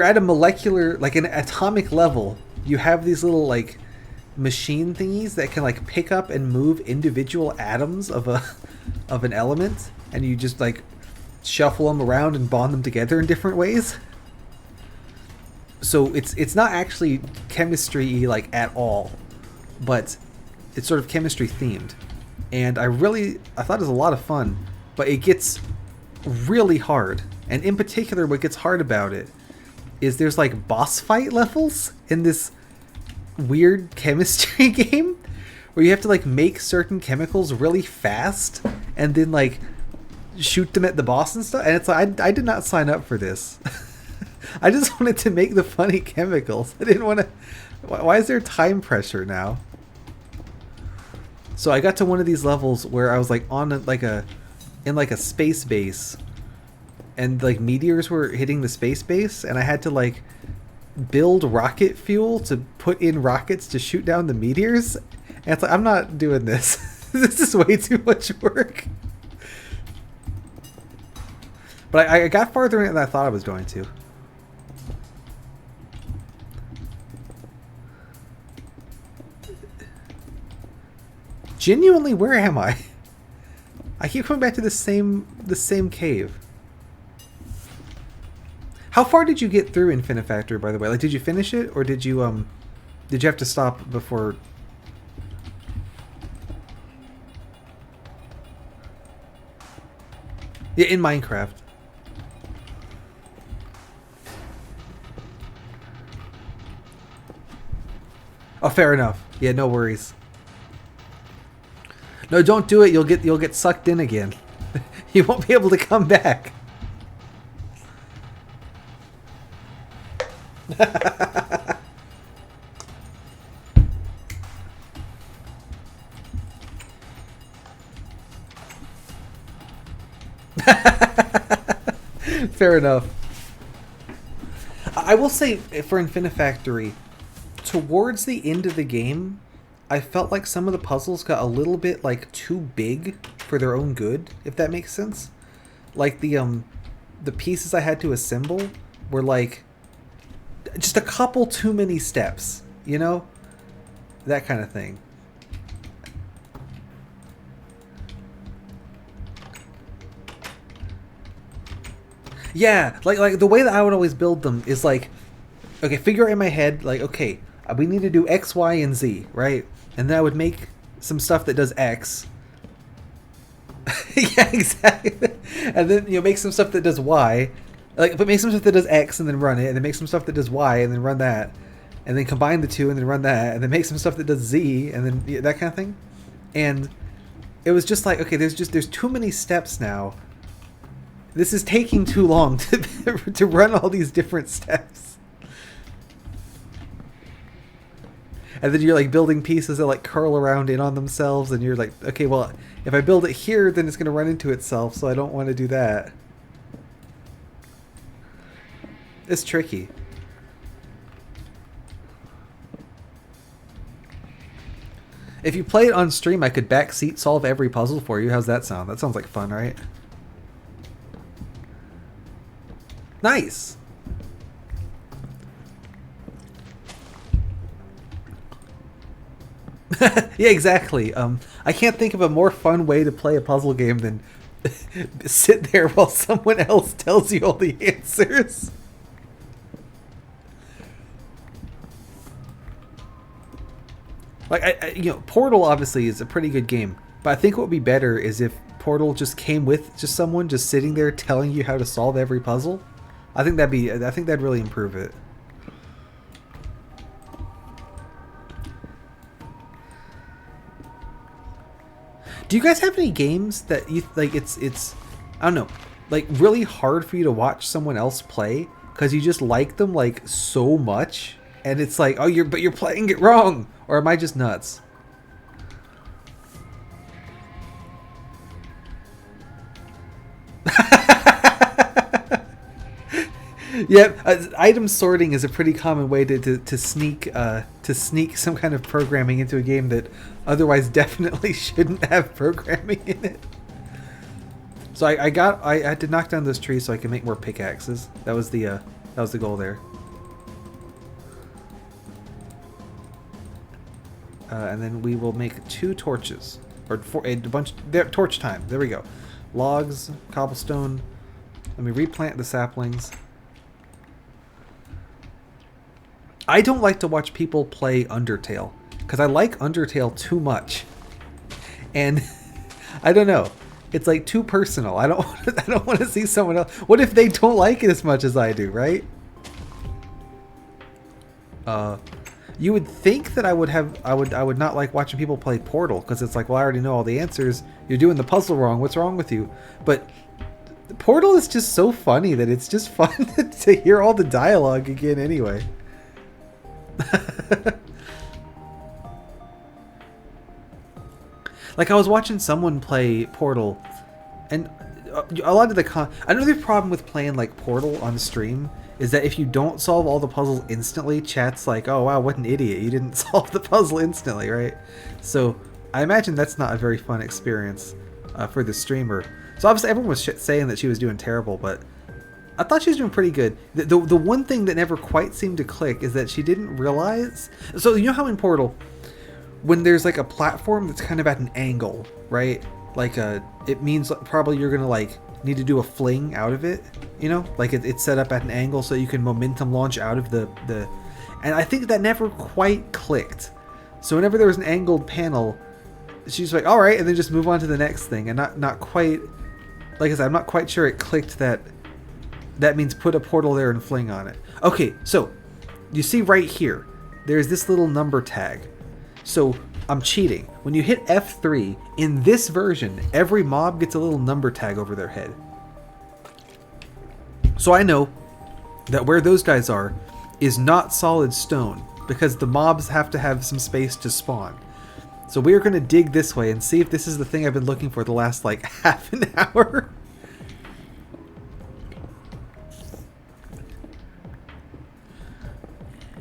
at a molecular, like an atomic level. You have these little like machine thingies that can like pick up and move individual atoms of an element, and you just like shuffle them around and bond them together in different ways. So it's not actually chemistry like at all, but it's sort of chemistry themed, and I thought it was a lot of fun, but it gets really hard. And in particular, what gets hard about it is there's like boss fight levels in this weird chemistry game where you have to like make certain chemicals really fast and then like shoot them at the boss and stuff, and it's like I did not sign up for this. I just wanted to make the funny chemicals. I didn't want to... Why is there time pressure now? So I got to one of these levels where I was like on in like a space base, and like meteors were hitting the space base, and I had to like build rocket fuel to put in rockets to shoot down the meteors. And it's like, I'm not doing this. This is way too much work. But I got farther in it than I thought I was going to. Genuinely, where am I? I keep coming back to the same cave. How far did you get through Infinifactory, by the way? Like, did you finish it, or did you have to stop before? Yeah, in Minecraft. Oh, fair enough. Yeah, no worries. No, don't do it. You'll get sucked in again. You won't be able to come back. Fair enough. I will say for Infinifactory, towards the end of the game, I felt like some of the puzzles got a little bit like too big for their own good, if that makes sense. Like the pieces I had to assemble were like just a couple too many steps, you know? That kind of thing. Yeah, like the way that I would always build them is like, okay, figure out in my head, like, okay, we need to do X, Y, and Z, right? And then I would make some stuff that does X. Yeah, exactly. And then, you know, make some stuff that does Y. Like, but make some stuff that does X and then run it, and then make some stuff that does Y and then run that. And then combine the two and then run that, and then make some stuff that does Z and then yeah, that kind of thing. And it was just like, okay, there's too many steps now. This is taking too long to run all these different steps. And then you're like building pieces that like curl around in on themselves, and you're like, okay, well, if I build it here, then it's going to run into itself, so I don't want to do that. It's tricky. If you play it on stream, I could backseat solve every puzzle for you. How's that sound? That sounds like fun, right? Nice! Yeah, exactly. I can't think of a more fun way to play a puzzle game than sit there while someone else tells you all the answers. Like, you know, Portal obviously is a pretty good game, but I think what would be better is if Portal just came with just someone just sitting there telling you how to solve every puzzle. I think that'd really improve it. Do you guys have any games that you like? It's I don't know, like really hard for you to watch someone else play because you just like them like so much, and it's like, oh, you're playing it wrong, or am I just nuts? Yeah, item sorting is a pretty common way to sneak some kind of programming into a game that otherwise definitely shouldn't have programming in it. So I had to knock down those trees so I can make more pickaxes. That was the goal there. And then we will make 2 torches, or a bunch. There, torch time. There we go. Logs, cobblestone. Let me replant the saplings. I don't like to watch people play Undertale because I like Undertale too much, and I don't know. It's like too personal. I don't want to see someone else. What if they don't like it as much as I do, right? You would think that I would not like watching people play Portal because it's like, well, I already know all the answers. You're doing the puzzle wrong. What's wrong with you? But Portal is just so funny that it's just fun to hear all the dialogue again anyway. Like, I was watching someone play Portal, and a lot of another problem with playing like Portal on stream is that if you don't solve all the puzzles instantly, chat's like, oh wow, what an idiot, you didn't solve the puzzle instantly, right? So I imagine that's not a very fun experience for the streamer. So obviously everyone was saying that she was doing terrible, but I thought she was doing pretty good. The one thing that never quite seemed to click is that she didn't realize... So you know how in Portal, when there's like a platform that's kind of at an angle, right? Like it means probably you're gonna like need to do a fling out of it, you know? Like it's set up at an angle so you can momentum launch out of the... And I think that never quite clicked. So whenever there was an angled panel, she's like, all right, and then just move on to the next thing. And not quite... Like I said, I'm not quite sure it clicked that means put a portal there and fling on it. Okay, so you see right here, there's this little number tag. So I'm cheating. When you hit F3, in this version, every mob gets a little number tag over their head. So I know that where those guys are is not solid stone, because the mobs have to have some space to spawn. So we are going to dig this way and see if this is the thing I've been looking for the last like half an hour.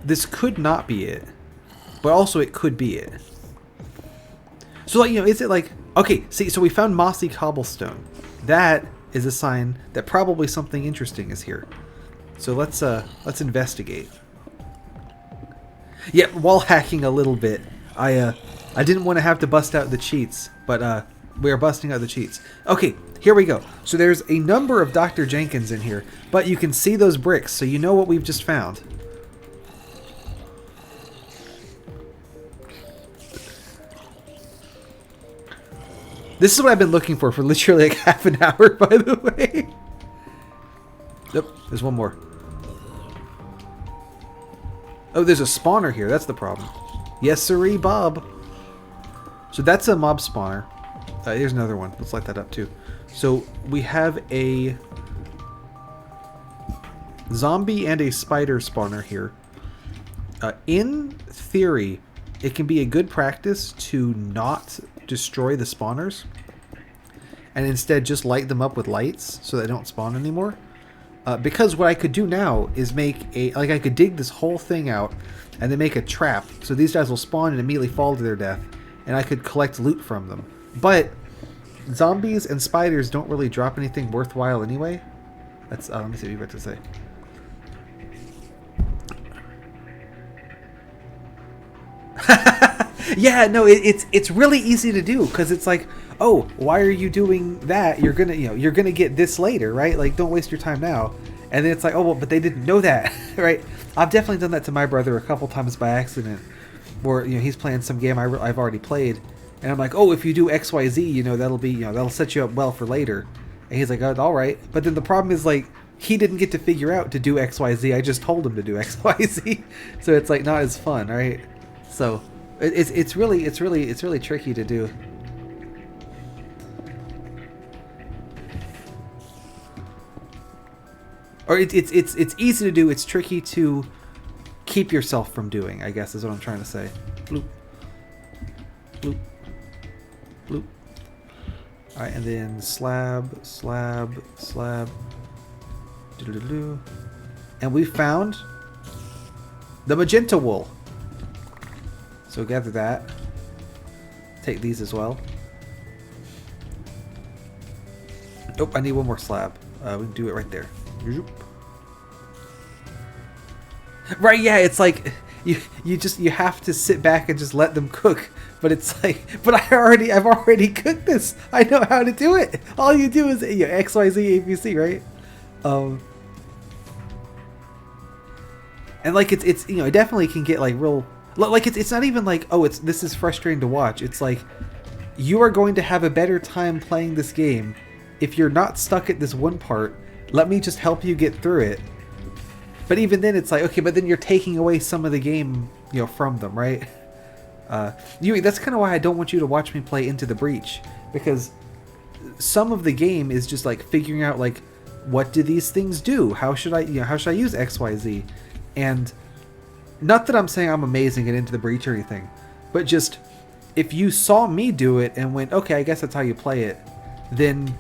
This could not be it, but also it could be it. So like, you know, is it like, okay, see, so we found mossy cobblestone. That is a sign that probably something interesting is here. So let's investigate. Yeah, wall hacking a little bit. I didn't want to have to bust out the cheats, but we are busting out the cheats. Okay, here we go. So there's a number of Dr. Jenkins in here, but you can see those bricks, so you know what we've just found. This is what I've been looking for literally like half an hour, by the way. Nope, there's one more. Oh, there's a spawner here. That's the problem. Yes, sirree, Bob. So that's a mob spawner. Here's another one. Let's light that up too. So we have a zombie and a spider spawner here. In theory, it can be a good practice to not destroy the spawners and instead just light them up with lights so they don't spawn anymore. Because what I could do now is make I could dig this whole thing out and then make a trap so these guys will spawn and immediately fall to their death, and I could collect loot from them. But zombies and spiders don't really drop anything worthwhile anyway. That's let me see what you're about to say. Yeah, no, it's really easy to do, because it's like, oh, why are you doing that? You're gonna get this later, right? Like, don't waste your time now. And then it's like, oh, well, but they didn't know that, right? I've definitely done that to my brother a couple times by accident, where he's playing some game I've already played, and I'm like, oh, if you do X, Y, Z, that'll be that'll set you up well for later. And he's like, oh, all right. But then the problem is, like, he didn't get to figure out to do X, Y, Z. I just told him to do X, Y, Z. So it's like not as fun, right? So it's really tricky to do. Or it's easy to do. It's tricky to keep yourself from doing, I guess, is what I'm trying to say. Bloop. Bloop. Bloop. Alright, and then slab. Doo-doo-doo. And we found the magenta wool. So gather that. Take these as well. Oh, I need one more slab. We can do it right there. Right, yeah, it's like you have to sit back and just let them cook. But it's like, but I've already cooked this. I know how to do it. All you do is X, Y, Z, A, B, C, right? And like it definitely can get like real, like it's not even like, oh, this is frustrating to watch. It's like you are going to have a better time playing this game if you're not stuck at this one part. Let me just help you get through it. But even then, it's like, okay, but then you're taking away some of the game, from them, right? That's kind of why I don't want you to watch me play Into the Breach, because some of the game is just like figuring out like, what do these things do? How should I use X, Y, Z? And not that I'm saying I'm amazing at Into the Breach or anything, but just if you saw me do it and went, okay, I guess that's how you play it, then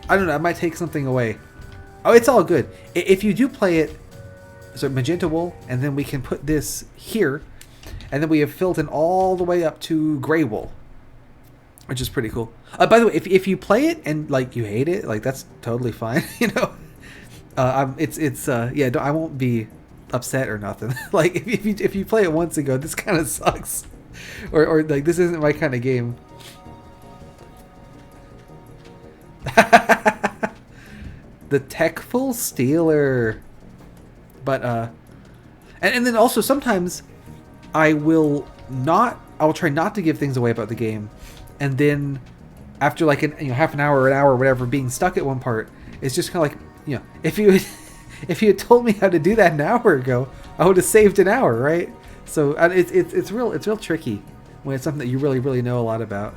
I don't know, I might take something away. Oh, it's all good. If you do play it, so magenta wool, and then we can put this here, and then we have filled in all the way up to gray wool, which is pretty cool. By the way, if you play it and like you hate it, like that's totally fine. I won't be upset or nothing. Like if you play it once and go, this kind of sucks, or like this isn't my kind of game. The Techful Stealer. But and then also sometimes I will try not to give things away about the game, and then after like half an hour or an hour or whatever being stuck at one part, it's just kind of like, if you had told me how to do that an hour ago, I would have saved an hour, right? So it's real tricky when it's something that you really know a lot about.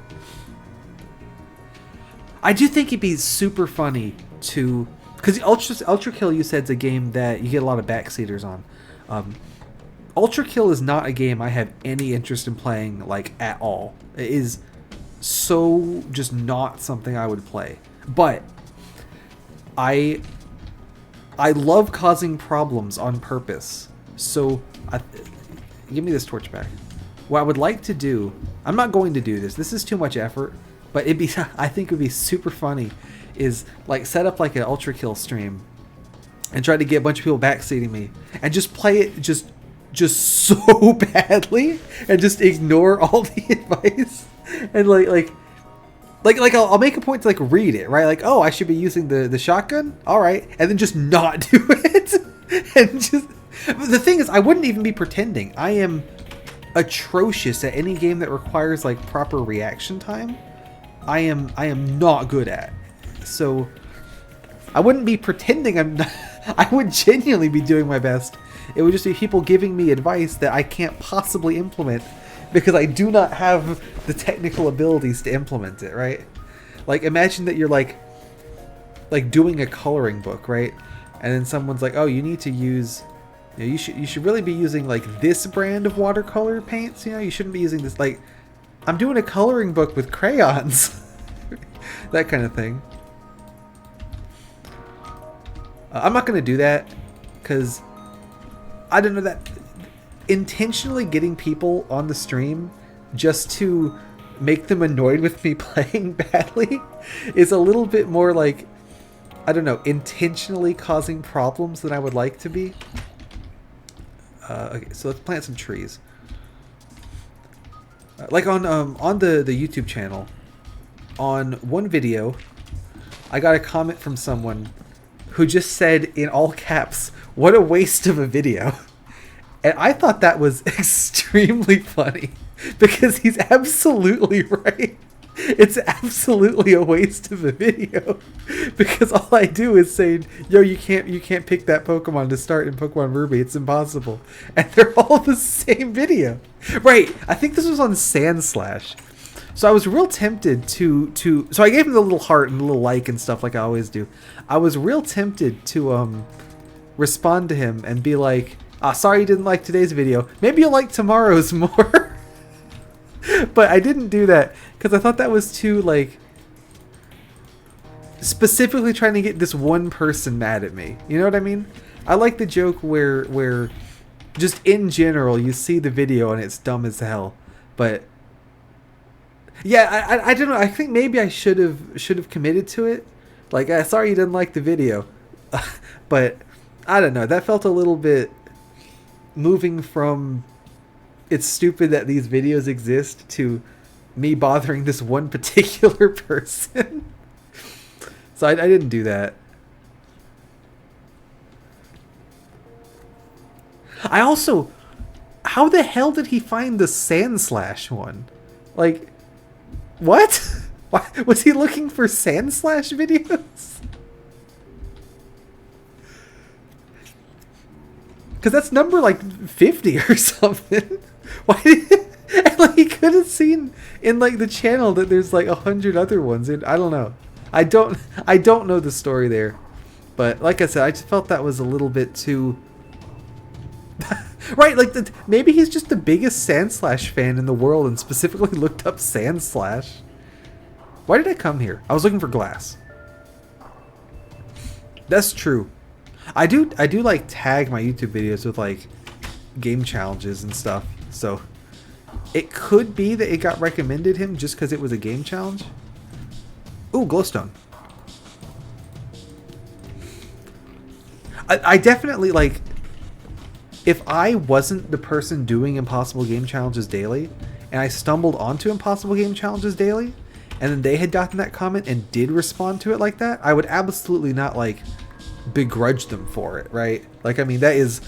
I do think it'd be super funny to, because Ultra Kill, you said, is a game that you get a lot of backseaters on. Ultra Kill is not a game I have any interest in playing, like, at all. It is so just not something I would play. But I love causing problems on purpose. So give me this torch back. What I would like to do, I'm not going to do this. This is too much effort. But I think it would be super funny, is like set up like an Ultra Kill stream and try to get a bunch of people backseating me and just play it just so badly and just ignore all the advice and like I'll make a point to like read it, right? Like, oh, I should be using the shotgun, all right, and then just not do it. And just, the thing is, I wouldn't even be pretending. I am atrocious at any game that requires like proper reaction time. I am not good at. So I wouldn't be pretending I'm not. I would genuinely be doing my best. It would just be people giving me advice that I can't possibly implement because I do not have the technical abilities to implement it, right? Like, imagine that you're like doing a coloring book, right? And then someone's like, "Oh, you need to use, you know, you should really be using like this brand of watercolor paints, you know, you shouldn't be using this, like, I'm doing a coloring book with crayons." That kind of thing. I'm not going to do that because I don't know, that intentionally getting people on the stream just to make them annoyed with me playing badly is a little bit more like, I don't know, intentionally causing problems than I would like to be. Okay, so let's plant some trees. Like on the YouTube channel, on one video, I got a comment from someone who just said in all caps, "What a waste of a video." And I thought that was extremely funny because he's absolutely right. It's absolutely a waste of a video because all I do is say, "Yo, you can't pick that Pokemon to start in Pokemon Ruby. It's impossible." And they're all the same video. Right. I think this was on Sandslash. So I was real tempted to so I gave him the little heart and the little like and stuff like I always do. I was real tempted to respond to him and be like, "Sorry you didn't like today's video. Maybe you'll like tomorrow's more." But I didn't do that because I thought that was too, like, specifically trying to get this one person mad at me. You know what I mean? I like the joke where just in general you see the video and it's dumb as hell. But yeah, I don't know. I think maybe I should have committed to it. Like, sorry you didn't like the video. But I don't know. That felt a little bit moving from it's stupid that these videos exist to me bothering this one particular person. So I didn't do that. I also, how the hell did he find the Sandslash one? Like, what? Why, was he looking for Sandslash videos? Because that's number like 50 or something. Why did and like he could have seen in like the channel that there's like 100 other ones. And I don't know. I don't know the story there. But like I said, I just felt that was a little bit too right, like maybe he's just the biggest Sandslash fan in the world and specifically looked up Sandslash. Why did I come here? I was looking for glass. That's true. I do like tag my YouTube videos with like game challenges and stuff. So it could be that it got recommended him just because it was a game challenge. Ooh, glowstone. I definitely, like, if I wasn't the person doing impossible game challenges daily and I stumbled onto impossible game challenges daily and then they had gotten that comment and did respond to it like that, I would absolutely not like begrudge them for it, right? Like, I mean, that is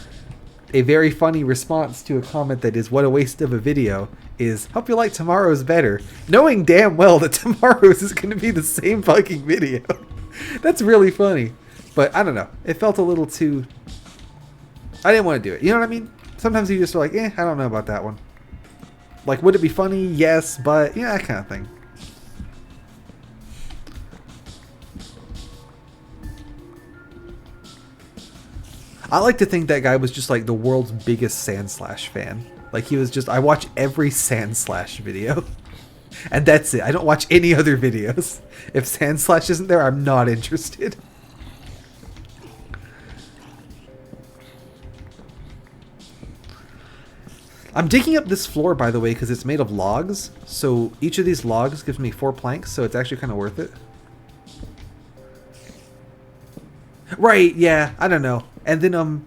a very funny response to a comment that is, "What a waste of a video," is, "Hope you like tomorrow's better," knowing damn well that tomorrow's is going to be the same fucking video. That's really funny. But I don't know. It felt a little too, I didn't want to do it. You know what I mean? sometimes you just are like, I don't know about that one. Like, would it be funny? Yes, but yeah, that kind of thing. I like to think that guy was just like the world's biggest Sandslash fan. Like he was just, I watch every Sandslash video. And that's it. I don't watch any other videos. If Sandslash isn't there, I'm not interested. I'm digging up this floor, by the way, because it's made of logs. So each of these logs gives me 4 planks, so it's actually kind of worth it. Right, yeah, I don't know. And then,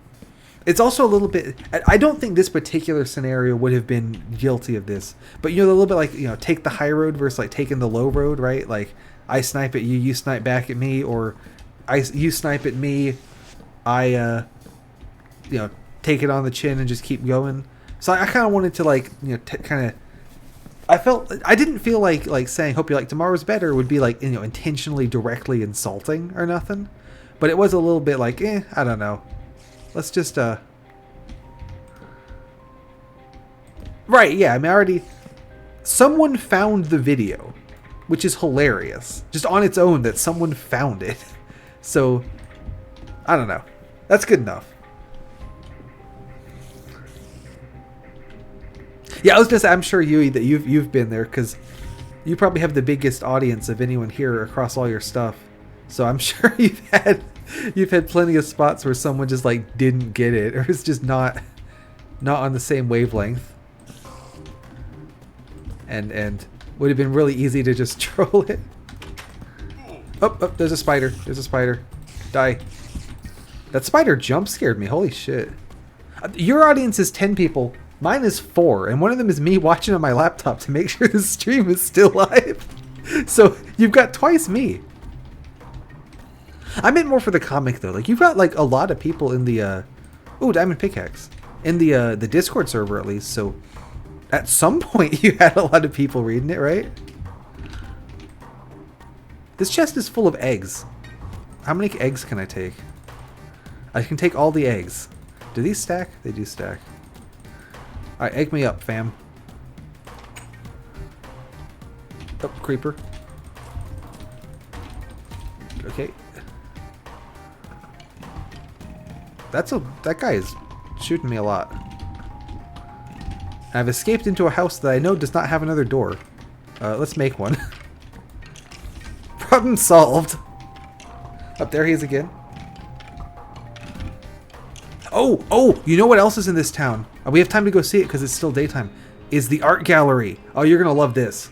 it's also a little bit... I don't think this particular scenario would have been guilty of this. But, you know, a little bit like, you know, take the high road versus, like, taking the low road, right? Like, I snipe at you, you snipe back at me, or you snipe at me, I, you know, take it on the chin and just keep going. So I kind of wanted to, like, you know, I didn't feel like saying, hope you like tomorrow's better would be, like, you know, intentionally directly insulting or nothing. But it was a little bit like, I don't know. Let's just, Right, yeah, I mean, someone found the video, which is hilarious. Just on its own that someone found it. So, I don't know. That's good enough. Yeah, I was gonna say, I'm sure, Yui, that you've been there, because you probably have the biggest audience of anyone here across all your stuff. So I'm sure you've had plenty of spots where someone just like didn't get it, or is just not on the same wavelength, and would have been really easy to just troll it. Oh, there's a spider. There's a spider. Die. That spider jump scared me. Holy shit. Your audience is 10 people. Mine is 4, and one of them is me watching on my laptop to make sure the stream is still live. So you've got twice me. I meant more for the comic though. Like you've got like a lot of people in the ooh, diamond pickaxe. In the Discord server at least, so at some point you had a lot of people reading it, right? This chest is full of eggs. How many eggs can I take? I can take all the eggs. Do these stack? They do stack. Alright, egg me up, fam. Oh, creeper. Okay. That guy is shooting me a lot. I've escaped into a house that I know does not have another door. Let's make one. Problem solved. Up there he is again. Oh, you know what else is in this town? We have time to go see it because it's still daytime. Is the art gallery. Oh, you're gonna love this.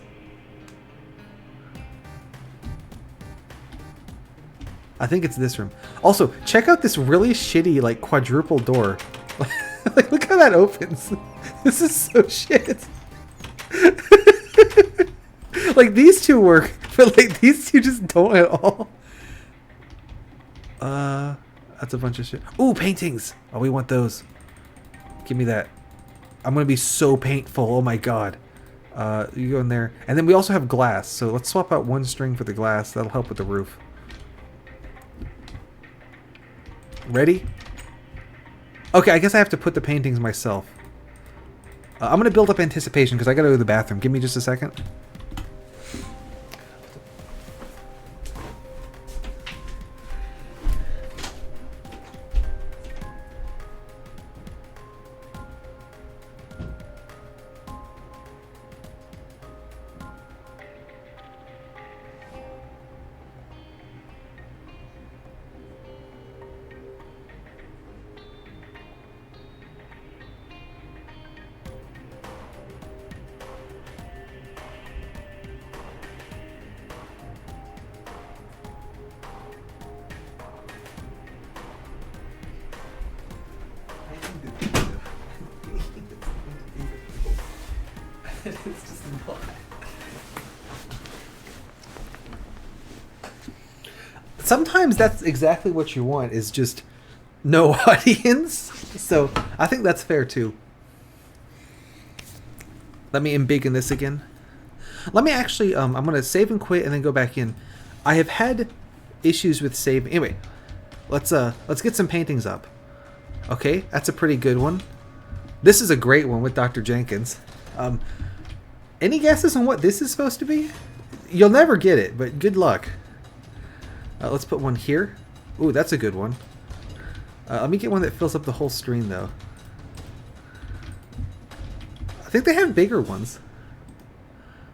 I think it's this room. Also, check out this really shitty, like, quadruple door. Like, look how that opens. This is so shit. Like, these two work, but, like, these two just don't at all. That's a bunch of shit. Ooh, paintings! Oh, we want those. Give me that. I'm gonna be so paintful. Oh my god. You go in there. And then we also have glass, so let's swap out one string for the glass. That'll help with the roof. Ready? Okay, I guess I have to put the paintings myself. I'm gonna build up anticipation because I gotta go to the bathroom. Give me just a second. It's just not. Sometimes that's exactly what you want, is just no audience. So I think that's fair too. Let me embiggen this again. Let me actually, I'm going to save and quit and then go back in. I have had issues with saving. Anyway, let's get some paintings up. Okay, that's a pretty good one. This is a great one with Dr. Jenkins. Any guesses on what this is supposed to be? You'll never get it, but good luck. Let's put one here. Ooh, that's a good one. Let me get one that fills up the whole screen, though. I think they have bigger ones.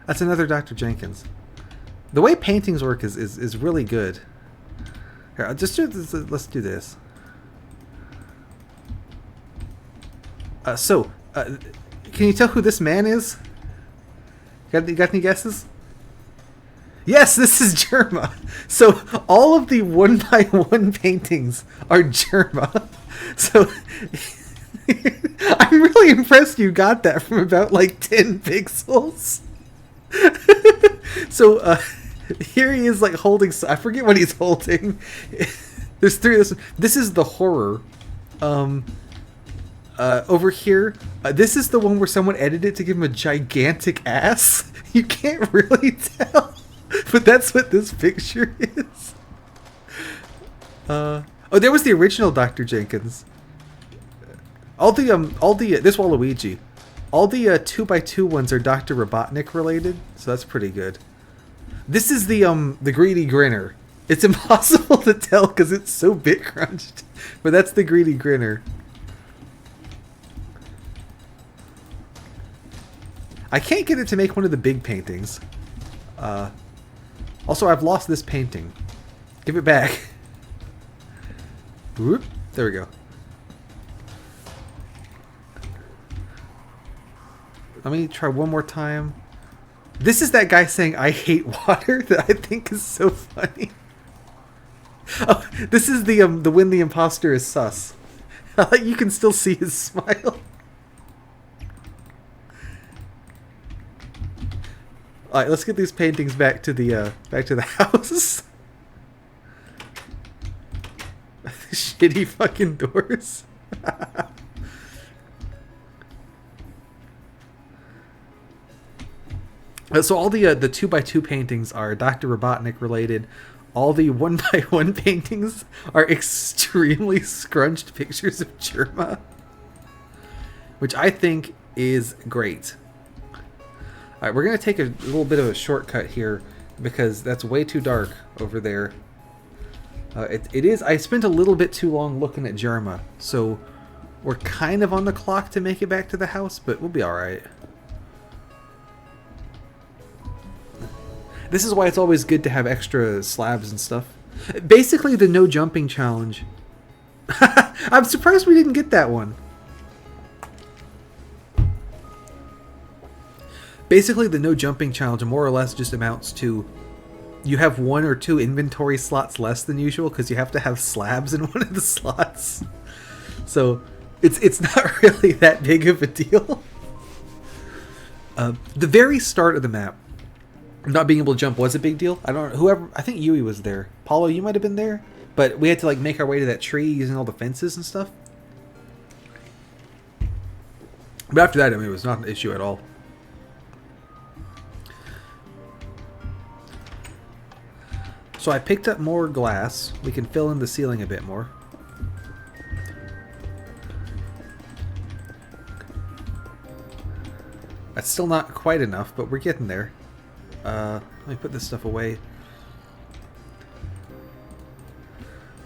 That's another Dr. Jenkins. The way paintings work is really good. Here, I'll just do this. Let's do this. Can you tell who this man is? Got any guesses? Yes, this is Germa. So all of the 1x1 paintings are Germa. So I'm really impressed you got that from about like 10 pixels. So here he is like holding, I forget what he's holding. There's three of this. This is the horror. Over here, this is the one where someone edited to give him a gigantic ass. You can't really tell, but that's what this picture is. Oh, there was the original Dr. Jenkins. All the this Waluigi, all the 2x2 ones are Dr. Robotnik related, so that's pretty good. This is the greedy grinner. It's impossible to tell because it's so bit crunched, but that's the greedy grinner. I can't get it to make one of the big paintings. Also, I've lost this painting. Give it back. Whoop. There we go. Let me try one more time. This is that guy saying, "I hate water," that I think is so funny. Oh, this is the when the imposter is sus. You can still see his smile. All right, let's get these paintings back to the house. Shitty fucking doors. So all the 2x2 paintings are Dr. Robotnik related. All the 1x1 paintings are extremely scrunched pictures of Germa, which I think is great. Alright, we're going to take a little bit of a shortcut here because that's way too dark over there. It is. I spent a little bit too long looking at Germa, so we're kind of on the clock to make it back to the house, but we'll be alright. This is why it's always good to have extra slabs and stuff. Basically, the no jumping challenge. I'm surprised we didn't get that one. Basically, the no jumping challenge more or less just amounts to you have 1 or 2 inventory slots less than usual because you have to have slabs in one of the slots. So it's not really that big of a deal. The very start of the map, not being able to jump was a big deal. I don't know, I think Yui was there. Paulo, you might have been there, but we had to like make our way to that tree using all the fences and stuff. But after that, I mean, it was not an issue at all. So I picked up more glass. We can fill in the ceiling a bit more. That's still not quite enough, but we're getting there. Let me put this stuff away.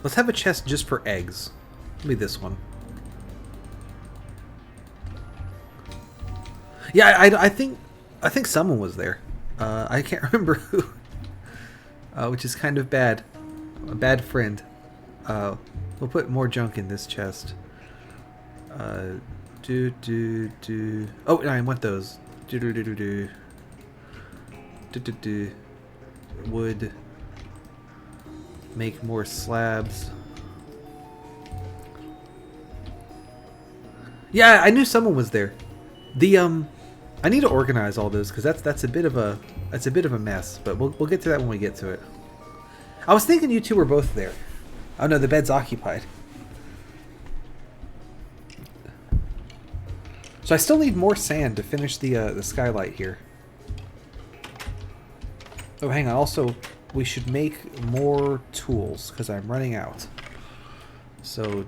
Let's have a chest just for eggs. Maybe this one. Yeah, I think someone was there. I can't remember who. Which is kind of bad. A bad friend. We'll put more junk in this chest. Oh, no, I want those. Wood. Make more slabs. Yeah, I knew someone was there. I need to organize all those because that's a bit of a mess. But we'll get to that when we get to it. I was thinking you two were both there. Oh no, the bed's occupied. So I still need more sand to finish the skylight here. Oh, hang on. Also, we should make more tools because I'm running out. So,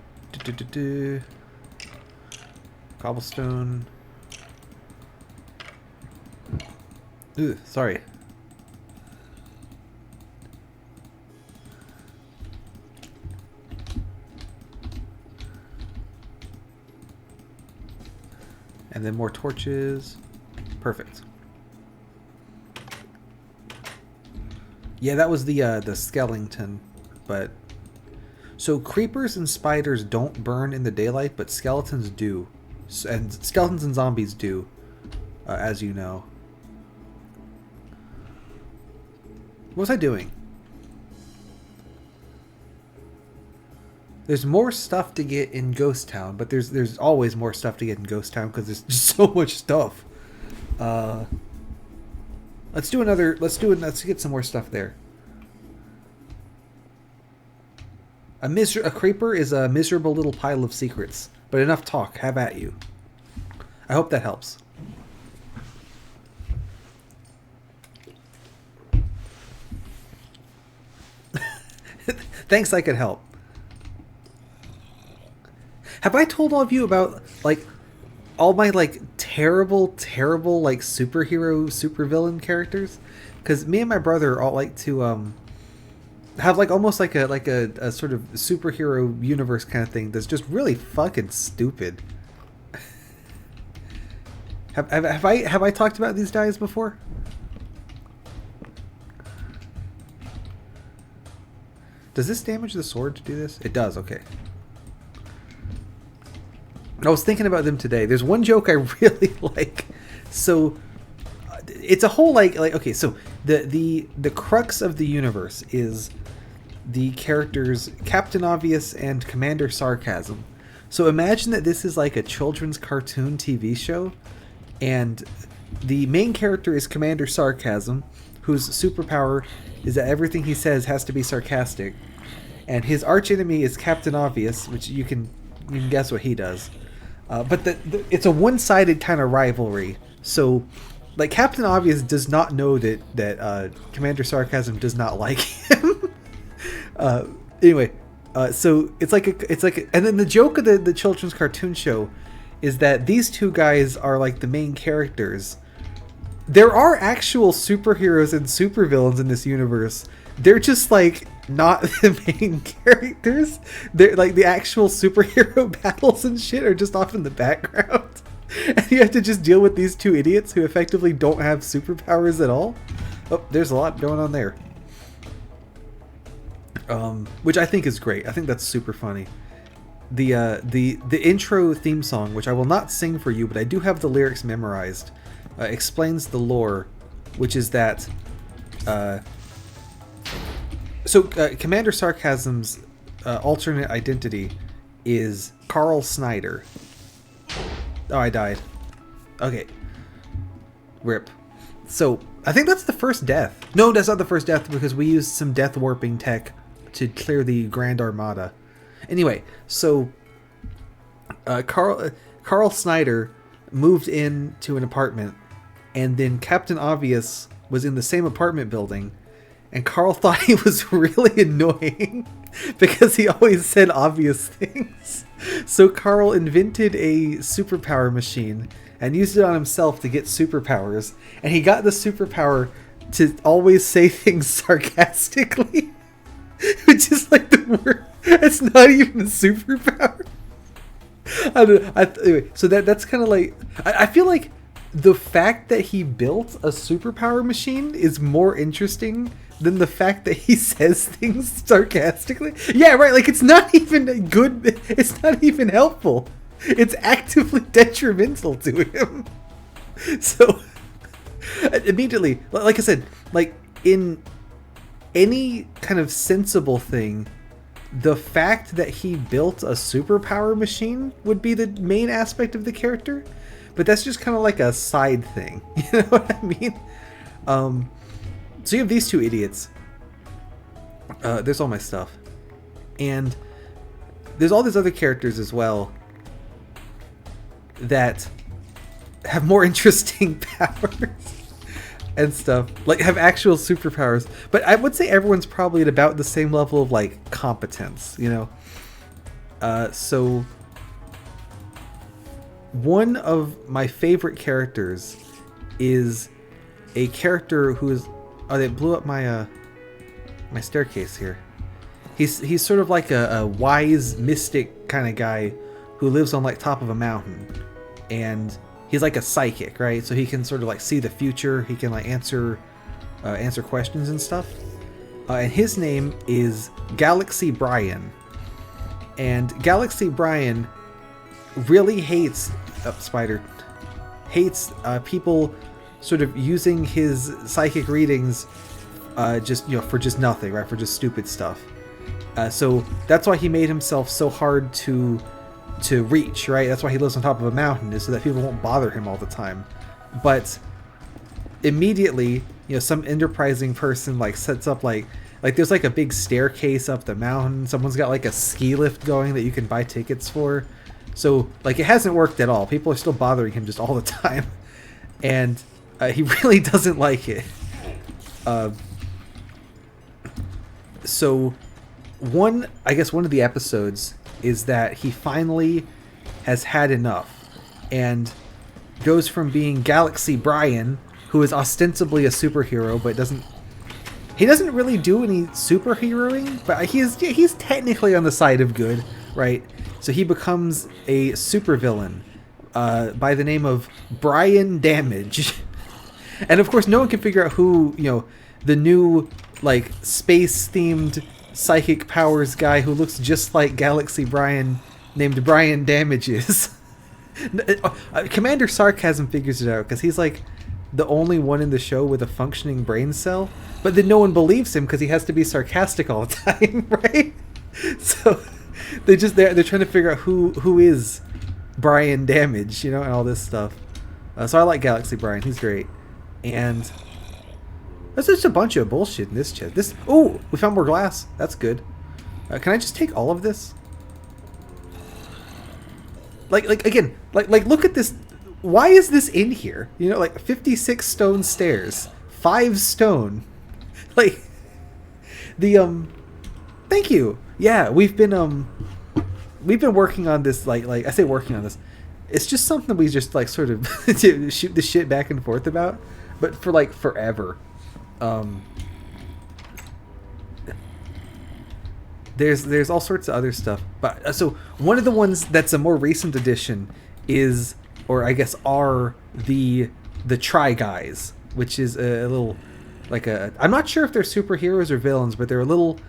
Cobblestone. Ooh, sorry. And then more torches. Perfect. Yeah, that was the skeleton, but so creepers and spiders don't burn in the daylight, but skeletons do, and skeletons and zombies do, as you know. What was I doing? There's more stuff to get in Ghost Town, but there's always more stuff to get in Ghost Town because there's just so much stuff. Let's get some more stuff there. A creeper is a miserable little pile of secrets, but enough talk. Have at you. I hope that helps. Thanks, I could help. Have I told all of you about, like, all my, like, terrible, like, superhero, supervillain characters? Because me and my brother all like to, have, like, almost like a sort of superhero universe kind of thing that's just really fucking stupid. Have I talked about these guys before? Does this damage the sword to do this? It does, okay. I was thinking about them today. There's one joke I really like. So it's a whole like okay, so the crux of the universe is the characters Captain Obvious and Commander Sarcasm. So imagine that this is like a children's cartoon TV show, and the main character is Commander Sarcasm, whose superpower is that everything he says has to be sarcastic. And his archenemy is Captain Obvious, which you can guess what he does. But it's a one-sided kind of rivalry. So, like, Captain Obvious does not know that Commander Sarcasm does not like him. Anyway, so it's like and then the joke of the children's cartoon show is that these two guys are like the main characters. There are actual superheroes and supervillains in this universe. They're just like not the main characters. They're like the actual superhero battles and shit are just off in the background. And you have to just deal with these two idiots who effectively don't have superpowers at all. Oh, there's a lot going on there. Which I think is great. I think that's super funny. The intro theme song, which I will not sing for you, but I do have the lyrics memorized, explains the lore, which is that Commander Sarcasm's alternate identity is Carl Snyder. Oh, I died. Okay. Rip. So, I think that's the first death. No, that's not the first death because we used some death warping tech to clear the Grand Armada. Anyway, so Carl Snyder moved into an apartment, and then Captain Obvious was in the same apartment building, and Carl thought he was really annoying because he always said obvious things. So Carl invented a superpower machine and used it on himself to get superpowers, and he got the superpower to always say things sarcastically, which is like the word. It's not even a superpower. I don't know. Anyway, so that's kind of like I feel like the fact that he built a superpower machine is more interesting than the fact that he says things sarcastically. Yeah, right. Like it's not even good. It's not even helpful. It's actively detrimental to him. So immediately, like I said, like in any kind of sensible thing, the fact that he built a superpower machine would be the main aspect of the character, but that's just kind of like a side thing. You know what I mean? So you have these two idiots. There's all my stuff. And there's all these other characters as well that have more interesting powers and stuff. Like, have actual superpowers. But I would say everyone's probably at about the same level of, like, competence, you know? So one of my favorite characters is a character who is... Oh, they blew up my my staircase here. He's sort of like a wise mystic kind of guy who lives on like top of a mountain, and he's like a psychic, right? So he can sort of like see the future. He can like answer questions and stuff. And his name is Galaxy Brian. And Galaxy Brian really hates people sort of using his psychic readings just for just nothing, right? For just stupid stuff. So that's why he made himself so hard to reach, right? That's why he lives on top of a mountain, is so that people won't bother him all the time. But immediately, some enterprising person like sets up like there's like a big staircase up the mountain. Someone's got like a ski lift going that you can buy tickets for. So like it hasn't worked at all. People are still bothering him just all the time, and he really doesn't like it. So one of the episodes is that he finally has had enough and goes from being Galaxy Brian, who is ostensibly a superhero but doesn't really do any superheroing, but he's technically on the side of good, right? So he becomes a supervillain by the name of Brian Damage. And of course no one can figure out who, the new like space themed psychic powers guy who looks just like Galaxy Brian named Brian Damage is. Commander Sarcasm figures it out because he's like the only one in the show with a functioning brain cell, but then no one believes him because he has to be sarcastic all the time, right? So they're trying to figure out who is Brian Damage, and all this stuff. So I like Galaxy Brian. He's great. And there's just a bunch of bullshit in this chest. Oh, we found more glass. That's good. Can I just take all of this? Like look at this. Why is this in here? 56 stone stairs, 5 stone. Like the Thank you. Yeah, we've been working on this. Like I say, working on this. It's just something we just like sort of shoot the shit back and forth about, but for like forever. There's all sorts of other stuff, but so one of the ones that's a more recent addition is, or I guess are the Try Guys, which is a little like I'm not sure if they're superheroes or villains, but they're a little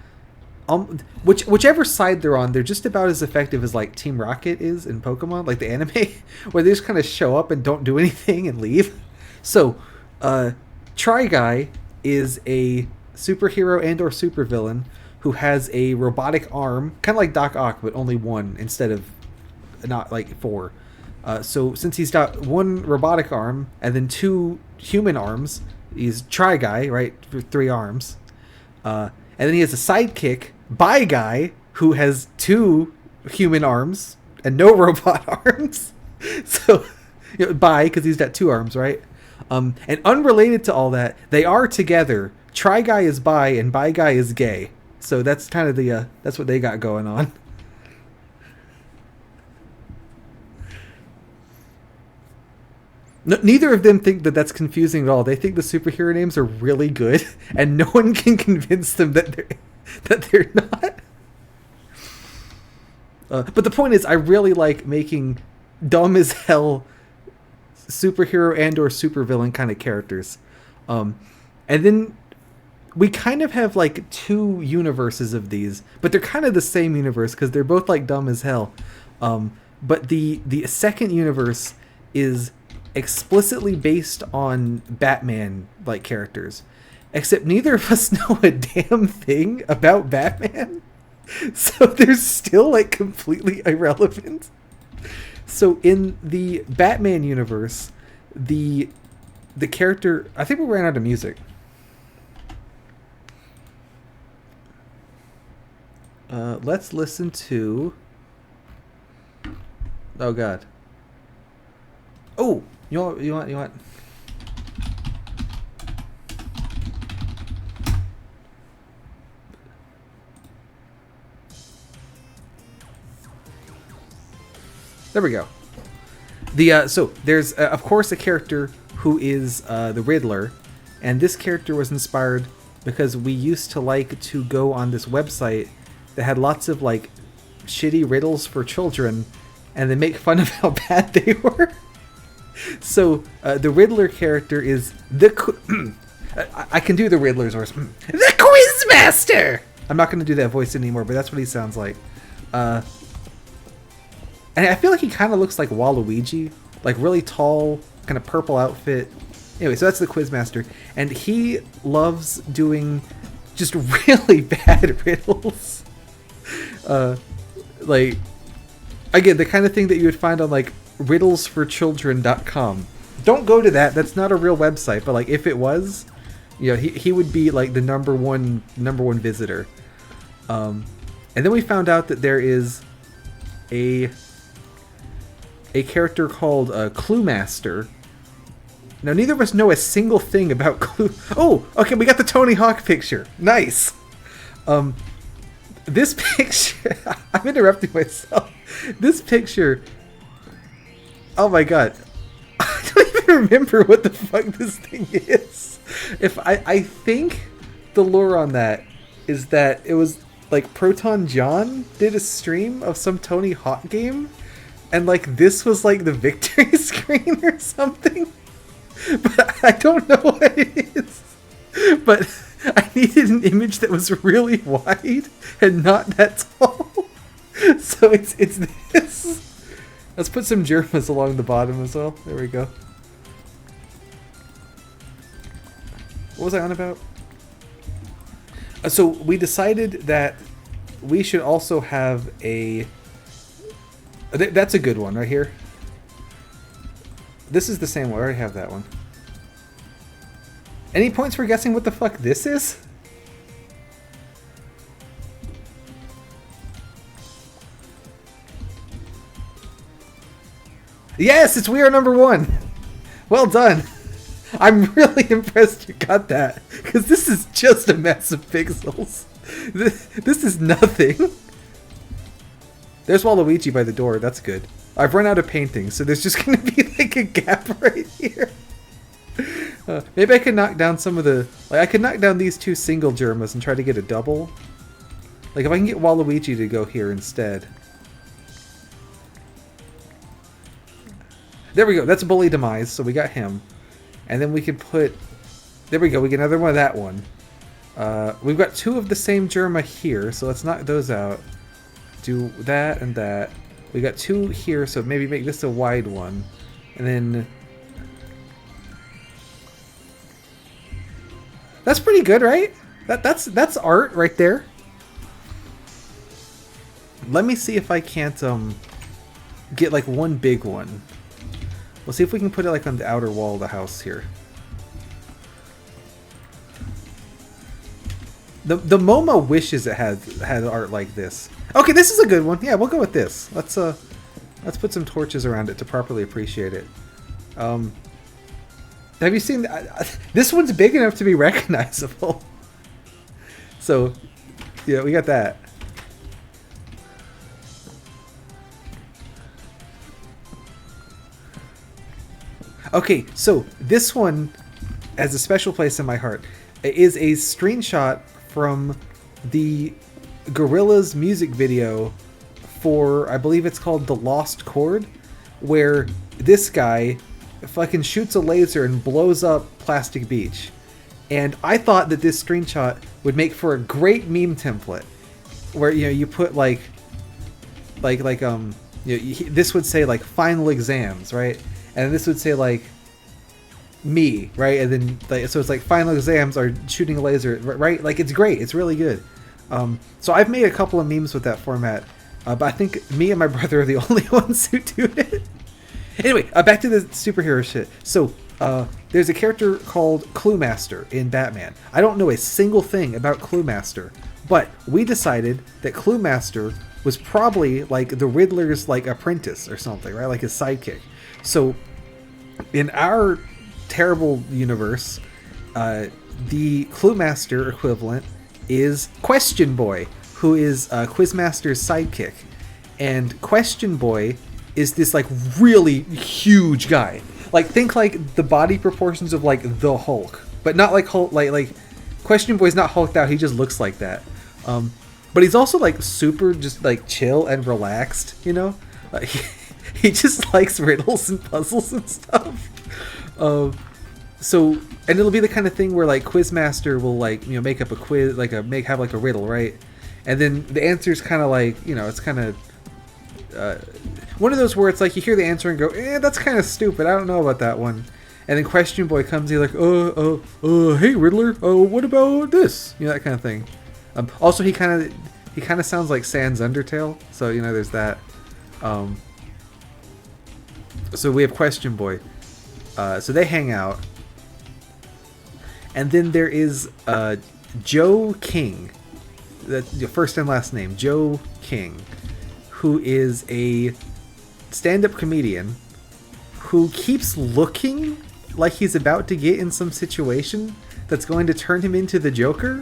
whichever side they're on, they're just about as effective as like Team Rocket is in Pokemon, like the anime, where they just kind of show up and don't do anything and leave. So Try Guy is a superhero and or supervillain who has a robotic arm, kind of like Doc Ock, but only one instead of not like 4. So since he's got one robotic arm and then 2 human arms, he's Try Guy, right, for 3 arms. And then he has a sidekick, Bye Guy, who has 2 human arms and no robot arms. So Bye, because he's got 2 arms, right? And unrelated to all that, they are together. Try Guy is bi and Bye Guy is gay. So that's kind of that's what they got going on. Neither of them think that that's confusing at all. They think the superhero names are really good, and no one can convince them that they're not. But the point is, I really like making dumb as hell superhero and or supervillain kind of characters. And then we kind of have like 2 universes of these, but they're kind of the same universe because they're both like dumb as hell. But the second universe is explicitly based on Batman like characters, except neither of us know a damn thing about Batman, so they're still like completely irrelevant. So in the Batman universe, the character, I think we ran out of music. Let's listen to... Oh god. Oh, you want? There we go. So there's of course a character who is the Riddler, and this character was inspired because we used to like to go on this website that had lots of like shitty riddles for children, and they make fun of how bad they were. So the Riddler character is I can do the Riddler's voice. The Quizmaster! I'm not going to do that voice anymore, but that's what he sounds like. And I feel like he kind of looks like Waluigi. Like really tall, kind of purple outfit. Anyway, so that's the Quizmaster. And he loves doing just really bad riddles. Like, again, the kind of thing that you would find on like riddlesforchildren.com. Don't go to that. That's not a real website. But like, if it was, you know, he would be like the number one visitor. And then we found out that there is a character called Clue Master. Now, neither of us know a single thing about Clue. Oh, okay, we got the Tony Hawk picture. Nice. This picture, I'm interrupting myself. This picture, oh my god. I don't even remember what the fuck this thing is. I think the lore on that is that it was like Proton John did a stream of some Tony Hawk game, and like this was like the victory screen or something. But I don't know what it is. But I needed an image that was really wide and not that tall. So it's this. Let's put some Germas along the bottom as well. There we go. What was I on about? So we decided that we should also have a... That's a good one right here. This is the same one. I already have that one. Any points for guessing what the fuck this is? Yes, it's We Are Number One. Well done. I'm really impressed you got that, because this is just a mess of pixels. This is nothing. There's Waluigi by the door. That's good. I've run out of painting, so there's just going to be like a gap right here. Maybe I could knock down some of the... Like, I could knock down these two single Germas and try to get a double. Like, if I can get Waluigi to go here instead. There we go. That's Bully Demise, so we got him. And then we can put... There we go. We get another one of that one. We've got two of the same Germa here, so let's knock those out. Do that and that. We got two here, so maybe make this a wide one. And then... That's pretty good, right? That's art right there. Let me see if I can't get like one big one. We'll see if we can put it like on the outer wall of the house here. The MoMA wishes it had art like this. Okay, this is a good one. Yeah, we'll go with this. Let's put some torches around it to properly appreciate it. Have you seen... this one's big enough to be recognizable. So, yeah, we got that. Okay, so this one has a special place in my heart. It is a screenshot from the Gorillaz music video for, I believe it's called The Lost Chord, where this guy fucking shoots a laser and blows up Plastic Beach. And I thought that this screenshot would make for a great meme template, where, you know, you put like this would say like final exams, right? And this would say like me, right? And then like, so it's like final exams are shooting a laser, right? Like, it's great. It's really good. So I've made a couple of memes with that format, but I think me and my brother are the only ones who do it. Anyway, back to the superhero shit. So, there's a character called Clue Master in Batman. I don't know a single thing about Clue Master, but we decided that Clue Master was probably like the Riddler's like apprentice or something, right? Like his sidekick. So, in our terrible universe, the Clue Master equivalent is Question Boy, who is Quizmaster's sidekick. And Question Boy is this like really huge guy. Like think like the body proportions of like the Hulk, but not like Hulk. Like Question Boy's not hulked out. He just looks like that. But he's also like super just like chill and relaxed. You know, he just likes riddles and puzzles and stuff. So, and it'll be the kind of thing where like Quizmaster will like, you know, make up a quiz, like have like a riddle, right? And then the answer's kind of like, you know, it's kind of one of those where it's like you hear the answer and go, that's kind of stupid. I don't know about that one. And then Question Boy comes in like, hey Riddler, what about this? You know, that kind of thing. Also, he kind of sounds like Sans Undertale, so you know, there's that. So we have Question Boy. So they hang out. And then there is Joe King, that's your first and last name, Joe King, who is a stand-up comedian who keeps looking like he's about to get in some situation that's going to turn him into the Joker.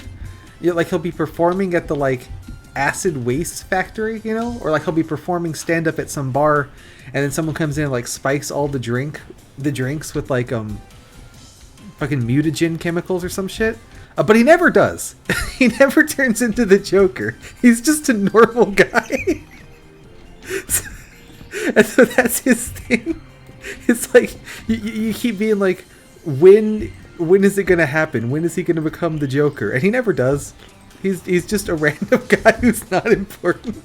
You know, like he'll be performing at the like acid waste factory, you know, or like he'll be performing stand-up at some bar, and then someone comes in and like spikes all the drinks with like fucking mutagen chemicals or some shit. But he never does. He never turns into the Joker. He's just a normal guy. And so that's his thing. It's like you keep being like, when is it gonna happen? When is he gonna become the Joker? And he never does. He's just a random guy who's not important.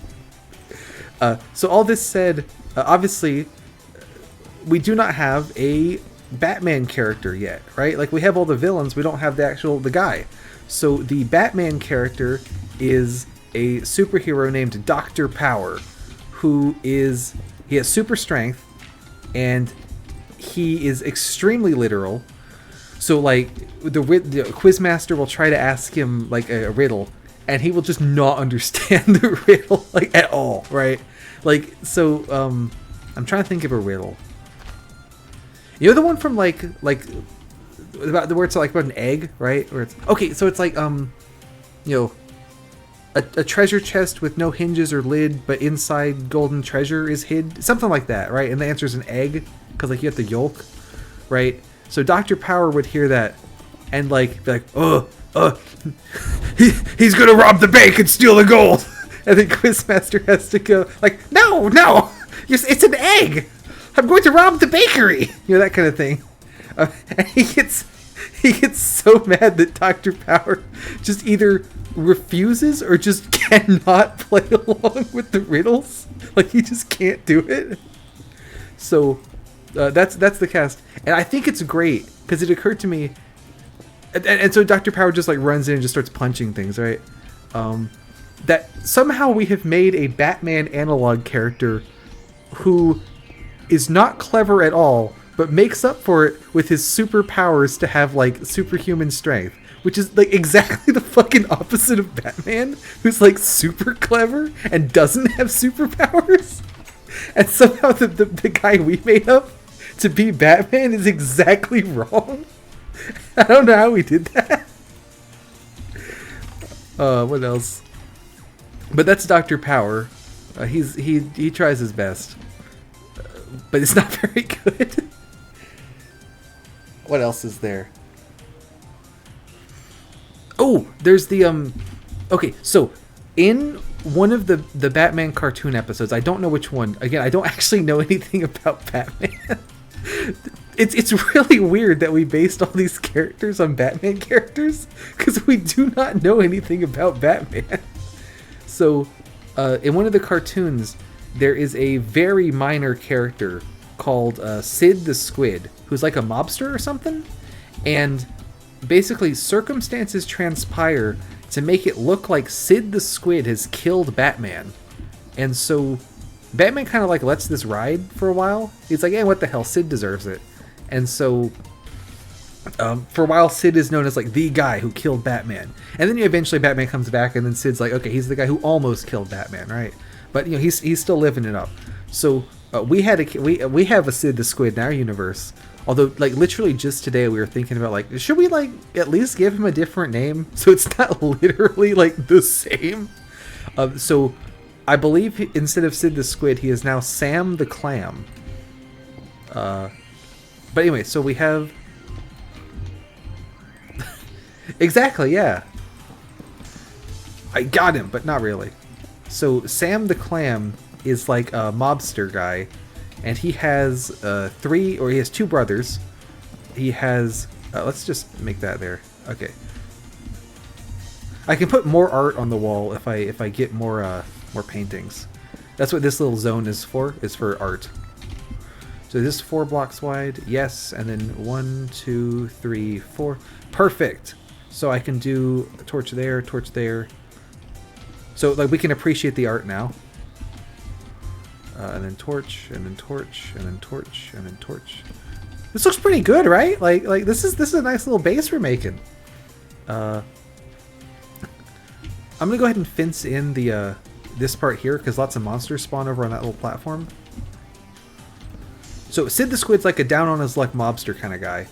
So all this said, obviously, we do not have a Batman character yet, right? Like we have all the villains, we don't have the guy. So the Batman character is a superhero named Dr. Power, he has super strength, and he is extremely literal. So like the Quizmaster will try to ask him like a riddle, and he will just not understand the riddle like at all, right? Like so, I'm trying to think of a riddle. You know the one from like about the where it's like about an egg, right? Where it's okay, so it's like you know, a treasure chest with no hinges or lid, but inside golden treasure is hid, something like that, right? And the answer is an egg because like you have the yolk, right? So Dr. Power would hear that and like be like, he's gonna rob the bank and steal the gold, and then Quizmaster has to go like, no, it's an egg. I'm going to rob the bakery. You know, that kind of thing. And he gets so mad that Dr. Power just either refuses or just cannot play along with the riddles. Like he just can't do it. So that's the cast, and I think it's great because it occurred to me, and so Dr. Power just like runs in and just starts punching things, right? That somehow we have made a Batman analog character who is not clever at all, but makes up for it with his superpowers to have like superhuman strength, which is like exactly the fucking opposite of Batman, who's like super clever and doesn't have superpowers. And somehow the guy we made up to be Batman is exactly wrong. I don't know how we did that. What else? But that's Dr. Power. He tries his best. But it's not very good. What else is there? Oh, there's the okay, so in one of the Batman cartoon episodes, I don't know which one. Again, I don't actually know anything about Batman. It's really weird that we based all these characters on Batman characters because we do not know anything about Batman. So, in one of the cartoons, there is a very minor character called Sid the Squid, who's like a mobster or something, and basically circumstances transpire to make it look like Sid the Squid has killed Batman. And so Batman kind of like lets this ride for a while. He's like, what the hell, Sid deserves it. And so for a while, Sid is known as like the guy who killed Batman. And then eventually Batman comes back, and then Sid's like, okay, he's the guy who almost killed Batman, right? But you know, he's still living it up. So we have a Sid the Squid in our universe. Although, like, literally just today we were thinking about, like, should we, like, at least give him a different name so it's not literally, like, the same? So I believe instead of Sid the Squid, he is now Sam the Clam. But anyway, so we have... Exactly, yeah. I got him, but not really. So Sam the Clam is like a mobster guy, and he has he has two brothers. He has... let's just make that there. Okay. I can put more art on the wall if I get more paintings. That's what this little zone is for art. So this is 4 blocks wide, yes, and then 1, 2, 3, 4. Perfect. So I can do a torch there, torch there. So like we can appreciate the art now. And then torch, and then torch, and then torch, and then torch. This looks pretty good, right? Like this is a nice little base we're making. I'm gonna go ahead and fence in the this part here because lots of monsters spawn over on that little platform. So Sid the Squid's like a down on his luck mobster kind of guy.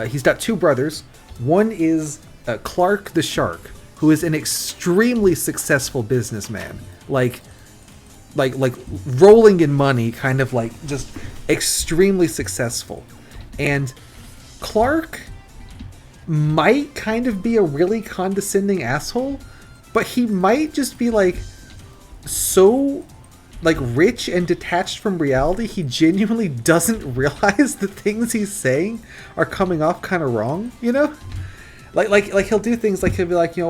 He's got 2 brothers. One is Clark the Shark, who is an extremely successful businessman. Like rolling in money, kind of like just extremely successful. And Clark might kind of be a really condescending asshole, but he might just be like so like rich and detached from reality, he genuinely doesn't realize the things he's saying are coming off kind of wrong, you know? Like he'll do things like he'll be like, I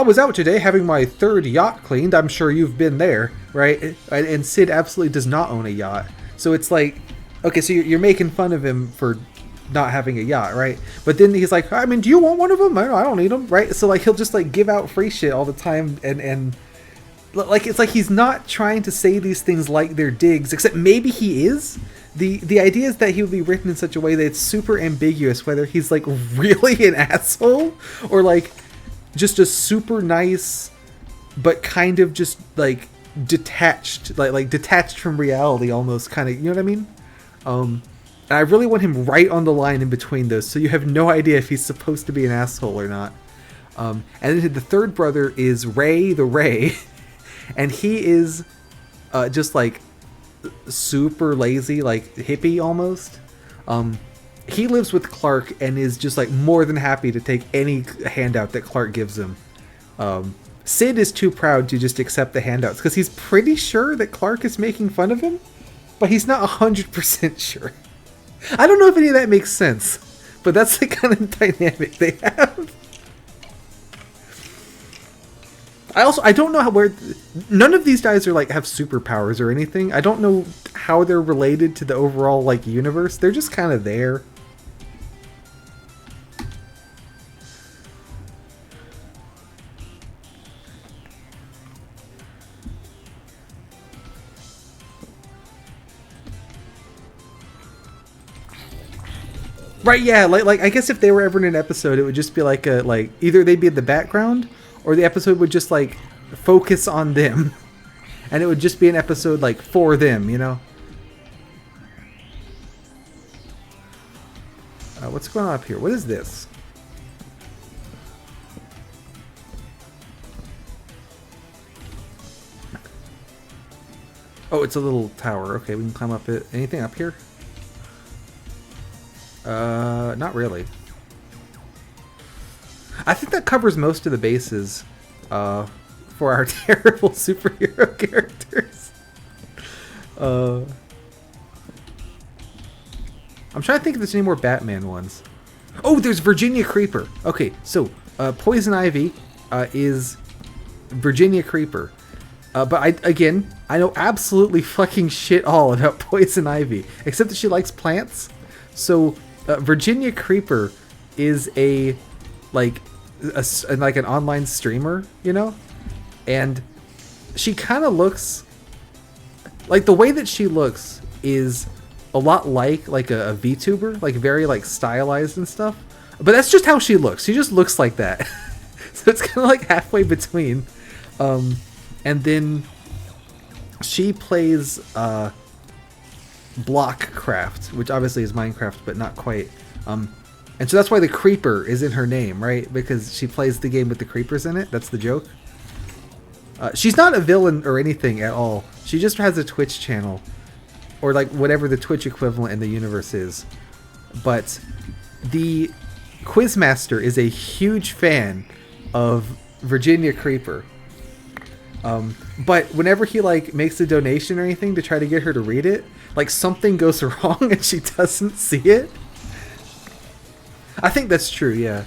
was out today having my 3rd yacht cleaned. I'm sure you've been there, right? And Sid absolutely does not own a yacht. So it's like, okay, so you're making fun of him for not having a yacht, right? But then he's like, I mean, do you want one of them? I don't need them, right? So like he'll just like give out free shit all the time, and like it's like he's not trying to say these things like they're digs, except maybe he is. The idea is that he would be written in such a way that it's super ambiguous whether he's like really an asshole or like just a super nice but kind of just like detached, like detached from reality almost, kind of, you know what I mean? And I really want him right on the line in between those, so you have no idea if he's supposed to be an asshole or not. And then the 3rd brother is Ray the Ray, and he is just like super lazy, like hippie almost. He lives with Clark and is just like more than happy to take any handout that Clark gives him. Sid is too proud to just accept the handouts because he's pretty sure that Clark is making fun of him, but he's not 100% sure. I don't know if any of that makes sense, but that's the kind of dynamic they have. I don't know where none of these guys are like have superpowers or anything. I don't know how they're related to the overall like universe. They're just kind of there. Right, yeah, like I guess if they were ever in an episode, it would just be like either they'd be in the background or the episode would just like focus on them. And it would just be an episode like for them, you know? What's going on up here? What is this? Oh, it's a little tower. Okay, we can climb up it. Anything up here? Not really. I think that covers most of the bases for our terrible superhero characters. I'm trying to think if there's any more Batman ones. Oh, there's Virginia Creeper. Okay, so Poison Ivy is Virginia Creeper. But I know absolutely fucking shit all about Poison Ivy, except that she likes plants. So Virginia Creeper is like an online streamer, you know, and she kind of looks like, the way that she looks is a lot like a VTuber, like very like stylized and stuff. But that's just how she looks. She just looks like that. So it's kind of like halfway between. And then she plays Blockcraft, which obviously is Minecraft, but not quite. And so that's why the Creeper is in her name, right? Because she plays the game with the creepers in it. That's the joke. She's not a villain or anything at all. She just has a Twitch channel. Or like whatever the Twitch equivalent in the universe is. But the Quizmaster is a huge fan of Virginia Creeper. But whenever he like makes a donation or anything to try to get her to read it, like something goes wrong and she doesn't see it. I think that's true, yeah.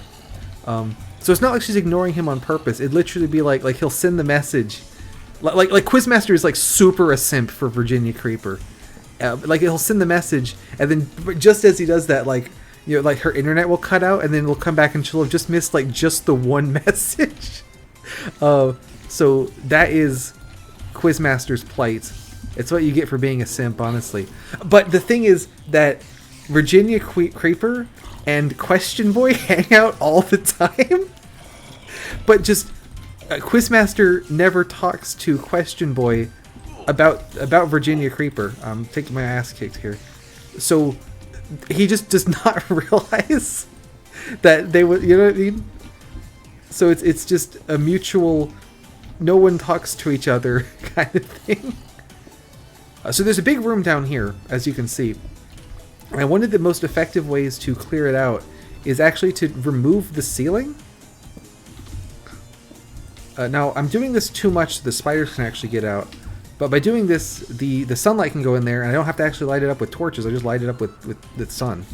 So it's not like she's ignoring him on purpose. It'd literally be like he'll send the message. Like Quizmaster is like super a simp for Virginia Creeper. Like he'll send the message, and then just as he does that, like, you know, like her internet will cut out, and then we'll come back and she'll have just missed like just the one message. So that is Quizmaster's plight. It's what you get for being a simp, honestly. But the thing is that Virginia Creeper and Question Boy hang out all the time. But just Quizmaster never talks to Question Boy about Virginia Creeper. I'm taking my ass kicked here. So he just does not realize that they would, you know what I mean? So it's just a mutual, no one talks to each other kind of thing. So there's a big room down here, as you can see. And one of the most effective ways to clear it out is actually to remove the ceiling. Now, I'm doing this too much so the spiders can actually get out. But by doing this, the sunlight can go in there, and I don't have to actually light it up with torches. I just light it up with the sun.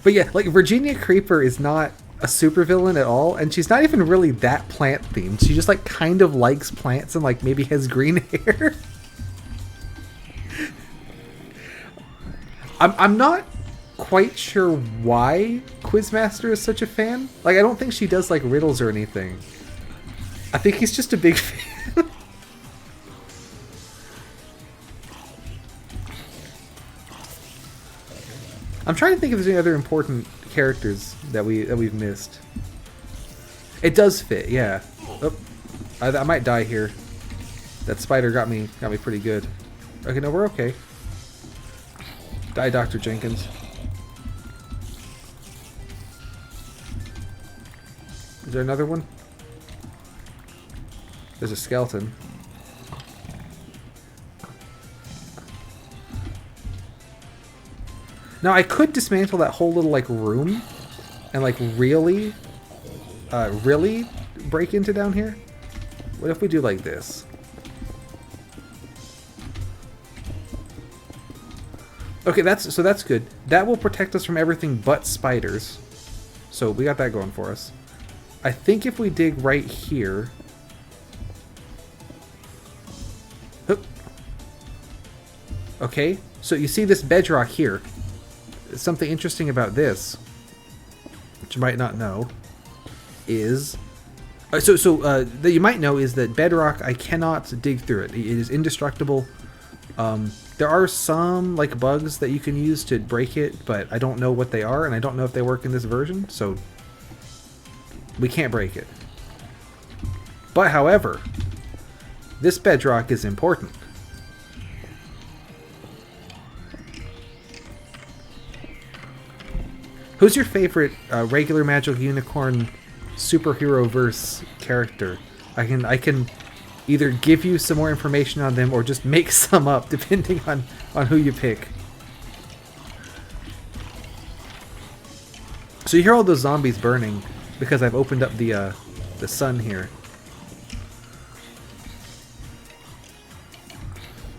But yeah, like Virginia Creeper is not a supervillain at all, and she's not even really that plant themed. She just like kind of likes plants and like maybe has green hair. I'm not quite sure why Quizmaster is such a fan. Like, I don't think she does like riddles or anything. I think he's just a big fan. I'm trying to think if there's any other important characters that we've missed. It does fit, yeah. Oh, I might die here. That spider got me pretty good. Okay, no, we're okay. Die, Dr. Jenkins. Is there another one? There's a skeleton. Now I could dismantle that whole little like room and like really break into down here. What if we do like this? Okay, that's good. That will protect us from everything but spiders. So we got that going for us. I think if we dig right here. Okay, so you see this bedrock here. Something interesting about this, which you might not know, is that you might know is that bedrock, I cannot dig through it. It is indestructible. There are some like bugs that you can use to break it, but I don't know what they are, and I don't know if they work in this version, so we can't break it. But however, this bedrock is important. Who's your favorite regular magic unicorn superhero verse character? I can either give you some more information on them or just make some up depending on who you pick. So you hear all those zombies burning because I've opened up the sun here.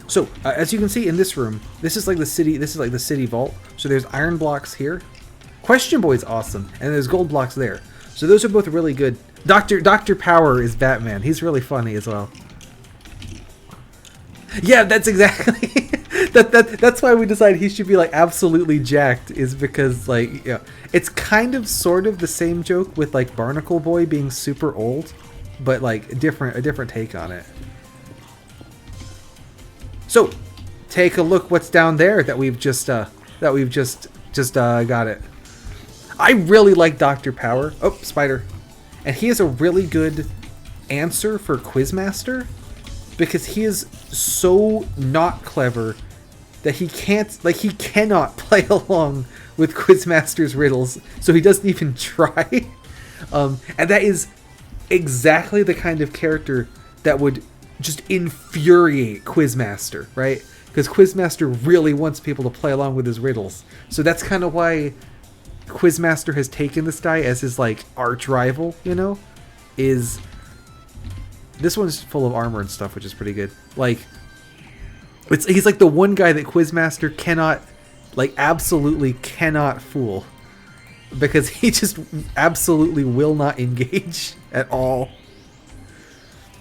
So as you can see in this room, this is like the city. This is like the city vault. So there's iron blocks here. Question Boy's awesome, and there's gold blocks there. So those are both really good. Dr. Power is Batman. He's really funny as well. Yeah, that's exactly that's why we decided he should be like absolutely jacked, is because like, yeah, it's kind of sort of the same joke with like Barnacle Boy being super old, but like a different take on it. So take a look what's down there that we've just got it. I really like Dr. Power. Oh, spider. And he has a really good answer for Quizmaster. because he is so not clever that he cannot play along with Quizmaster's riddles, so he doesn't even try. And that is exactly the kind of character that would just infuriate Quizmaster, right? Because Quizmaster really wants people to play along with his riddles. So that's kind of why Quizmaster has taken this guy as his, like, arch rival, you know? Is... This one's full of armor and stuff, which is pretty good. Like, he's like the one guy that Quizmaster cannot, like, absolutely cannot fool. Because he just absolutely will not engage at all.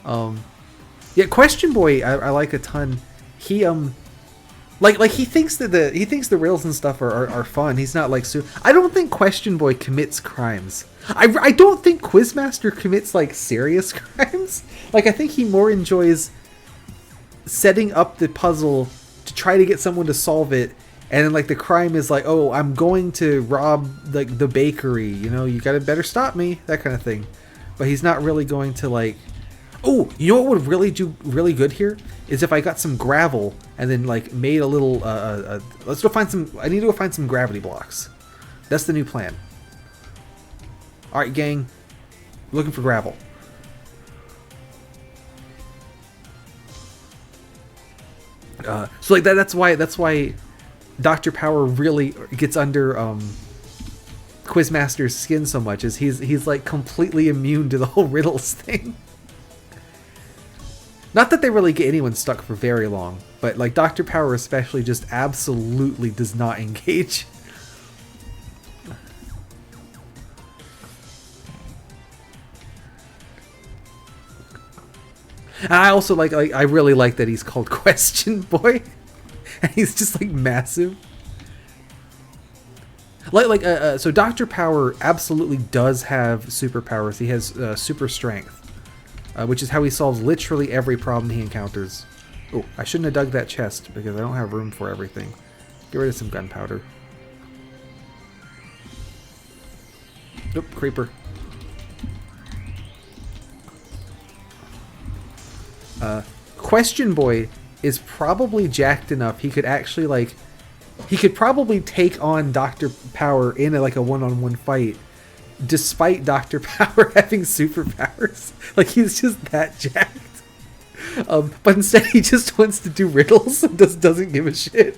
Yeah, Question Boy I like a ton. He like he thinks that the riddles and stuff are fun. He's not like I don't think Question Boy commits crimes. I don't think Quizmaster commits like serious crimes. Like I think he more enjoys setting up the puzzle to try to get someone to solve it, and then like the crime is like, oh, I'm going to rob like the bakery, you know, you gotta better stop me, that kind of thing. But he's not really going to like, oh, you know what would really do really good here is if I got some gravel and then like made a little let's go find some, I need to go find some gravity blocks. That's the new plan. All right, gang, looking for gravel. So like that's why Dr. Power really gets under Quizmaster's skin so much, is he's like completely immune to the whole riddles thing. Not that they really get anyone stuck for very long, but like Dr. Power especially just absolutely does not engage. And I also like I really like that he's called Question Boy, and he's just like massive. So Dr. Power absolutely does have superpowers. He has super strength, which is how he solves literally every problem he encounters. Oh, I shouldn't have dug that chest because I don't have room for everything. Get rid of some gunpowder. Nope, creeper. Question Boy is probably jacked enough he could actually like, he could probably take on Dr. Power in like a one-on-one fight, despite Dr. Power having superpowers. Like he's just that jacked. But instead he just wants to do riddles and doesn't give a shit.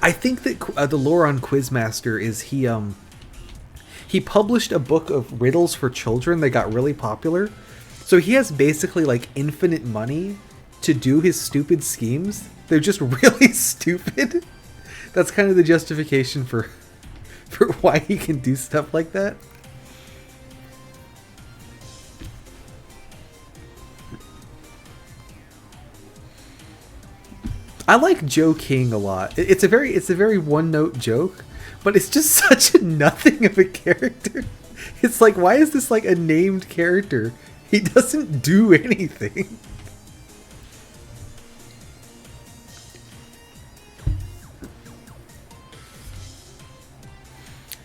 I think that the lore on Quizmaster is he published a book of riddles for children that got really popular. So he has basically like infinite money to do his stupid schemes. They're just really stupid. That's kind of the justification for why he can do stuff like that. I like Joe King a lot. It's a very one-note joke, but it's just such a nothing of a character. It's like, why is this like a named character? He doesn't do anything.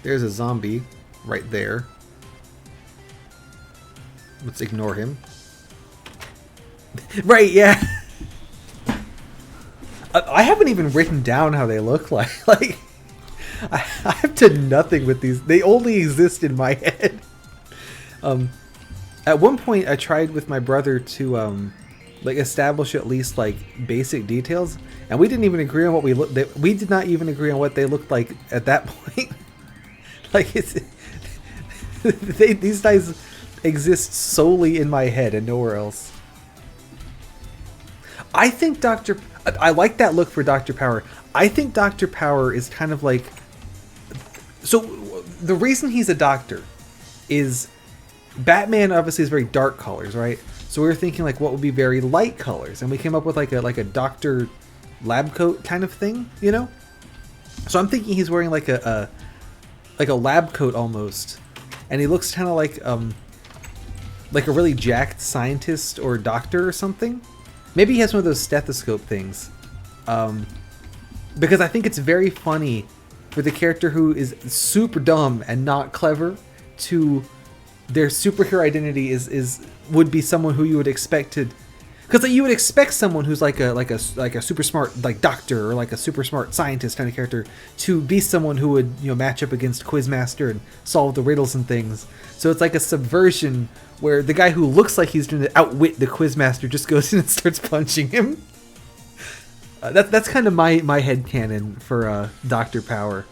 There's a zombie right there. Let's ignore him. Right, yeah. I haven't even written down how they look like. Like, I have to nothing with these. They only exist in my head. At one point, I tried with my brother to like establish at least like basic details, and we didn't even agree on what we looked. We did not even agree on what they looked like at that point. Like it's these guys exist solely in my head and nowhere else. I think I like that look for Dr. Power. I think Dr. Power is kind of like... So, the reason he's a doctor is Batman obviously is very dark colors, right? So we were thinking like what would be very light colors, and we came up with like a doctor lab coat kind of thing, you know? So I'm thinking he's wearing like a lab coat almost, and he looks kind of like a really jacked scientist or doctor or something. Maybe he has one of those stethoscope things. Because I think it's very funny for the character who is super dumb and not clever to their superhero identity is would be someone who you would expect to, because like, you would expect someone who's like a super smart like doctor or like a super smart scientist kind of character to be someone who would, you know, match up against Quizmaster and solve the riddles and things. So it's like a subversion where the guy who looks like he's going to outwit the Quizmaster just goes in and starts punching him. That's kind of my headcanon for Dr. Power.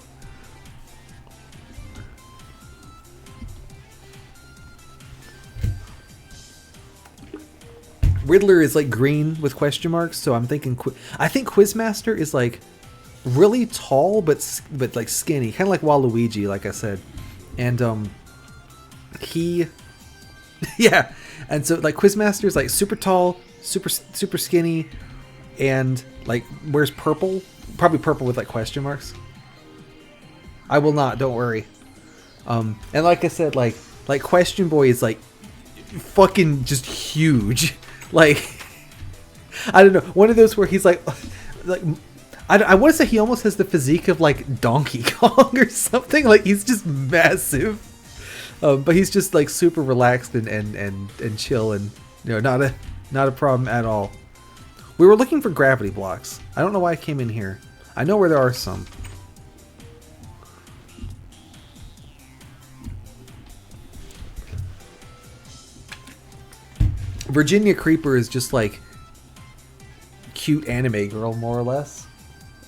Riddler is like green with question marks, so I'm thinking. I think Quizmaster is like really tall, but like skinny, kind of like Waluigi, like I said, and he, yeah, and so like Quizmaster is like super tall, super skinny, and like wears purple, probably purple with like question marks. I will not. Don't worry. And like I said, like Question Boy is like fucking just huge. Like, I don't know, one of those where he's like I want to say he almost has the physique of like Donkey Kong or something. Like he's just massive, but he's just like super relaxed and chill, and you know, not a problem at all. We were looking for gravity blocks. I don't know why I came in here. I know where there are some. Virginia Creeper is just like cute anime girl, more or less,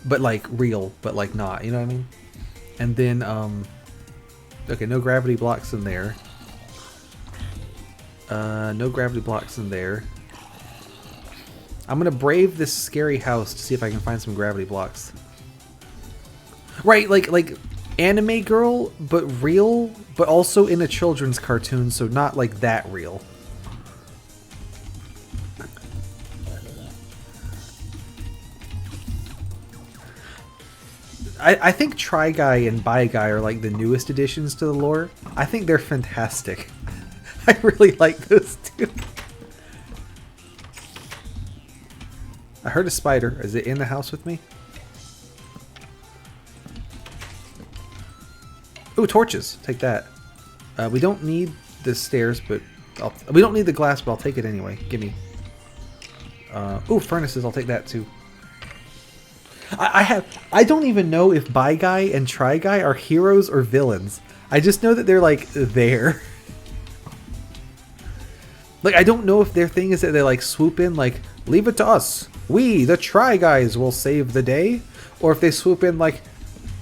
but like real, but like not, you know what I mean? And then okay, no gravity blocks in there. No gravity blocks in there. I'm gonna brave this scary house to see if I can find some gravity blocks. Right, like anime girl, but real, but also in a children's cartoon, so not like that real. I think Try Guy and Bye Guy are like the newest additions to the lore. I think they're fantastic. I really like those two. I heard a spider. Is it in the house with me? Ooh, torches. Take that. We don't need the stairs, but we don't need the glass, but I'll take it anyway. Give me. Ooh, furnaces. I'll take that too. I don't even know if Bye Guy and Try Guy are heroes or villains. I just know that they're like there. Like I don't know if their thing is that they like swoop in like, leave it to us. We, the Try Guys, will save the day, or if they swoop in like,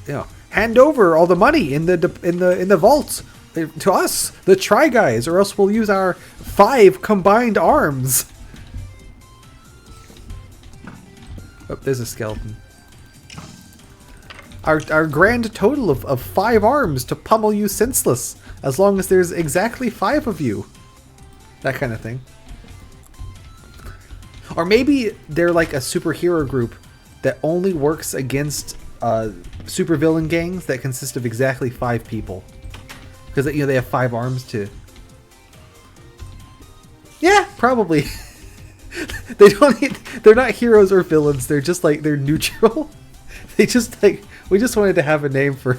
you know, hand over all the money in the vault to us, the Try Guys, or else we'll use our 5 combined arms. Oh, there's a skeleton. Our grand total of 5 arms to pummel you senseless, as long as there's exactly 5 of you. That kind of thing. Or maybe they're like a superhero group that only works against supervillain gangs that consist of exactly 5 people. Because, you know, they have 5 arms to... Yeah, probably. They're not heroes or villains, they're just like, they're neutral. They just like, we just wanted to have a name for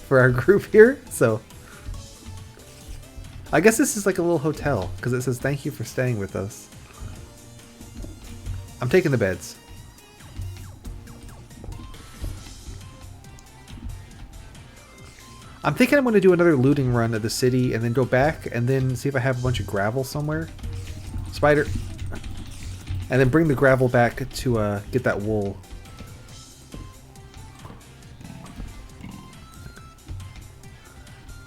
our group here, so I guess this is like a little hotel because it says thank you for staying with us. I'm taking the beds. I'm thinking I'm going to do another looting run of the city and then go back and then see if I have a bunch of gravel somewhere. Spider. And then bring the gravel back to get that wool.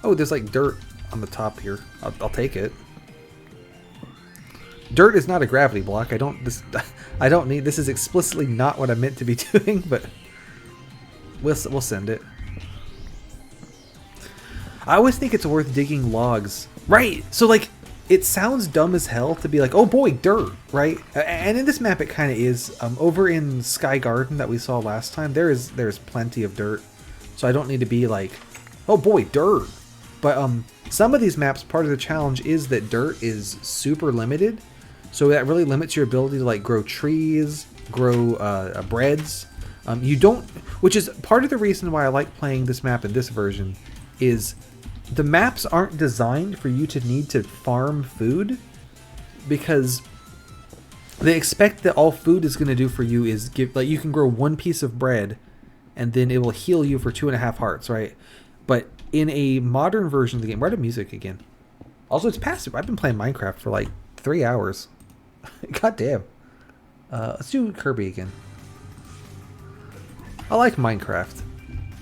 Oh, there's like dirt on the top here. I'll take it. Dirt is not a gravity block. I don't need. This is explicitly not what I meant to be doing, but we'll send it. I always think it's worth digging logs. Right. So like, it sounds dumb as hell to be like, oh boy, dirt, right? And in this map, it kind of is. Over in Sky Garden that we saw last time, there's plenty of dirt, so I don't need to be like, oh boy, dirt. But some of these maps, part of the challenge is that dirt is super limited, so that really limits your ability to like grow trees, grow breads. You don't, which is part of the reason why I like playing this map in this version, is the maps aren't designed for you to need to farm food, because they expect that all food is going to do for you is give, like, you can grow one piece of bread and then it will heal you for 2.5 hearts, right? But in a modern version of the game, we're out of music again. Also, it's passive. I've been playing Minecraft for like 3 hours. God damn. Let's do Kirby again. I like Minecraft.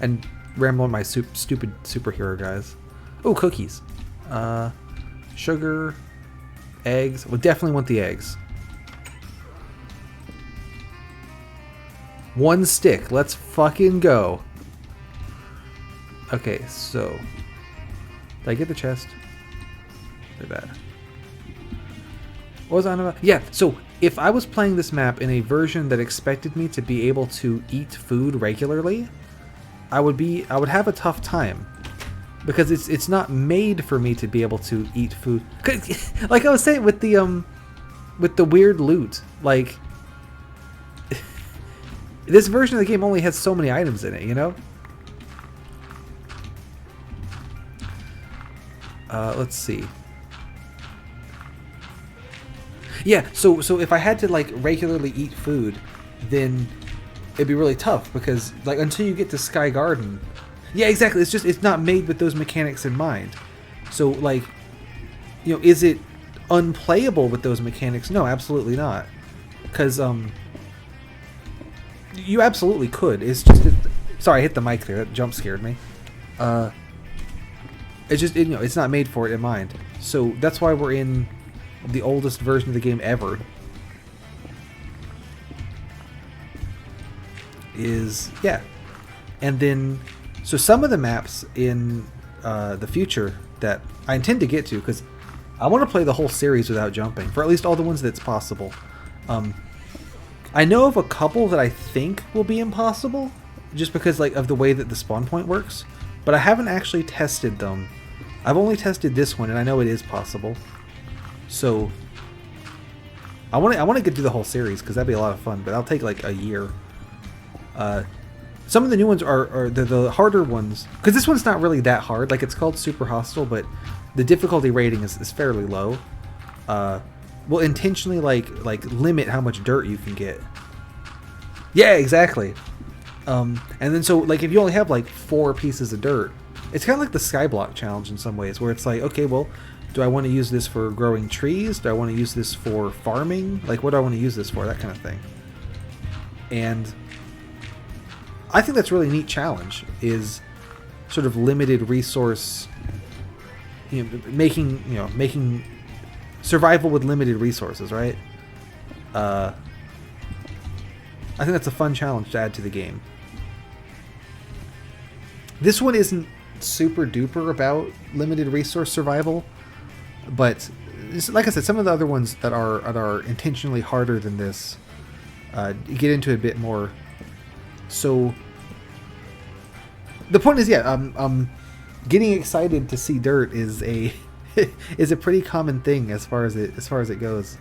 And ramble on my stupid superhero guys. Oh, cookies. Sugar. Eggs. We'll definitely want the eggs. 1 stick. Let's fucking go. Okay, so... Did I get the chest? Look at that. What was I on about? Yeah, so if I was playing this map in a version that expected me to be able to eat food regularly, I would have a tough time. Because it's not made for me to be able to eat food. Like I was saying with the weird loot, like this version of the game only has so many items in it, you know? Let's see. Yeah, so if I had to like regularly eat food, then it'd be really tough because like until you get to Sky Garden, yeah, exactly. It's not made with those mechanics in mind. So like, you know, is it unplayable with those mechanics? No, absolutely not. Because you absolutely could. It's just sorry, I hit the mic there. That jump scared me. It's just you know, it's not made for it in mind. So that's why we're in the oldest version of the game ever. Yeah, and then so some of the maps in the future that I intend to get to, because I want to play the whole series without jumping, for at least all the ones that's possible. I know of a couple that I think will be impossible, just because like of the way that the spawn point works, but I haven't actually tested them. I've only tested this one, and I know it is possible. So I want to get through the whole series because that'd be a lot of fun, but that'll take like a year. Some of the new ones are the harder ones, because this one's not really that hard. Like it's called Super Hostile, but the difficulty rating is fairly low. We'll intentionally like limit how much dirt you can get. Yeah, exactly. And then so like if you only have like 4 pieces of dirt, it's kind of like the Skyblock challenge in some ways, where it's like, okay, well, do I want to use this for growing trees? Do I want to use this for farming? Like, what do I want to use this for? That kind of thing. And I think that's a really neat challenge, is sort of limited resource, making survival with limited resources, right? I think that's a fun challenge to add to the game. This one isn't super duper about limited resource survival, but like I said, some of the other ones that are intentionally harder than this get into it a bit more. So the point is, yeah, getting excited to see dirt is a is a pretty common thing as far as it goes.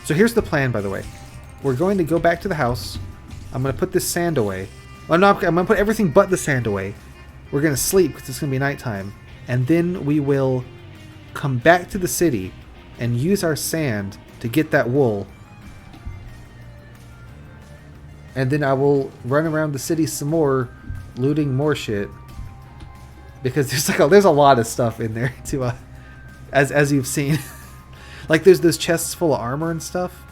So here's the plan, by the way. We're going to go back to the house. I'm going to put this sand away. I'm going to put everything but the sand away. We're going to sleep because it's going to be nighttime. And then we will come back to the city and use our sand to get that wool. And then I will run around the city some more, looting more shit. Because there's a lot of stuff in there to as you've seen. Like there's those chests full of armor and stuff.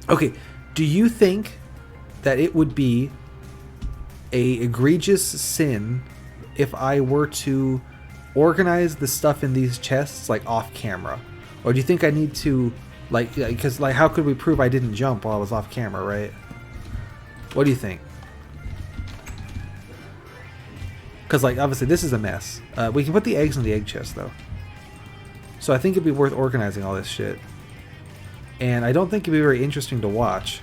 Okay, do you think that it would be a egregious sin if I were to organize the stuff in these chests like off camera? Or do you think I need to because how could we prove I didn't jump while I was off camera, right? What do you think? Because like obviously this is a mess. We can put the eggs in the egg chest though. So I think it'd be worth organizing all this shit. And I don't think it'd be very interesting to watch.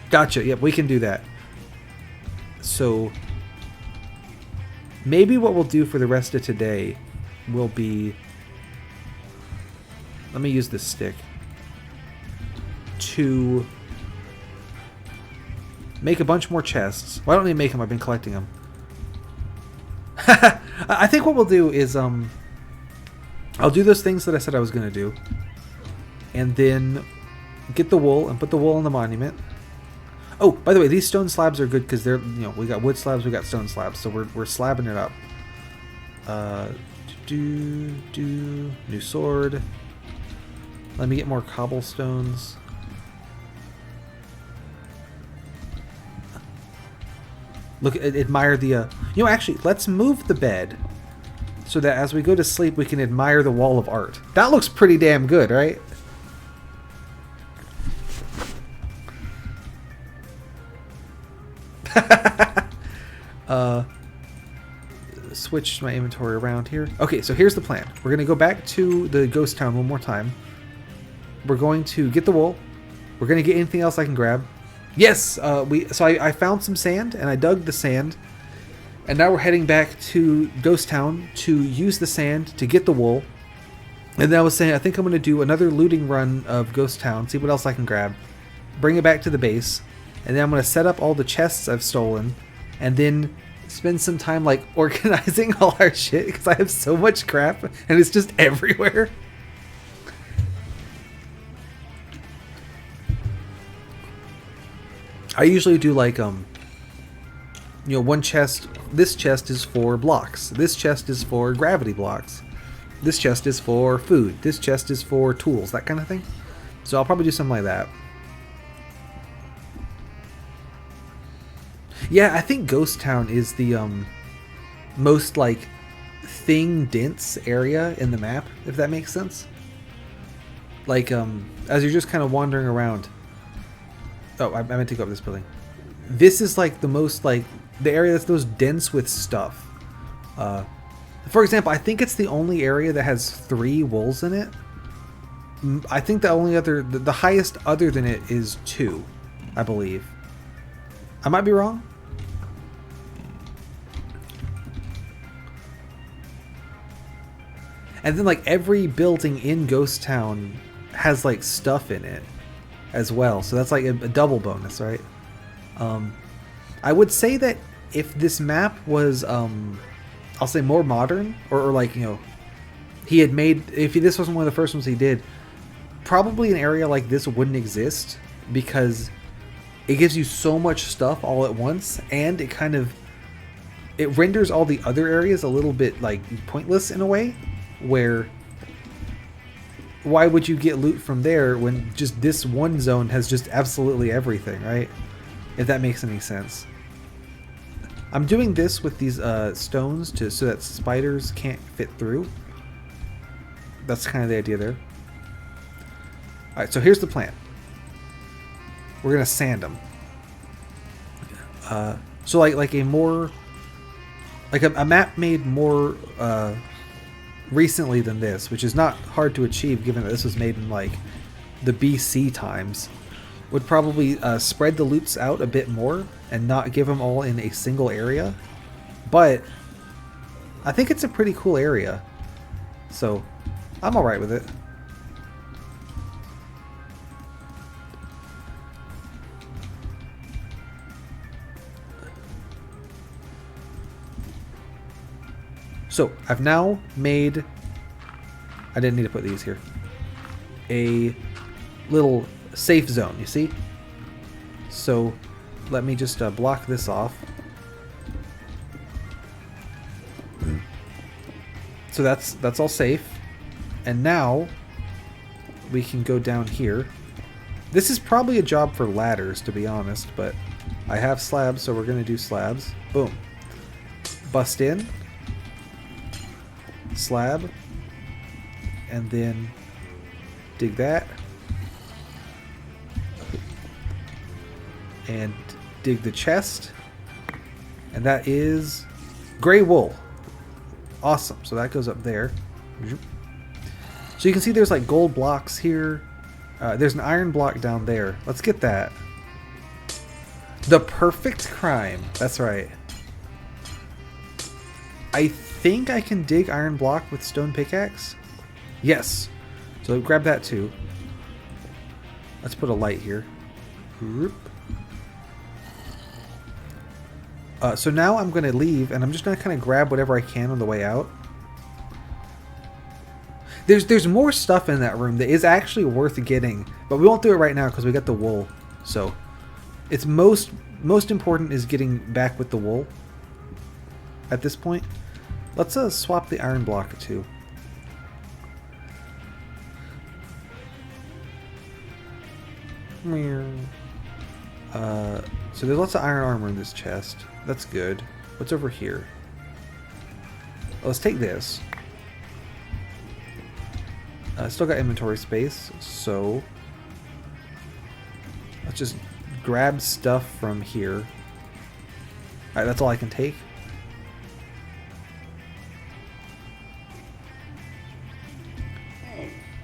Gotcha. Yep, we can do that. So maybe what we'll do for the rest of today will be... Let me use this stick to make a bunch more chests. Well, I don't need to make them. I've been collecting them. I think what we'll do is I'll do those things that I said I was going to do. And then get the wool and put the wool on the monument. Oh, by the way, these stone slabs are good because they're, we got wood slabs, we got stone slabs, so we're slabbing it up. New sword. Let me get more cobblestones. Look, admire the, actually, let's move the bed so that as we go to sleep, we can admire the wall of art. That looks pretty damn good, right? Switch my inventory around here. Okay, so here's the plan. We're going to go back to the ghost town one more time. We're going to get the wool. We're going to get anything else I can grab. Yes, I found some sand, and I dug the sand. And now we're heading back to Ghost Town to use the sand to get the wool. And then I was saying, I think I'm going to do another looting run of Ghost Town, see what else I can grab. Bring it back to the base. And then I'm going to set up all the chests I've stolen. And then spend some time, like, organizing all our shit, because I have so much crap, and it's just everywhere. I usually do like one chest. This chest is for blocks. This chest is for gravity blocks. This chest is for food. This chest is for tools, that kind of thing. So I'll probably do something like that. Yeah, I think Ghost Town is the most like thing dense area in the map, if that makes sense. Like as you're just kind of wandering around. Oh, I meant to go up this building. This is like the most, like, the area that's most dense with stuff. For example, I think it's the only area that has 3 wolves in it. I think the only other, the highest other than it is 2, I believe. I might be wrong. And then, like, every building in Ghost Town has, like, stuff in it as well, so that's like a double bonus, right? I would say that if this map was I'll say more modern, or like, he had made, if this wasn't one of the first ones he did, probably an area like this wouldn't exist, because it gives you so much stuff all at once, and it renders all the other areas a little bit like pointless in a way, where why would you get loot from there when just this one zone has just absolutely everything, right? If that makes any sense. I'm doing this with these stones so that spiders can't fit through. That's kind of the idea there. Alright, so here's the plan. We're going to sand them. So like a more... like a map made more... recently than this, which is not hard to achieve given that this was made in like the BC times, would probably spread the loots out a bit more and not give them all in a single area. But I think it's a pretty cool area, so I'm alright with it. So, I've now made, I didn't need to put these here, a little safe zone, you see? So, let me just block this off. So that's all safe. And now, we can go down here. This is probably a job for ladders, to be honest, but I have slabs, so we're going to do slabs. Boom. Bust in. Slab, and then dig that, and dig the chest, and that is gray wool. Awesome. So that goes up there. So you can see there's like gold blocks here. There's an iron block down there. Let's get that. The perfect crime. That's right. I think I can dig iron block with stone pickaxe. Yes. So grab that too. Let's put a light here. So now I'm going to leave, and I'm just going to kind of grab whatever I can on the way out. There's more stuff in that room that is actually worth getting, but we won't do it right now because we got the wool. So it's most important is getting back with the wool at this point. Let's swap the iron block too. So there's lots of iron armor in this chest. That's good. What's over here? Let's take this. Still got inventory space, so let's just grab stuff from here. Alright, that's all I can take.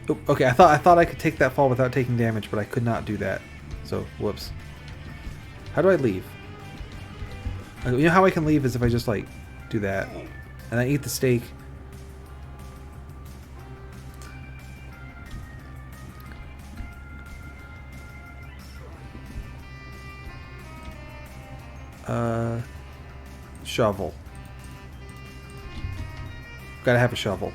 Oh, okay, I thought I could take that fall without taking damage, but I could not do that. So, whoops. How do I leave? You know how I can leave is if I just, like, do that. And I eat the steak. Shovel. Gotta have a shovel.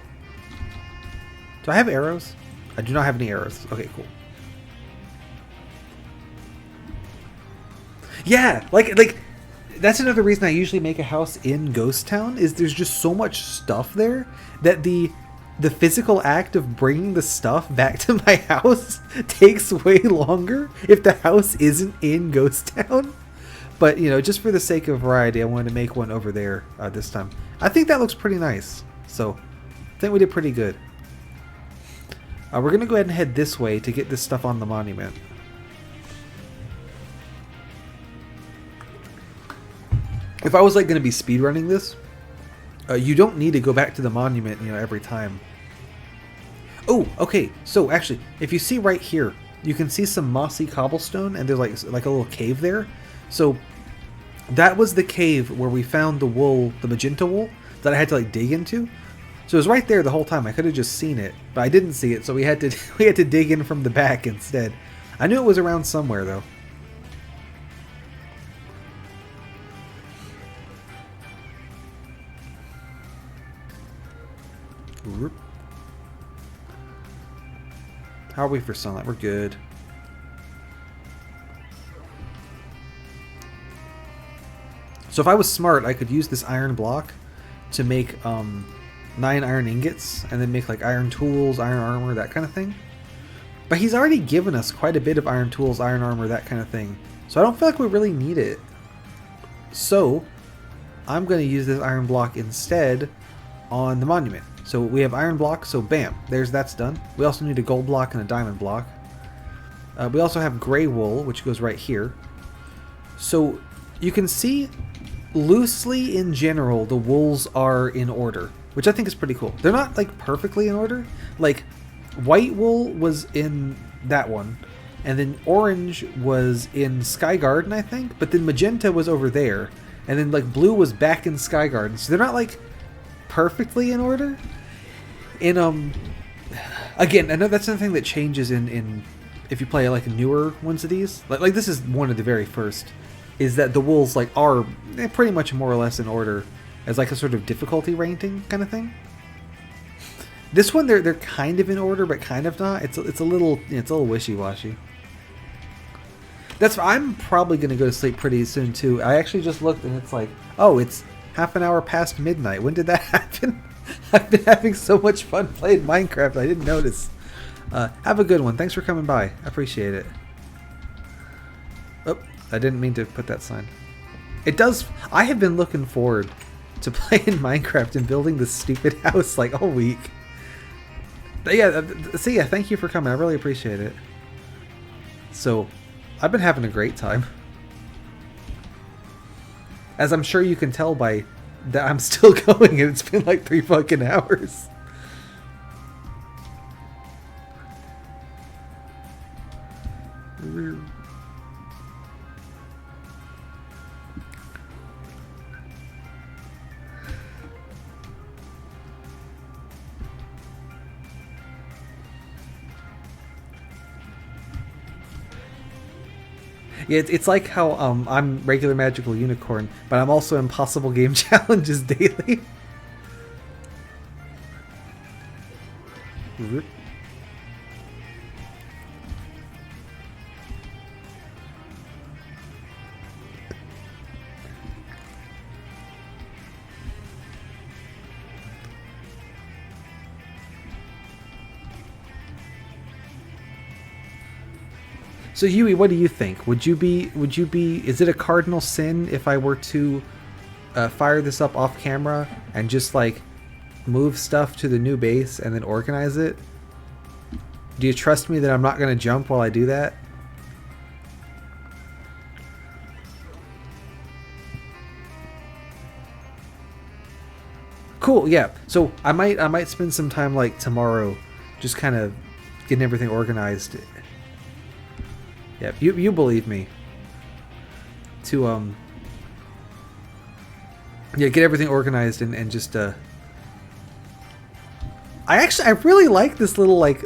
Do I have arrows? I do not have any arrows. Okay, cool. Yeah, like that's another reason I usually make a house in Ghost Town is there's just so much stuff there that the physical act of bringing the stuff back to my house takes way longer if the house isn't in Ghost Town. But, you know, just for the sake of variety, I wanted to make one over there this time. I think that looks pretty nice. So, I think we did pretty good. We're going to go ahead and head this way to get this stuff on the monument. If I was, like, going to be speedrunning this, you don't need to go back to the monument, you know, every time. Oh, okay. So, actually, if you see right here, you can see some mossy cobblestone, and there's, like a little cave there. So that was the cave where we found the wool, the magenta wool, that I had to like dig into. So it was right there the whole time. I could have just seen it, but I didn't see it, so we had to dig in from the back instead. I knew it was around somewhere though. How are we for sunlight? We're good. So if I was smart, I could use this iron block to make 9 iron ingots and then make like iron tools, iron armor, that kind of thing. But he's already given us quite a bit of iron tools, iron armor, that kind of thing. So I don't feel like we really need it. So I'm going to use this iron block instead on the monument. So we have iron block, so bam, that's done. We also need a gold block and a diamond block. We also have gray wool, which goes right here. So you can see loosely in general the wools are in order, which I think is pretty cool. They're not like perfectly in order. Like white wool was in that one, and then orange was in Sky Garden, I think, but then magenta was over there, and then like blue was back in Sky Garden. So they're not like perfectly in order. In again, I know that's another thing that changes in if you play like newer ones of these. Like this is one of the very first. Is that the wools like are pretty much more or less in order as like a sort of difficulty ranking kind of thing. This one they're kind of in order but kind of not. It's a little wishy-washy. That's I'm probably gonna go to sleep pretty soon too. I actually just looked and it's like, oh, it's half an hour past midnight. When did that happen? I've been having so much fun playing Minecraft. I didn't notice. Have a good one. Thanks for coming by. I appreciate it. Oh. I didn't mean to put that sign. It does. I have been looking forward to playing Minecraft and building this stupid house like all week. But yeah, see ya. Thank you for coming. I really appreciate it. So, I've been having a great time. As I'm sure you can tell by that I'm still going and it's been like 3 fucking hours. Yeah, it's like how I'm regular magical unicorn, but I'm also impossible game challenges daily. So Yui, what do you think? Would you be? Is it a cardinal sin if I were to fire this up off camera and just like move stuff to the new base and then organize it? Do you trust me that I'm not going to jump while I do that? Cool, yeah. So I might spend some time like tomorrow just kind of getting everything organized. Yeah, you believe me. To yeah, get everything organized and just I really like this little like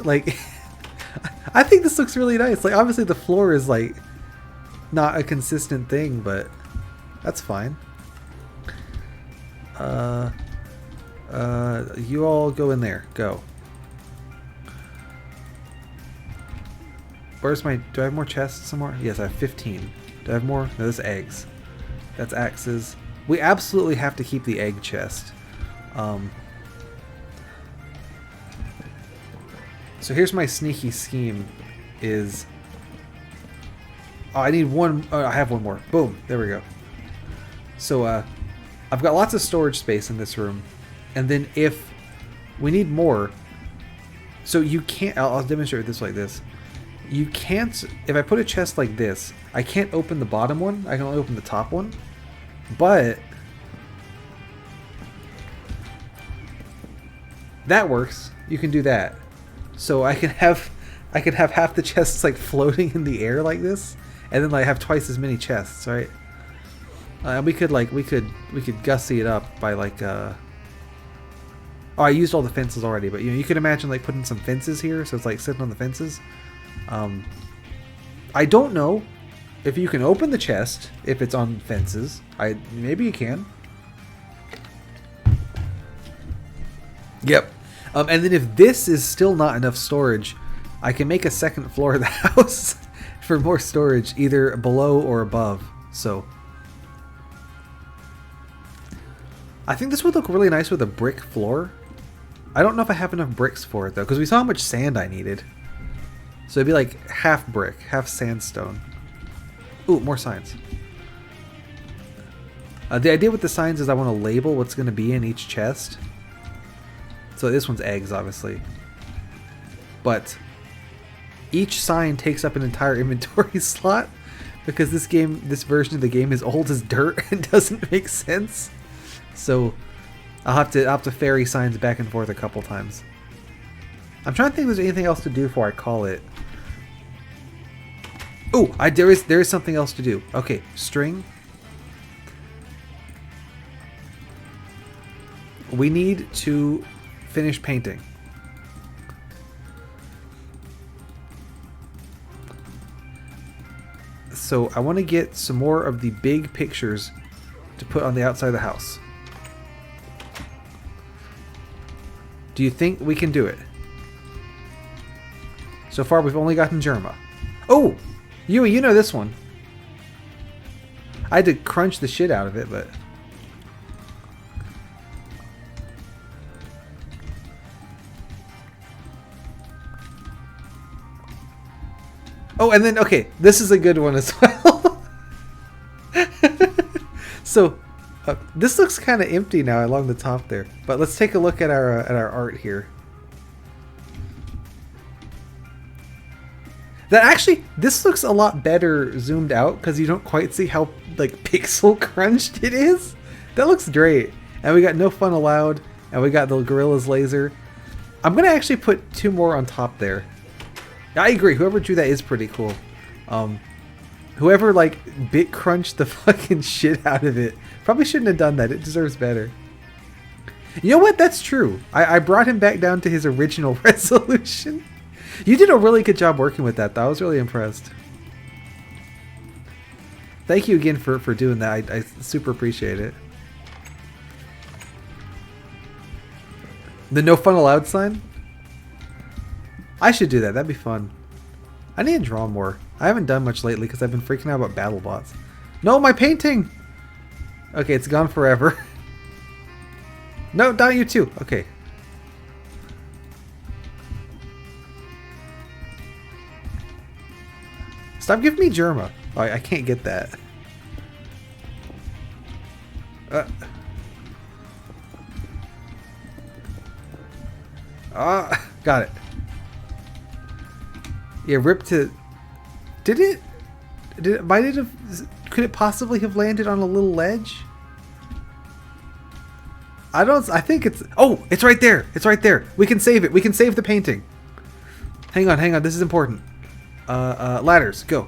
I think this looks really nice. Like obviously the floor is like not a consistent thing, but that's fine. You all go in there. Go. Where's my... Do I have more chests somewhere? Yes, I have 15. Do I have more? No, that's eggs. That's axes. We absolutely have to keep the egg chest. So here's my sneaky scheme is... Oh, I need one... Oh, I have one more. Boom. There we go. So, I've got lots of storage space in this room. And then if we need more... So you can't... I'll demonstrate this like this. You can't... If I put a chest like this, I can't open the bottom one. I can only open the top one. But... that works. You can do that. So I can have half the chests like floating in the air like this, and then like have twice as many chests, right? We could gussy it up by like oh, I used all the fences already, but you know, you could imagine like putting some fences here, so it's like sitting on the fences. I don't know if you can open the chest if it's on fences. Maybe you can. Yep. And then if this is still not enough storage, I can make a second floor of the house for more storage, either below or above. So I think this would look really nice with a brick floor. I don't know if I have enough bricks for it though, because we saw how much sand I needed. So it'd be like half brick, half sandstone. Ooh, more signs. The idea with the signs is I want to label what's going to be in each chest. So this one's eggs, obviously. But each sign takes up an entire inventory slot because this version of the game is old as dirt and doesn't make sense. So I'll have to ferry signs back and forth a couple times. I'm trying to think if there's anything else to do before I call it. Oh, there is something else to do. Okay, string. We need to finish painting. So I want to get some more of the big pictures to put on the outside of the house. Do you think we can do it? So far we've only gotten Germa. Oh! You know this one. I had to crunch the shit out of it, but... Oh, and then, okay, this is a good one as well. So, this looks kind of empty now along the top there. But let's take a look at our art here. That actually, this looks a lot better zoomed out because you don't quite see how like pixel crunched it is. That looks great. And we got no fun allowed, and we got the gorilla's laser. I'm gonna actually put 2 more on top there. I agree. Whoever drew that is pretty cool. Whoever like bit crunched the fucking shit out of it probably shouldn't have done that. It deserves better. You know what? That's true. I brought him back down to his original resolution. You did a really good job working with that, though. I was really impressed. Thank you again for doing that. I super appreciate it. The no fun allowed sign? I should do that. That'd be fun. I need to draw more. I haven't done much lately because I've been freaking out about battle bots. No, my painting! Okay, it's gone forever. No, not you too. Okay. Stop giving me Germa. Oh, I can't get that. Got it. Yeah, rip to... Did it... Might it have... Could it possibly have landed on a little ledge? I think it's... Oh! It's right there! It's right there! We can save it! We can save the painting! Hang on. This is important. Ladders, go.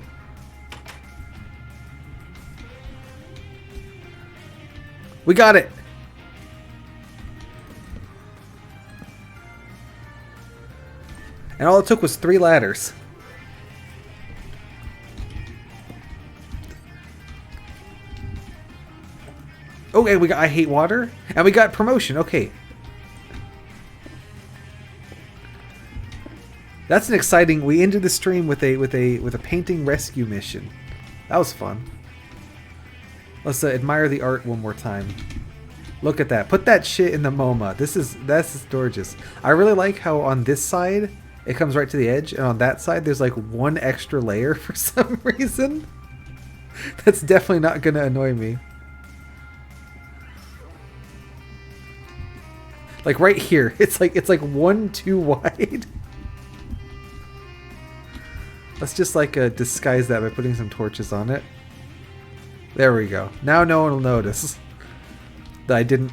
We got it! And all it took was 3 ladders. Okay, we got I hate water, and we got promotion. Okay, that's an exciting. We ended the stream with a painting rescue mission. That was fun. Let's admire the art one more time. Look at that. Put that shit in the MoMA. That's gorgeous. I really like how on this side it comes right to the edge, and on that side there's like 1 extra layer for some reason. That's definitely not gonna annoy me. Like right here, it's like 1 too wide. Let's just like disguise that by putting some torches on it. There we go. Now no one will notice that I didn't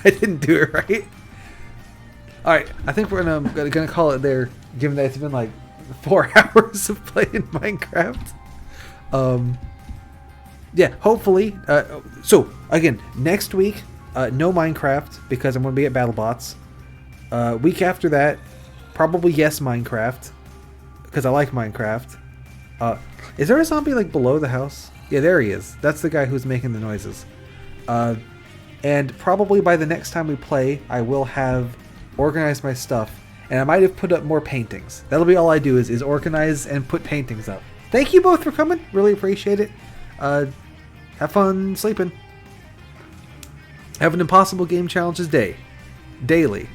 I didn't do it right. All right, I think we're gonna call it there, given that it's been like 4 hours of playing Minecraft. Yeah, hopefully. So again, next week. No Minecraft, because I'm going to be at BattleBots. Week after that, probably yes Minecraft, because I like Minecraft. Is there a zombie like below the house? Yeah, there he is. That's the guy who's making the noises. And probably by the next time we play, I will have organized my stuff, and I might have put up more paintings. That'll be all I do is organize and put paintings up. Thank you both for coming. Really appreciate it. Have fun sleeping. Have an impossible game challenges daily.